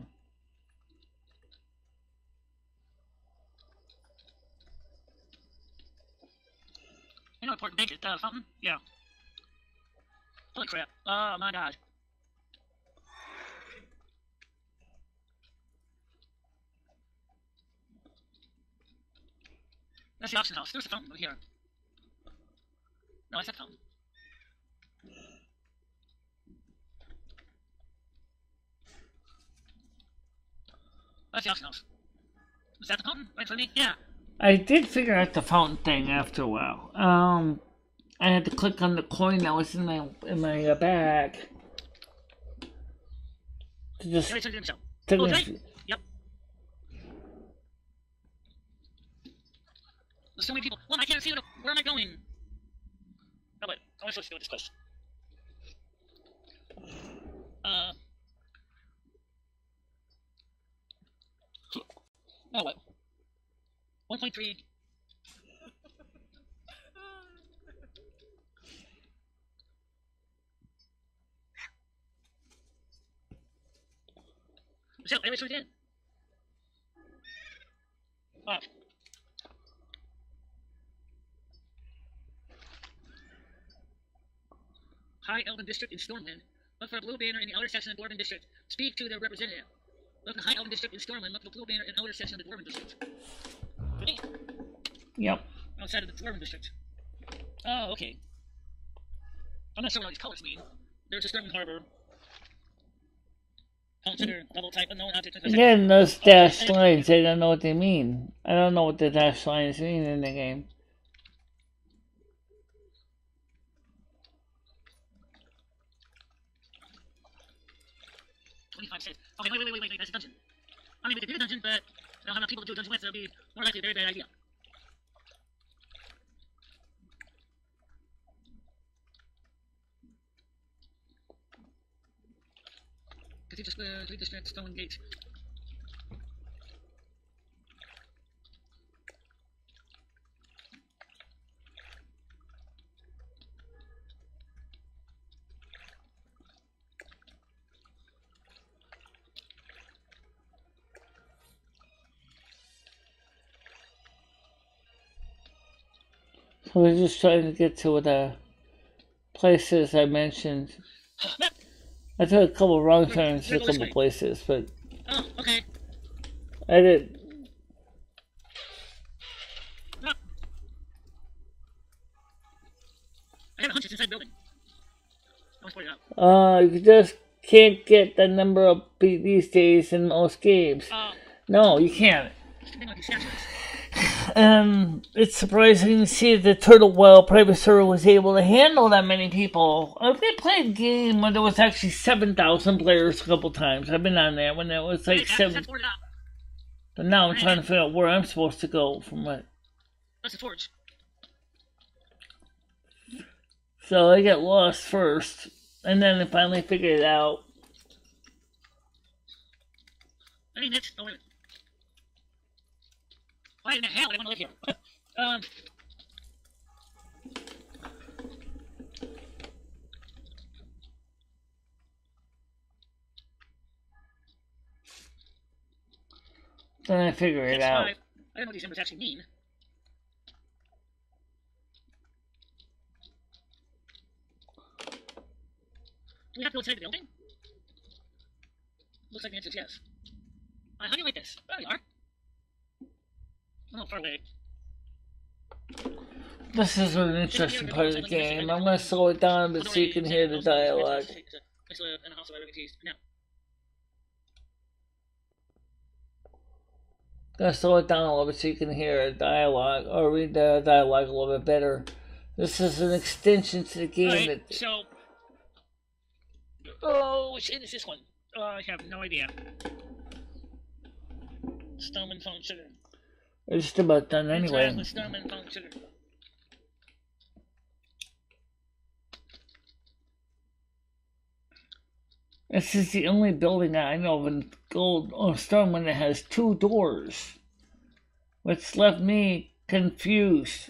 You know, important bacon, something? Yeah. Holy crap. Oh my god. That's the auction house. There's a fountain over here. No, that's that fountain. That's the auction house. Is that the fountain? Right for me? Yeah. I did figure out the fountain thing after a while. I had to click on the coin that was in my bag. To just Yeah, I turned it in, so. took Oh, it- right? Yep. There's so many people. Well, I can't see where am I going? Oh, wait. How am I supposed to go with this quest? Oh, what? 1.3. So, I always turned it in. Oh. High Elven District in Stormwind. Look for a blue banner in the outer section of the Dwarven District. Speak to their representative. Look at the High Elven District in Stormwind. Look for the blue banner in the outer section of the Dwarven District. Really? Yep. Outside of the Dwarven District. Oh, okay. I'm not sure what all these colors mean. There's a Stormwind Harbor. Consider double type unknown object. Again, those dashed lines, I don't know what they mean. I don't know what the dashed lines mean in the game. Okay, wait, that's a dungeon. I mean, we could do a dungeon, but I don't have enough people to do a dungeon with, so it'll be more likely a very bad idea. Cathedral Square, 3 District, Stone Gate. So we're just trying to get to the places I mentioned. I took a couple wrong turns to a couple places, but Oh, okay. I did. No. I have a hunch it's inside the building. I was pointing out. You just can't get the number of these days in most games. No, you can't. It's surprising to see that the Turtle Well private server was able to handle that many people. I've played a game when there was actually 7,000 players a couple times. I've been on that when it was like 7. But now I'm trying to figure out where I'm supposed to go from what. That's the forge. So I got lost first, and then I finally figured it out. I mean, it's. Oh, wait a minute. Why in the hell do I want to live here? Then I figure it out. 5. I don't know what these numbers actually mean. Do we have to go inside the building? Looks like the answer is yes. How do you rate this? There we are. Oh, far away. This is an interesting part of the game. I'm going to slow it down a bit so you can hear the dialogue. I'm going to slow it down a little bit so you can hear the dialogue, or read the dialogue a little bit better. This is an extension to the game. Right, so... Oh, which end is this one? I have no idea. Stoneman Found Sugar. We're just about done anyway. Stoneman Found Sugar. This is the only building that I know of in Gold or Stormwind that has 2 doors, which left me confused.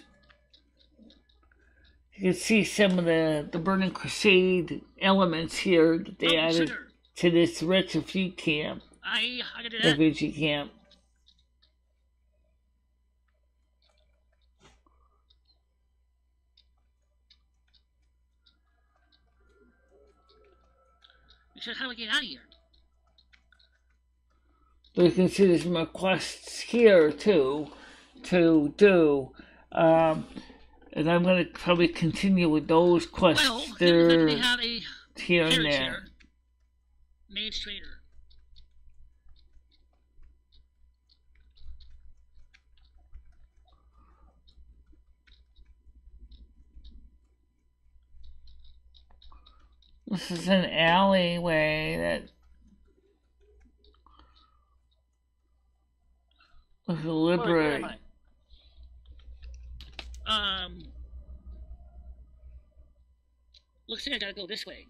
You can see some of the Burning Crusade elements here that they added to this refugee camp. I can do that. Refugee camp. So how do we get out of here? But you can see there's more quests here too. to do. And I'm going to probably continue with those quests. Well, they have a here and carrot there. here. Mage Trader. This is an alleyway that was a library. Looks like I gotta go this way.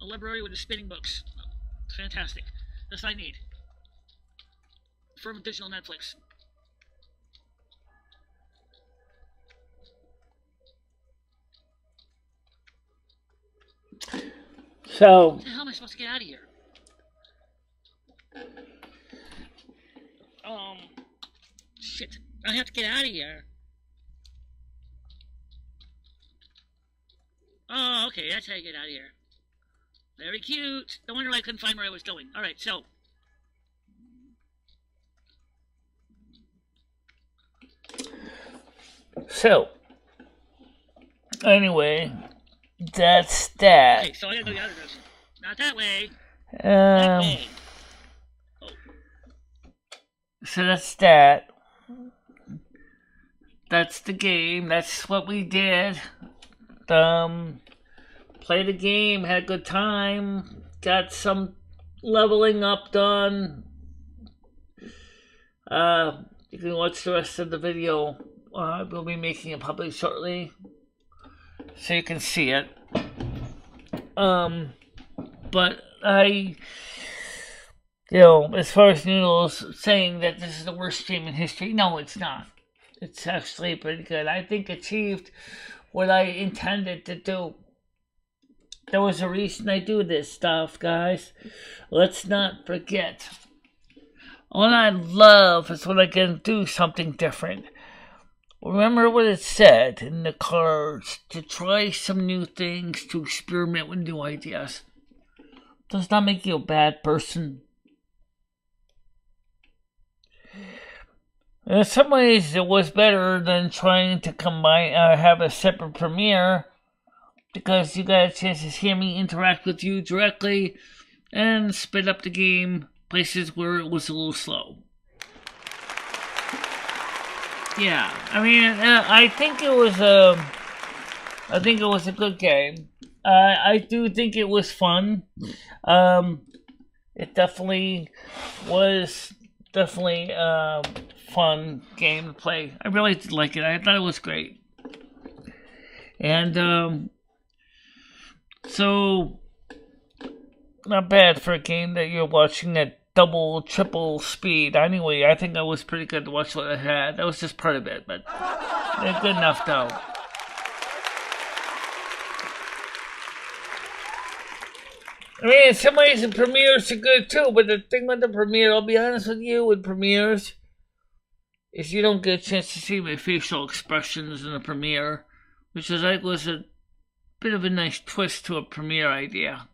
A library with the spinning books. Fantastic. That's what I need. From digital Netflix. So, How am I supposed to get out of here? Shit. I have to get out of here. Oh, okay, that's how you get out of here. Very cute. No wonder I couldn't find where I was going. Alright, so, anyway, that's that. Okay, so I gotta go the other direction. Not that way. That way. Oh. So that's that. That's the game. That's what we did. Played the game, had a good time, got some leveling up done. You can watch the rest of the video. We'll be making it public shortly, so you can see it. But as far as Noodles saying that this is the worst game in history, no, it's not. It's actually pretty good. I think achieved what I intended to do. There was a reason I do this stuff, guys. Let's not forget. What I love is when I can do something different. Remember what it said in the cards, to try some new things, to experiment with new ideas. Does not make you a bad person. In some ways, it was better than trying to combine, have a separate premiere, because you got a chance to hear me interact with you directly and sped up the game places where it was a little slow. Yeah, I mean, I think it was a good game. I do think it was fun. It definitely was fun game to play. I really did like it. I thought it was great. And so not bad for a game that you're watching at double, triple speed. Anyway, I think that was pretty good to watch what I had. That was just part of it, but they're good enough though. I mean, in some ways the premieres are good too, but the thing with the premiere, I'll be honest with you, with premieres, is you don't get a chance to see my facial expressions in the premiere, which I think was a bit of a nice twist to a premiere idea.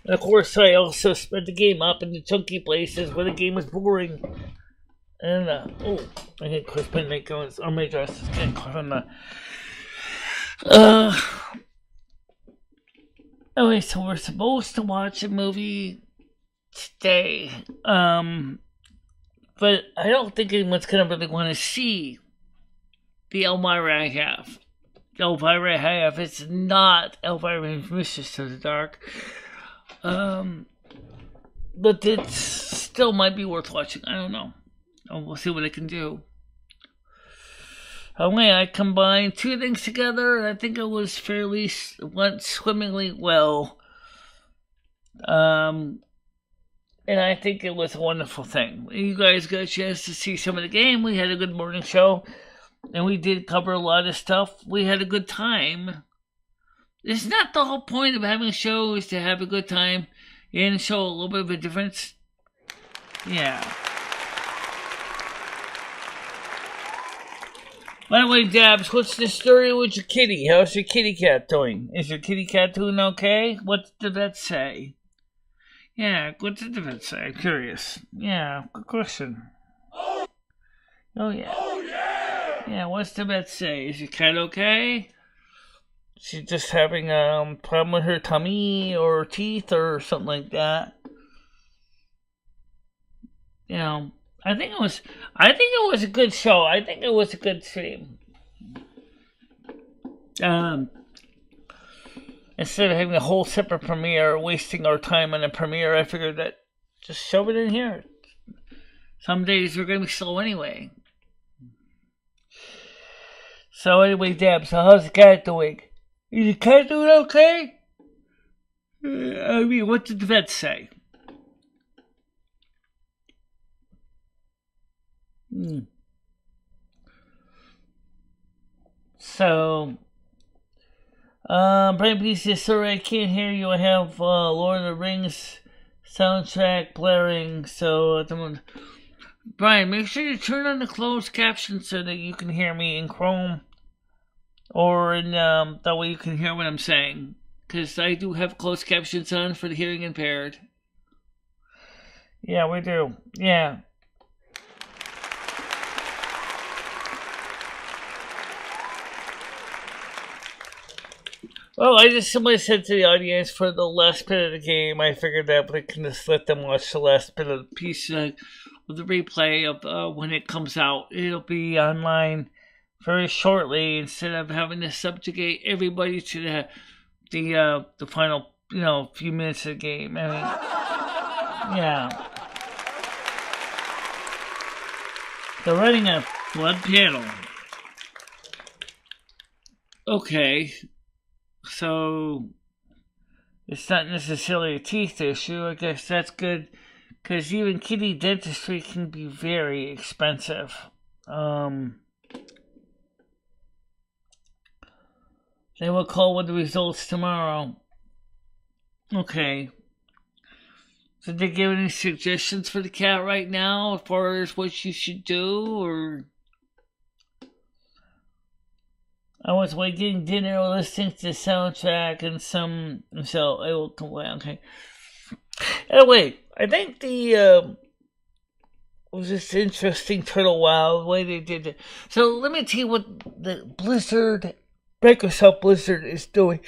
And of course, I also sped the game up in the chunky places where the game was boring. And, I get Chris Pinnick on my dress. It's getting caught on the... Anyway, so we're supposed to watch a movie today. But I don't think anyone's gonna really want to see the Elvira I have. The Elvira I have, it's not Elvira and Mistress of the Dark. But it still might be worth watching. I don't know. We'll see what I can do. Anyway, I combined two things together, and I think it was went swimmingly well. And I think it was a wonderful thing. You guys got a chance to see some of the game. We had a good morning show, and we did cover a lot of stuff. We had a good time. It's not the whole point of having a show is to have a good time and show a little bit of a difference. Yeah. By the way, Dabs, what's the story with your kitty? How's your kitty cat doing? Is your kitty cat doing okay? What did the vet say? Yeah, what did the vet say? I'm curious. Yeah, good question. Oh, yeah. Yeah, what's the vet say? Is your cat okay? She's just having a problem with her tummy or teeth or something like that. You know, I think it was a good show. I think it was a good stream. Instead of having a whole separate premiere, wasting our time on a premiere, I figured that just shove it in here. Some days we're gonna be slow anyway. So anyway, Deb, so how's the cat doing? Is the cat doing okay? I mean, what did the vet say? So, Brian P says, sorry, I can't hear you. I have Lord of the Rings soundtrack blaring, so Brian, make sure you turn on the closed caption so that you can hear me in Chrome, or in that way you can hear what I'm saying, because I do have closed captions on for the hearing impaired. Yeah, we do. Yeah. Well, I just simply said to the audience for the last bit of the game, I figured that we can just let them watch the last bit of the piece of the replay of when it comes out. It'll be online very shortly instead of having to subjugate everybody to the final few minutes of the game. I mean, yeah. They're running a blood panel. Okay. So, it's not necessarily a teeth issue. I guess that's good, because even kitty dentistry can be very expensive. They will call with the results tomorrow. Okay. Did they give any suggestions for the cat right now as far as what you should do, or... I was getting dinner or listening to the soundtrack and so I will come away, okay. Anyway, I think it was just interesting Turtle Wow, the way they did it. So let me tell you what the Microsoft Blizzard is doing.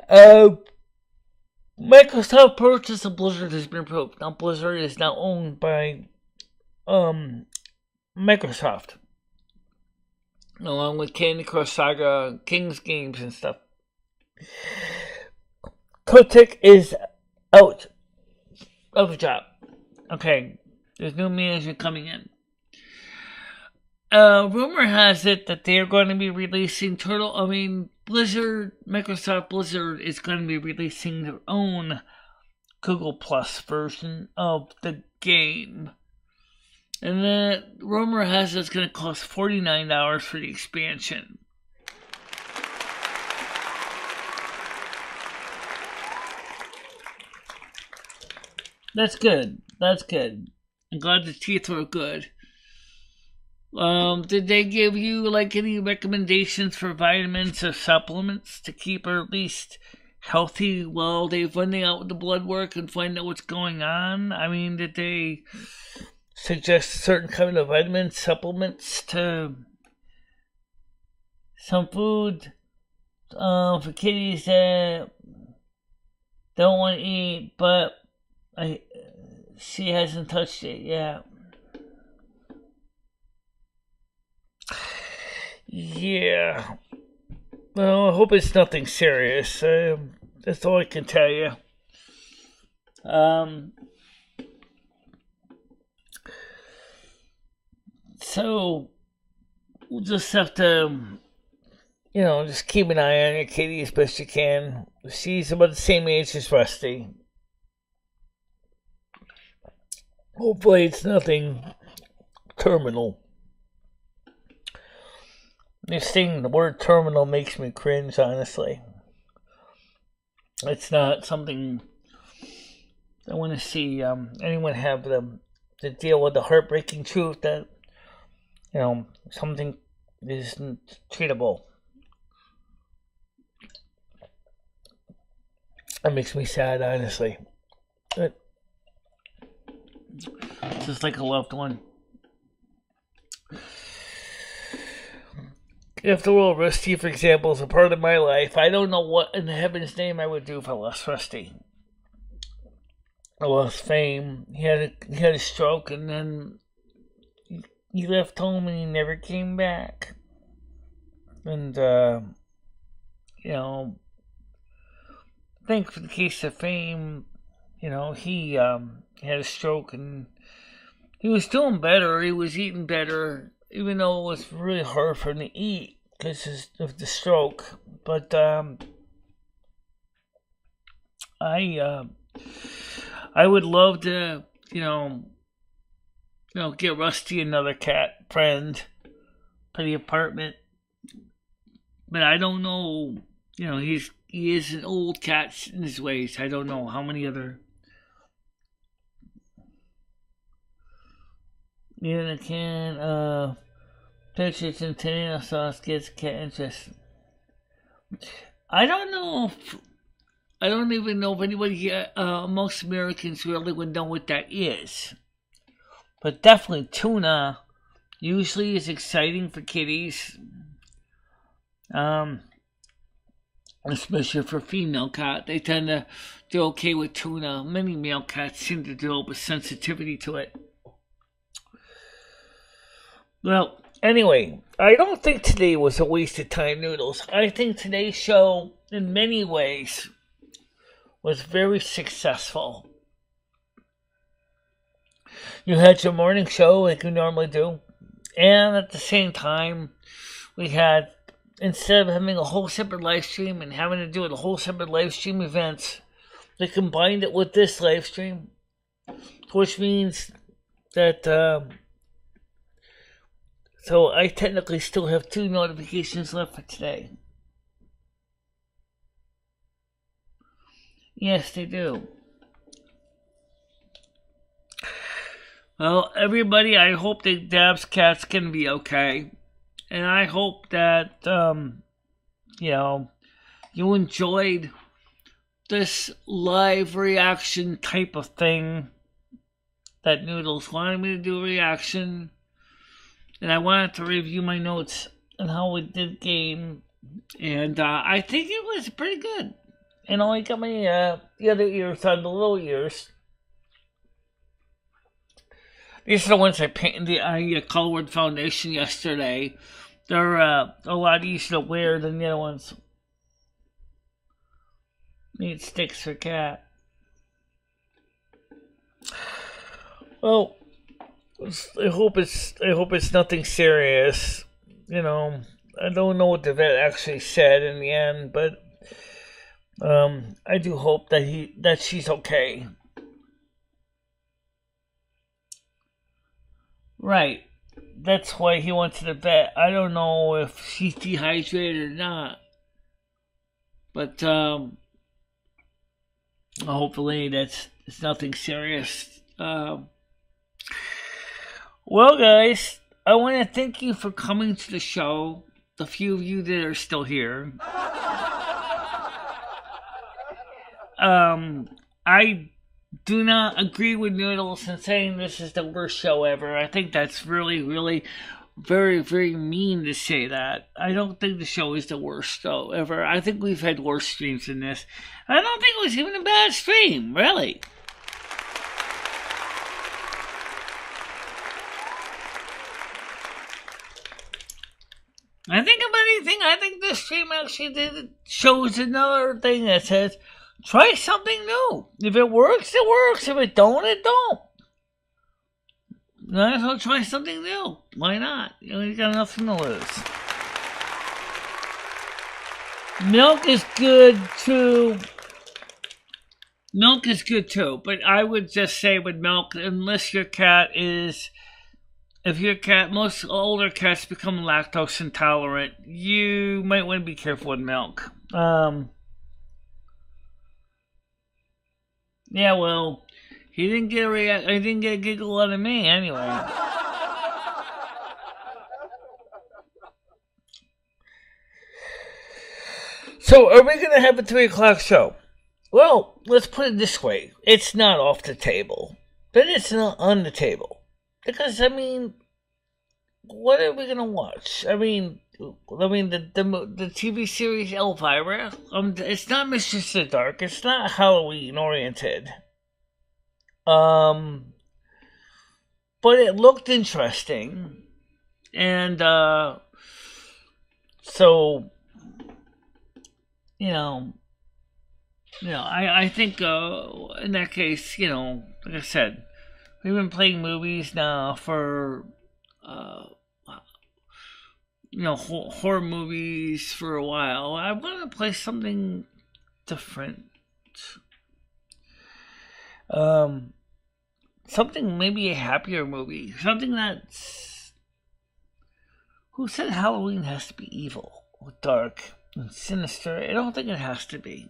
Microsoft purchase of Blizzard has been approved. Now Blizzard is now owned by Microsoft, along with Candy Crush Saga, King's Games, and stuff. Kotick is out of the job. Okay, there's new management coming in. Rumor has it that they are going to be releasing Microsoft Blizzard is going to be releasing their own Google Plus version of the game. And the rumor has it's going to cost $49 for the expansion. That's good. That's good. I'm glad the teeth are good. Did they give you any recommendations for vitamins or supplements to keep her at least healthy while they're finding out with the blood work and find out what's going on? I mean, did they suggest certain kind of vitamin supplements to some food for kitties that don't want to eat, but she hasn't touched it yet. Yeah. Well, I hope it's nothing serious. That's all I can tell you. So, we'll just have to, just keep an eye on your kitty as best you can. She's about the same age as Rusty. Hopefully it's nothing terminal. The word terminal makes me cringe, honestly. It's not something I want to see anyone have to deal with the heartbreaking truth that, something isn't treatable. That makes me sad, honestly. Just like a loved one. If the role of Rusty, for example, is a part of my life, I don't know what in heaven's name I would do if I lost Rusty. I lost Fame. He had a stroke, and then he left home and he never came back. And you know, I think for the case of Fame, you know, he had a stroke and he was doing better. He was eating better, even though it was really hard for him to eat because of the stroke. But I would love to, get Rusty another cat friend for the apartment. But I don't know, he is an old cat in his ways. I don't know how many other. Yeah, I can. Pictures and tomato sauce gets cat interest. I don't know if. I don't even know if anybody, most Americans really would know what that is. But definitely tuna usually is exciting for kitties. Especially for female cat. They tend to do okay with tuna. Many male cats seem to develop a sensitivity to it. Well, anyway, I don't think today was a waste of time, Noodles. I think today's show, in many ways, was very successful. You had your morning show like you normally do, and at the same time, we had, instead of having a whole separate live stream and having to do a whole separate live stream events, they combined it with this live stream, which means that, so I technically still have 2 notifications left for today. Yes, they do. Well, everybody, I hope that Dab's cat's can be okay. And I hope that, you enjoyed this live reaction type of thing that Noodles wanted me to do a reaction. And I wanted to review my notes on how we did game. And I think it was pretty good. And I got my the other ears on, the little ears. These are the ones I painted. I colored foundation yesterday. They're a lot easier to wear than the other ones. Need sticks for cat. Well, I hope it's nothing serious. I don't know what the vet actually said in the end, but I do hope that she's okay. Right. That's why he went to the vet. I don't know if she's dehydrated or not. But hopefully it's nothing serious. Well, guys, I want to thank you for coming to the show. The few of you that are still here. I do not agree with Noodles in saying this is the worst show ever. I think that's really, really very, very mean to say that. I don't think the show is the worst show ever. I think we've had worse streams than this. I don't think it was even a bad stream, really. I think if anything, I think this stream actually shows another thing that says, try something new. If it works, it works. If it don't, it don't. Might as well try something new. Why not? You got nothing to lose. Milk is good too. Milk is good too, but I would just say with milk, unless your cat is, most older cats become lactose intolerant, you might want to be careful with milk. Yeah, well, he didn't get a giggle out of me anyway. So, are we going to have a 3 o'clock show? Well, let's put it this way. It's not off the table. But it's not on the table. Because, I mean, what are we going to watch? I mean, the TV series Elvira, it's not Mistress of the Dark. It's not Halloween-oriented. But it looked interesting. And, so, I think, in that case, like I said, we've been playing movies now for, horror movies for a while. I want to play something different. Something maybe a happier movie. Something that's... Who said Halloween has to be evil or dark and sinister? I don't think it has to be.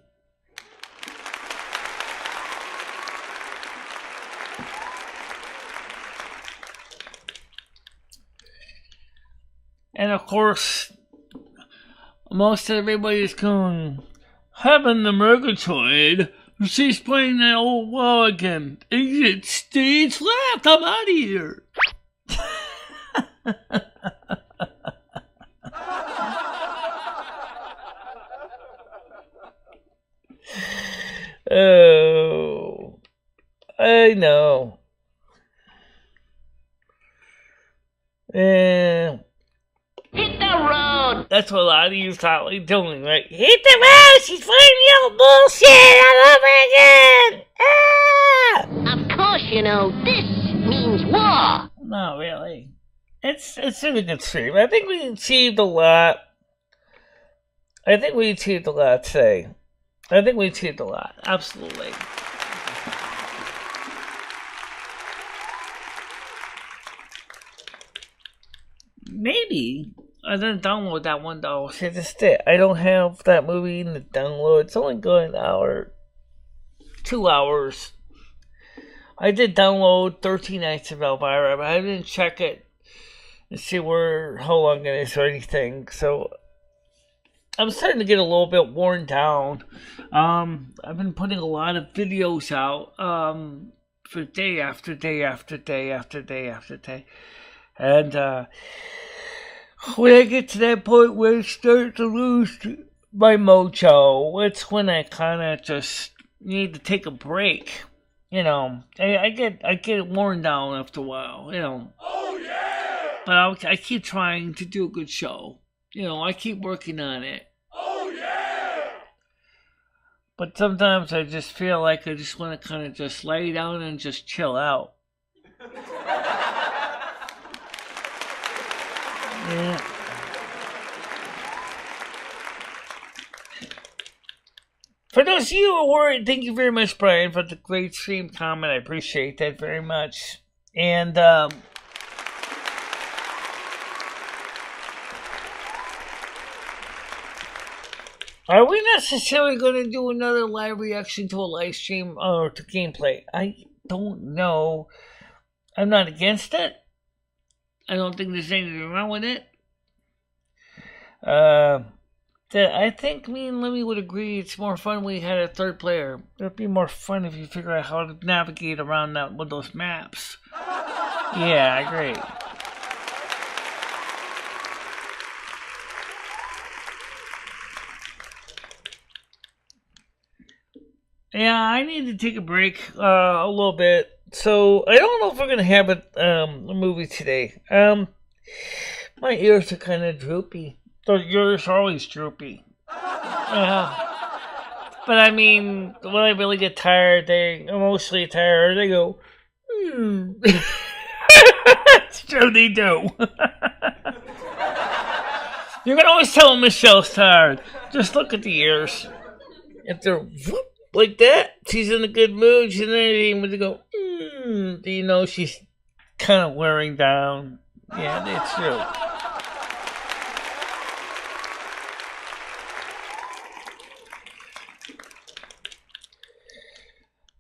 And of course, most everybody's going, Heaven the Murgatroyd. She's playing that old wall again. Exit stage left. I'm out of here. Oh, I know. Hit the road! That's what a lot of you thought we doing, right? Hit the road! She's playing your bullshit all over again! Ah! Of course, this means war! Not really. It's a good stream. I think we achieved a lot. Today. I think we achieved a lot. Absolutely. Maybe I didn't download that $1. See, that's it. I don't have that movie in the download. It's only going an hour, 2 hours. I did download 13 Nights of Elvira, but I didn't check it and see how long it is or anything. So I'm starting to get a little bit worn down. I've been putting a lot of videos out for day after day after day after day after day. And when I get to that point where I start to lose my mojo, it's when I kind of just need to take a break. I get worn down after a while. Oh yeah! But I keep trying to do a good show. I keep working on it. Oh yeah! But sometimes I just feel like I just want to kind of just lay down and just chill out. Yeah. For those of you who are worried, thank you very much, Brian, for the great stream comment. I appreciate that very much. And, are we necessarily going to do another live reaction to a live stream or to gameplay? I don't know. I'm not against it. I don't think there's anything wrong with it. I think me and Lemmy would agree it's more fun when we had a third player. It'd be more fun if you figure out how to navigate around with those maps. Yeah, I agree. Yeah, I need to take a break a little bit. So, I don't know if we're going to have a movie today. My ears are kind of droopy. Those ears are always droopy. But I mean, when I really get tired, emotionally tired, they go, It's true, they do. You can always tell when Michelle's tired. Just look at the ears. If they're whoop, like that, she's in a good mood. She's not even to go, do you know she's kind of wearing down? Yeah, that's true.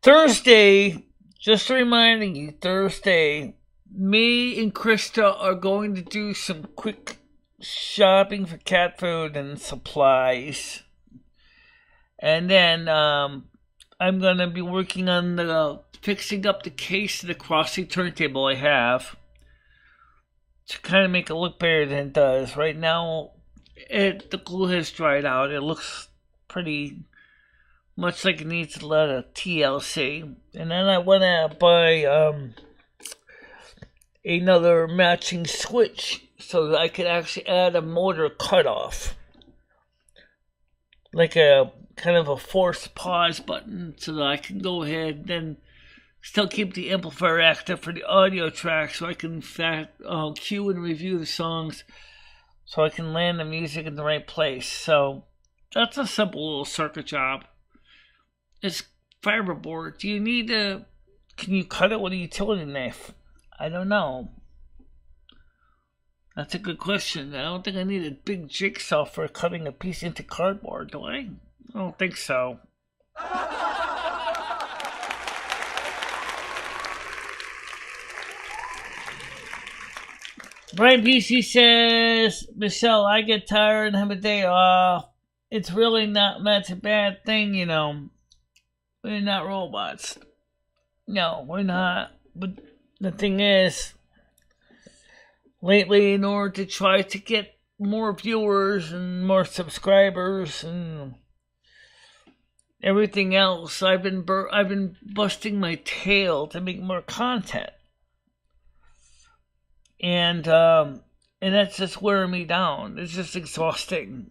Thursday, just reminding you, Thursday, me and Krista are going to do some quick shopping for cat food and supplies. And then I'm going to be working on the fixing up the case of the crossing turntable I have to kind of make it look better than it does. Right now, the glue has dried out. It looks pretty much like it needs a lot of TLC. And then I want to buy another matching switch so that I could actually add a motor cutoff. Like a kind of a forced pause button so that I can go ahead and still keep the amplifier active for the audio track so I can cue and review the songs so I can land the music in the right place. So that's a simple little circuit job. It's fiberboard. Do you need can you cut it with a utility knife? I don't know. That's a good question. I don't think I need a big jigsaw for cutting a piece into cardboard, do I? I don't think so. Brian PC says, Michelle, I get tired and have a day off. It's really not much a bad thing, you know. We're not robots. No, we're not. But the thing is, lately, in order to try to get more viewers and more subscribers and everything else, I've been busting my tail to make more content. And that's just wearing me down. It's just exhausting.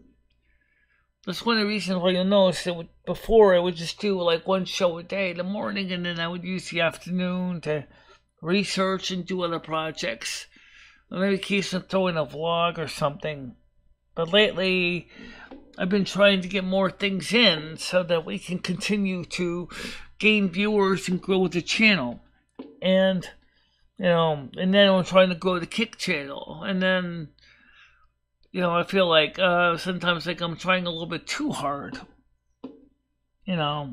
That's one of the reasons why you'll notice that before I would just do like one show a day in the morning, and then I would use the afternoon to research and do other projects. Or maybe keep throwing a vlog or something. But lately, I've been trying to get more things in so that we can continue to gain viewers and grow the channel. And and then I'm trying to grow the Kick channel. And then, I feel like sometimes like I'm trying a little bit too hard. I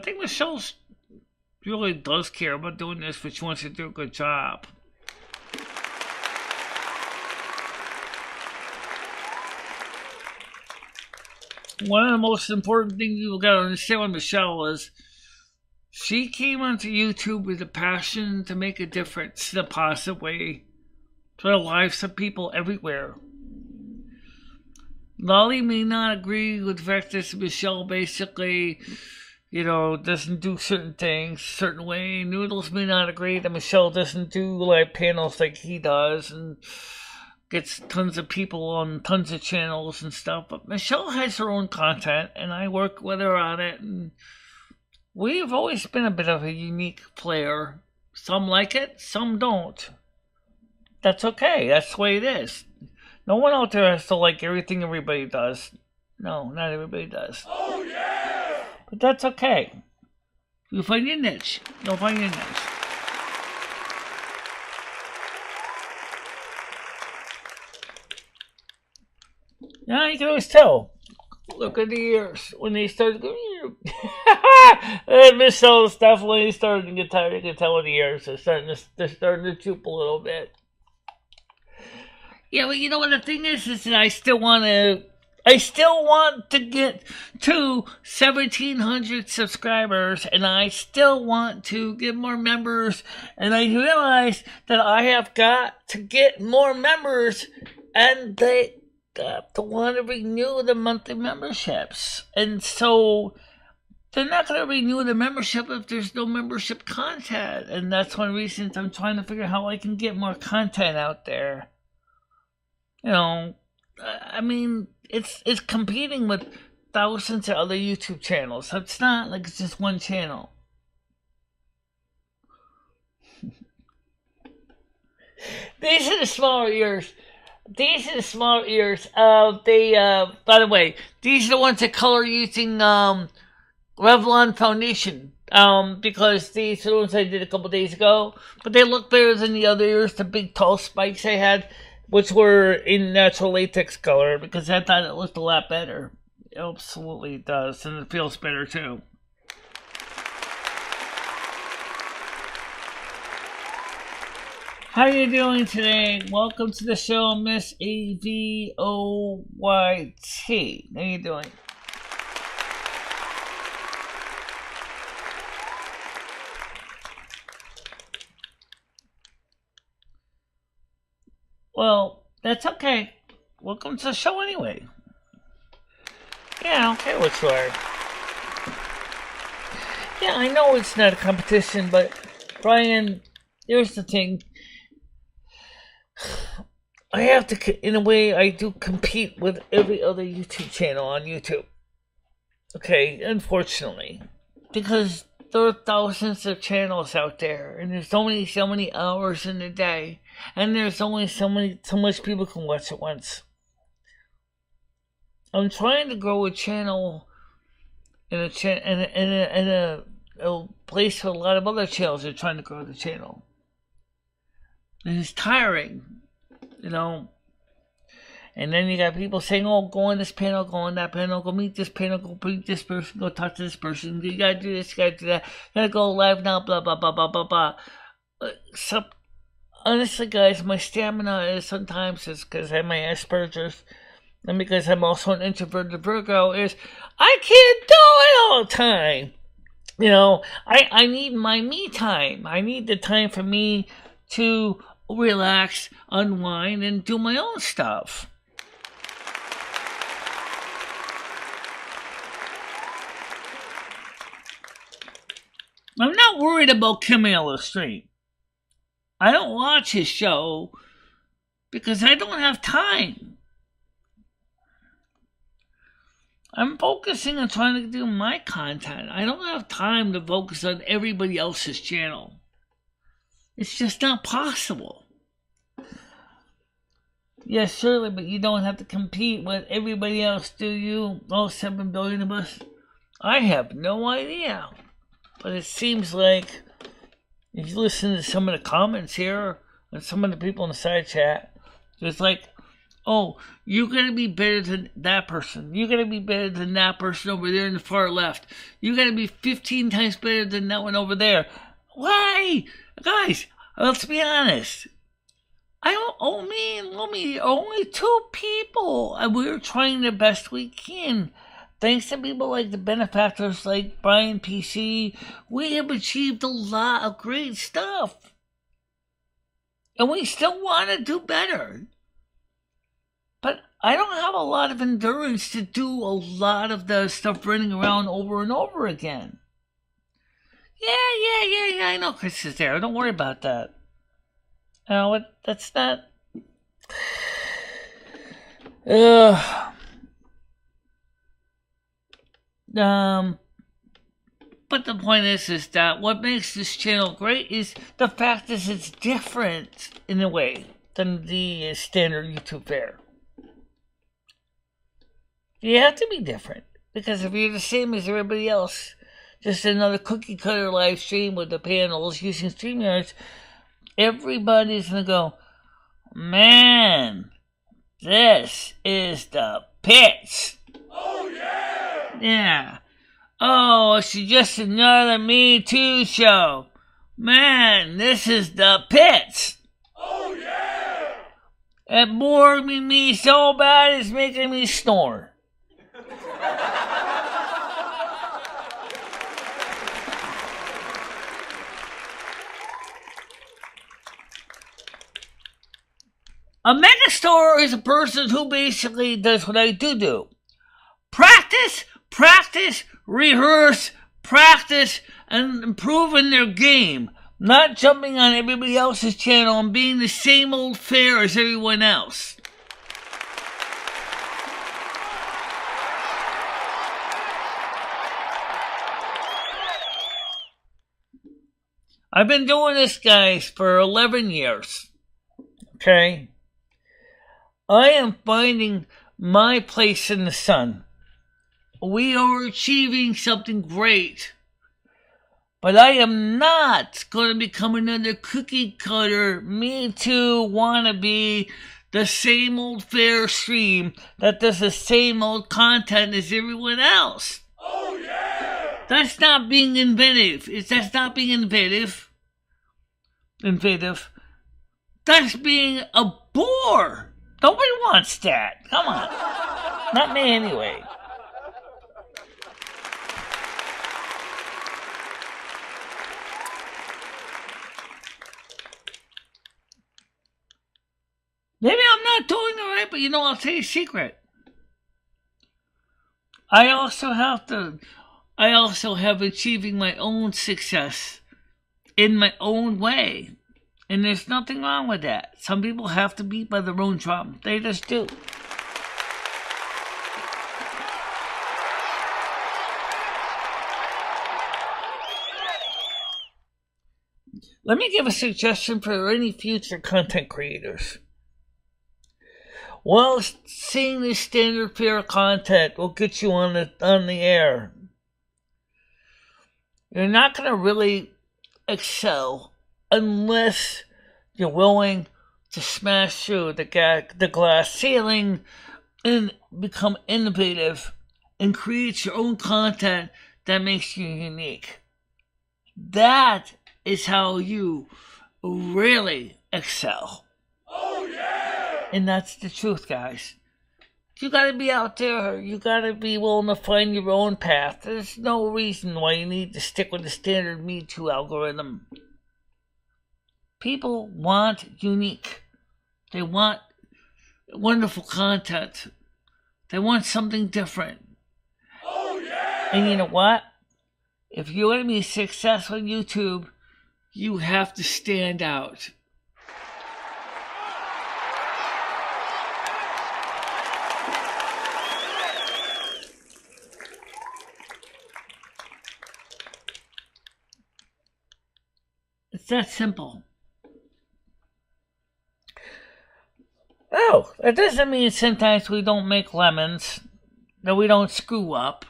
think Michelle really does care about doing this, but she wants to do a good job. One of the most important things you've got to understand with Michelle is she came onto YouTube with a passion to make a difference in a positive way to the lives of people everywhere. Lolly may not agree with the fact that Michelle basically, doesn't do certain things a certain way. Noodles may not agree that Michelle doesn't do live panels like he does and gets tons of people on tons of channels and stuff. But Michelle has her own content, and I work with her on it, and we've always been a bit of a unique player. Some like it, some don't. That's okay. That's the way it is. No one out there has to like everything everybody does. No, not everybody does. Oh, yeah! But that's okay. You'll find your niche. You'll find your niche. Yeah, you can always tell. Look at the ears. When they start going, Michelle's definitely starting to get tired. You can tell with the ears. They're starting to droop a little bit. Yeah, but you know what the thing is that I still want to get to 1,700 subscribers, and I still want to get more members, and I realize that I have got to get more members, and they got to want to renew the monthly memberships, and so they're not going to renew the membership if there's no membership content, and that's one reason I'm trying to figure out how I can get more content out there. I mean, it's competing with thousands of other YouTube channels. So it's not like it's just one channel. These are the smaller ears. These are the smaller ears. By the way, these are the ones that color using Revlon foundation. Because these are the ones I did a couple days ago. But they look better than the other ears, the big tall spikes I had, which were in natural latex color, because I thought it looked a lot better. It absolutely does, and it feels better too. How you doing today? Welcome to the show, Miss AVOYT. How you doing? Well, that's okay. Welcome to the show anyway. Yeah, I don't care what you are. Yeah, I know it's not a competition, but Brian, here's the thing. I have to, in a way, I do compete with every other YouTube channel on YouTube. Okay, unfortunately. Because there are thousands of channels out there, and there's only so many hours in the day, and there's only so much people can watch at once. I'm trying to grow a channel in a place where a lot of other channels are trying to grow the channel. And it's tiring, you know. And then you got people saying, oh, go on this panel, go on that panel, go meet this panel, go meet this person, go talk to this person, you gotta do this, you gotta do that, you gotta go live now, blah, blah, blah, blah, blah, blah. So, honestly, guys, my stamina is sometimes, it's because I have my Asperger's, and because I'm also an introverted Virgo, is I can't do it all the time. You know, I need my me time. I need the time for me to relax, unwind, and do my own stuff. I'm not worried about Camille Street. I don't watch his show because I don't have time. I'm focusing on trying to do my content. I don't have time to focus on everybody else's channel. It's just not possible. Yes, surely, but you don't have to compete with everybody else, do you? All 7 billion of us? I have no idea. But it seems like, if you listen to some of the comments here, and some of the people in the side chat, it's like, oh, you're going to be better than that person. You're going to be better than that person over there in the far left. You're going to be 15 times better than that one over there. Why? Guys, let's be honest. Only 2 people. And we're trying the best we can. Thanks to people like the benefactors like Brian PC, we have achieved a lot of great stuff. And we still want to do better. But I don't have a lot of endurance to do a lot of the stuff running around over and over again. Yeah, I know Chris is there. Don't worry about that. That's not... But the point is that what makes this channel great is the fact that it's different in a way than the standard YouTube fare. You have to be different, because if you're the same as everybody else, just another cookie cutter live stream with the panels using StreamYards, everybody's gonna go, man, this is the pits. Oh yeah! Yeah. Oh, it's just another Me Too show. Man, this is the pits. Oh yeah! It bored me so bad it's making me snore. A megastar is a person who basically does what I do. Practice, rehearse, practice, and improving their game. Not jumping on everybody else's channel and being the same old fare as everyone else. I've been doing this, guys, for 11 years. Okay? I am finding my place in the sun. We are achieving something great. But I am not going to become another cookie cutter, Me Too wannabe, the same old fair stream that does the same old content as everyone else. Oh yeah! That's not being inventive. That's not being inventive. That's being a bore. Nobody wants that. Come on. Not me anyway. Maybe I'm not doing it right, but I'll tell you a secret. I also have achieving my own success in my own way. And there's nothing wrong with that. Some people have to beat by their own drum. They just do. Let me give a suggestion for any future content creators. While seeing the standard fare content will get you on the air, you're not going to really excel unless you're willing to smash through the glass ceiling and become innovative and create your own content that makes you unique. That is how you really excel. Oh yeah! And that's the truth, guys. You gotta be out there. You gotta be willing to find your own path. There's no reason why you need to stick with the standard Me Too algorithm. People want unique. They want wonderful content. They want something different. Oh yeah! And you know what? If you want to be successful on YouTube, you have to stand out. It's that simple. Oh, that doesn't mean sometimes we don't make lemons, that we don't screw up.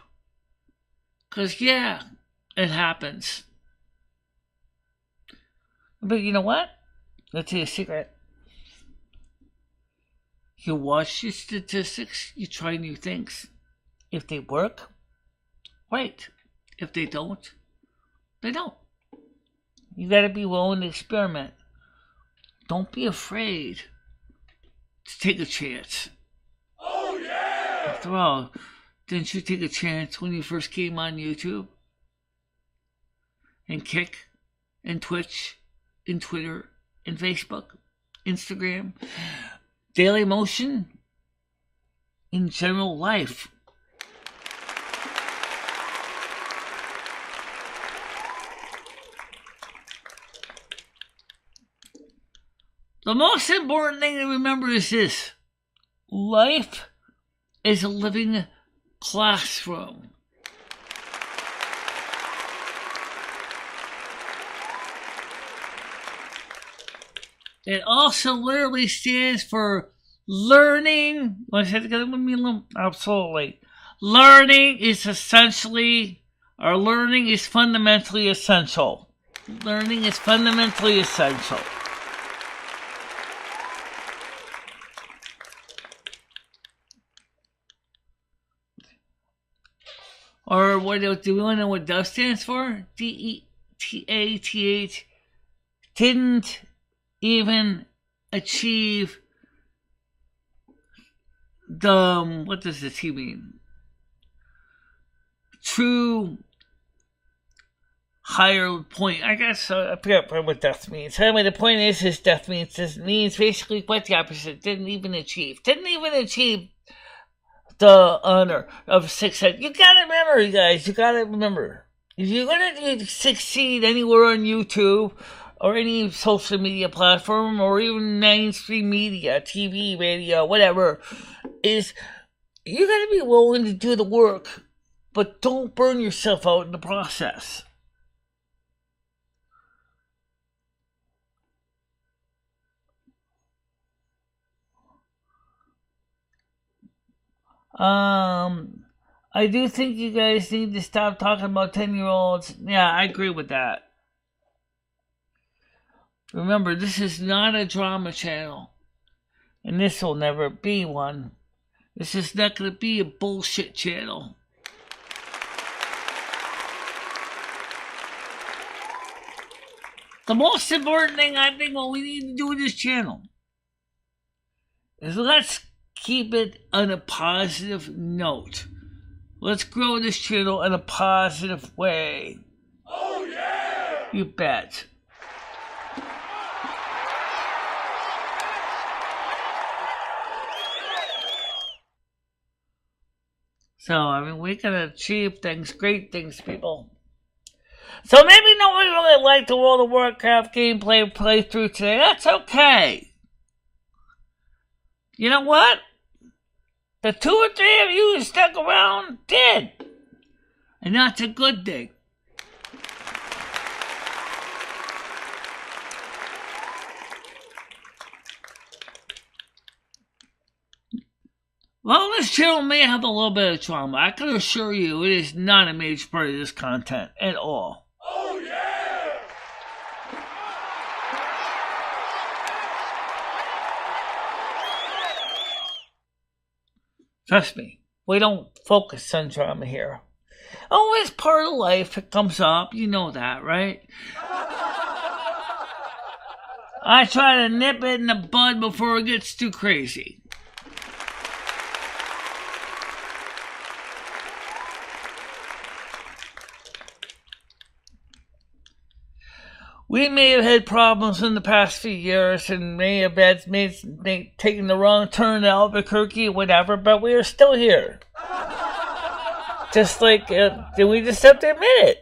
'Cause yeah, it happens. But you know what? Let's tell you a secret. You watch your statistics, you try new things. If they work, great. If they don't, they don't. You gotta be willing to experiment. Don't be afraid to take a chance. Oh yeah! After all, didn't you take a chance when you first came on YouTube? And Kick, and Twitch, and Twitter, and Facebook, Instagram, Daily Motion, in general life. The most important thing to remember is this. Life is a living classroom. It also literally stands for learning. Want to say it together with me? Absolutely. Learning is fundamentally essential. Learning is fundamentally essential. Or what do we want to know what DOVE stands for? DETATH. Didn't even achieve the, what does the T mean? True higher point. I guess I forgot what death means. Anyway, the point is death means basically what the opposite. Didn't even achieve the honor of success. You gotta remember, you guys. You gotta remember, if you're gonna succeed anywhere on YouTube or any social media platform or even mainstream media, TV, radio, whatever, is you gotta be willing to do the work, but don't burn yourself out in the process. I do think you guys need to stop talking about 10-year-olds. Yeah, I agree with that. Remember, this is not a drama channel. And this will never be one. This is not going to be a bullshit channel. The most important thing I think what we need to do with this channel is let's keep it on a positive note. Let's grow this channel in a positive way. Oh yeah! You bet. So, I mean, we can achieve things, great things, people. So maybe nobody really liked the World of Warcraft gameplay playthrough today. That's okay. You know what? The 2 or 3 of you who stuck around did. And that's a good thing. Well, this channel may have a little bit of trauma. I can assure you it is not a major part of this content at all. Oh yeah! Trust me, we don't focus on drama here. Oh, it's part of life. It comes up. You know that, right? I try to nip it in the bud before it gets too crazy. We may have had problems in the past few years and may have taken the wrong turn to Albuquerque or whatever, but we are still here. Just like, we just have to admit it.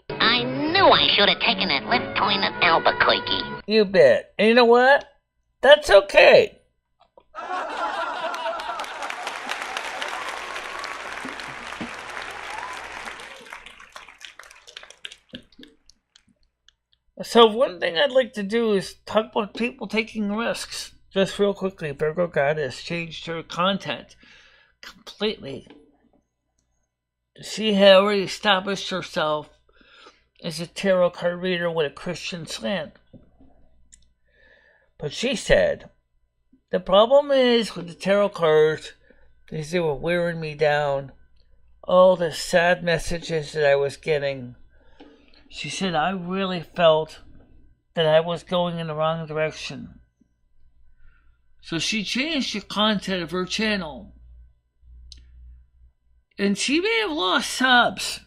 I knew I should have taken that left turn at Albuquerque. You bet. And you know what? That's okay. So one thing I'd like to do is talk about people taking risks. Just real quickly, Virgo Goddess changed her content completely. She had already established herself as a tarot card reader with a Christian slant. But she said, the problem is with the tarot cards is they were wearing me down. All the sad messages that I was getting. She said, I really felt that I was going in the wrong direction. So she changed the content of her channel. And she may have lost subs.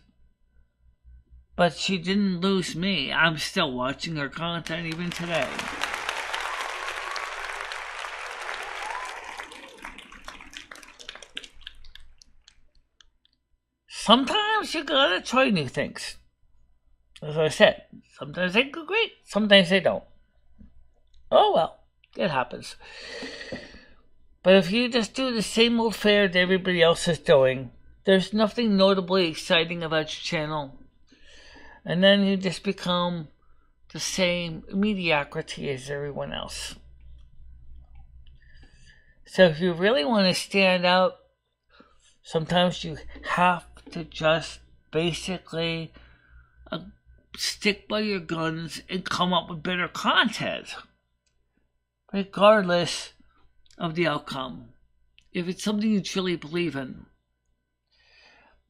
But she didn't lose me. I'm still watching her content even today. Sometimes you gotta try new things. As I said, sometimes they go great, sometimes they don't. Oh well, it happens. But if you just do the same old fare that everybody else is doing, there's nothing notably exciting about your channel. And then you just become the same mediocrity as everyone else. So if you really want to stand out, sometimes you have to just basically stick by your guns and come up with better content, regardless of the outcome, if it's something you truly believe in.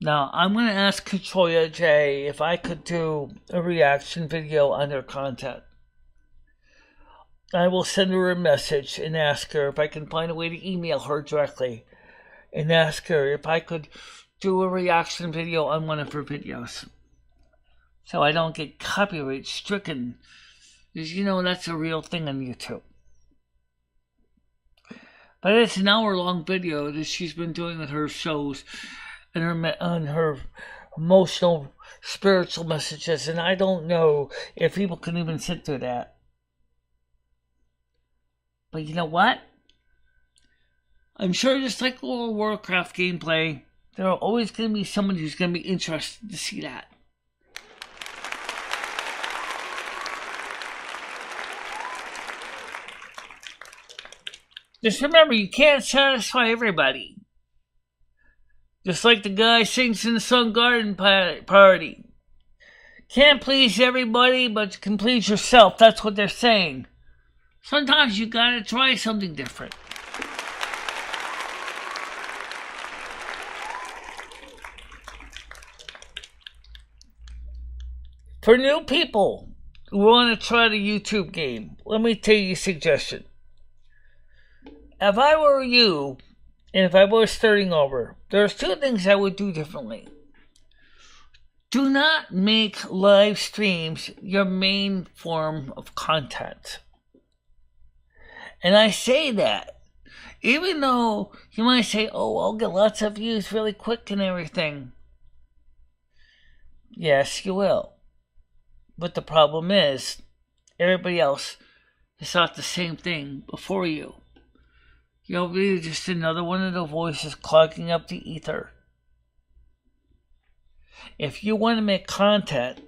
Now, I'm going to ask Katroya J if I could do a reaction video on her content. I will send her a message and ask her if I can find a way to email her directly and ask her if I could do a reaction video on one of her videos. So I don't get copyright stricken. Because you know that's a real thing on YouTube. But it's an hour-long video that she's been doing with her shows and on her emotional, spiritual messages. And I don't know if people can even sit through that. But you know what? I'm sure just like World of Warcraft gameplay, there are always going to be someone who's going to be interested to see that. Just remember, you can't satisfy everybody. Just like the guy sings in the Sun Garden Party. Can't please everybody, but you can please yourself. That's what they're saying. Sometimes you gotta try something different. For new people, want to try the YouTube game, let me tell you a suggestion. If I were you, and if I was starting over, there's two things I would do differently. Do not make live streams your main form of content. And I say that, even though you might say, oh, I'll get lots of views really quick and everything. Yes, you will. But the problem is, everybody else has thought the same thing before you. You'll be just another one of the voices clogging up the ether. If you want to make content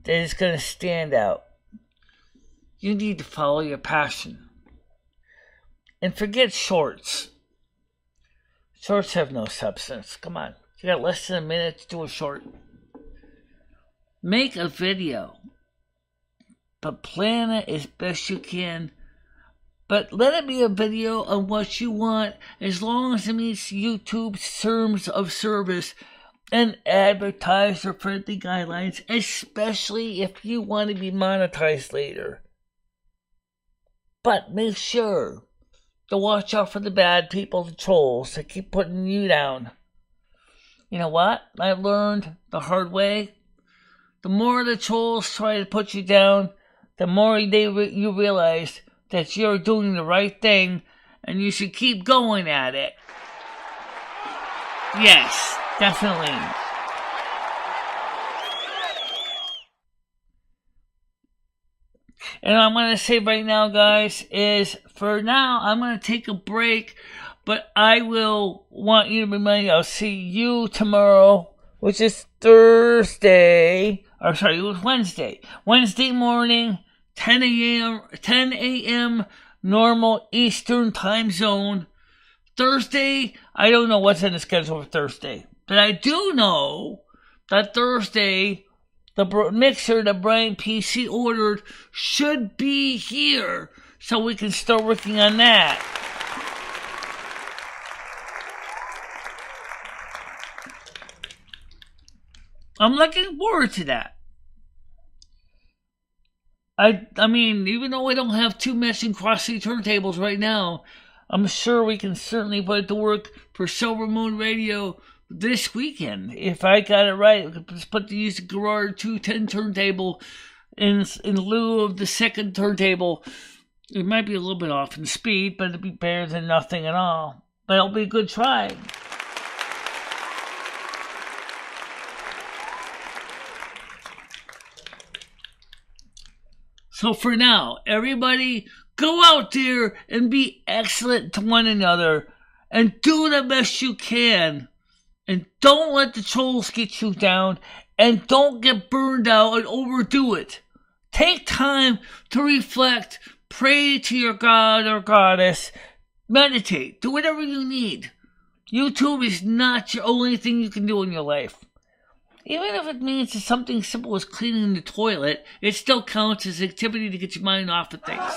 that is going to stand out, you need to follow your passion. And forget shorts. Shorts have no substance. Come on. You got less than a minute to do a short. Make a video. But plan it as best you can. But let it be a video on what you want, as long as it meets YouTube's terms of service and advertiser-friendly guidelines, especially if you want to be monetized later. But make sure to watch out for the bad people, the trolls, that keep putting you down. You know what? I learned the hard way. The more the trolls try to put you down, the more you realize that you're doing the right thing and you should keep going at it. Yes, definitely. And I'm going to say right now, guys, is for now, I'm going to take a break, but I will want you to remember, I'll see you tomorrow, which is Thursday, or sorry, it was Wednesday. Wednesday morning, 10 a.m. normal Eastern time zone. Thursday, I don't know what's in the schedule for Thursday, but I do know that Thursday, the mixer that Brian PC ordered should be here, so we can start working on that. I'm looking forward to that. I mean, even though we don't have two matching cross-seat turntables right now, I'm sure we can certainly put it to work for Silvermoon Radio this weekend. If I got it right, we could just use the Garage 210 turntable in lieu of the second turntable. It might be a little bit off in speed, but it'd be better than nothing at all. But it'll be a good try. So for now, everybody, go out there and be excellent to one another and do the best you can. And don't let the trolls get you down, and don't get burned out and overdo it. Take time to reflect, pray to your god or goddess, meditate, do whatever you need. YouTube is not your only thing you can do in your life. Even if it means it's something simple as cleaning the toilet, it still counts as activity to get your mind off of things.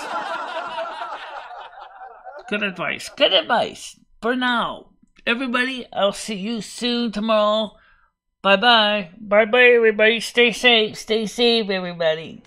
Good advice. Good advice. For now, everybody, I'll see you soon tomorrow. Bye-bye. Bye-bye, everybody. Stay safe. Stay safe, everybody.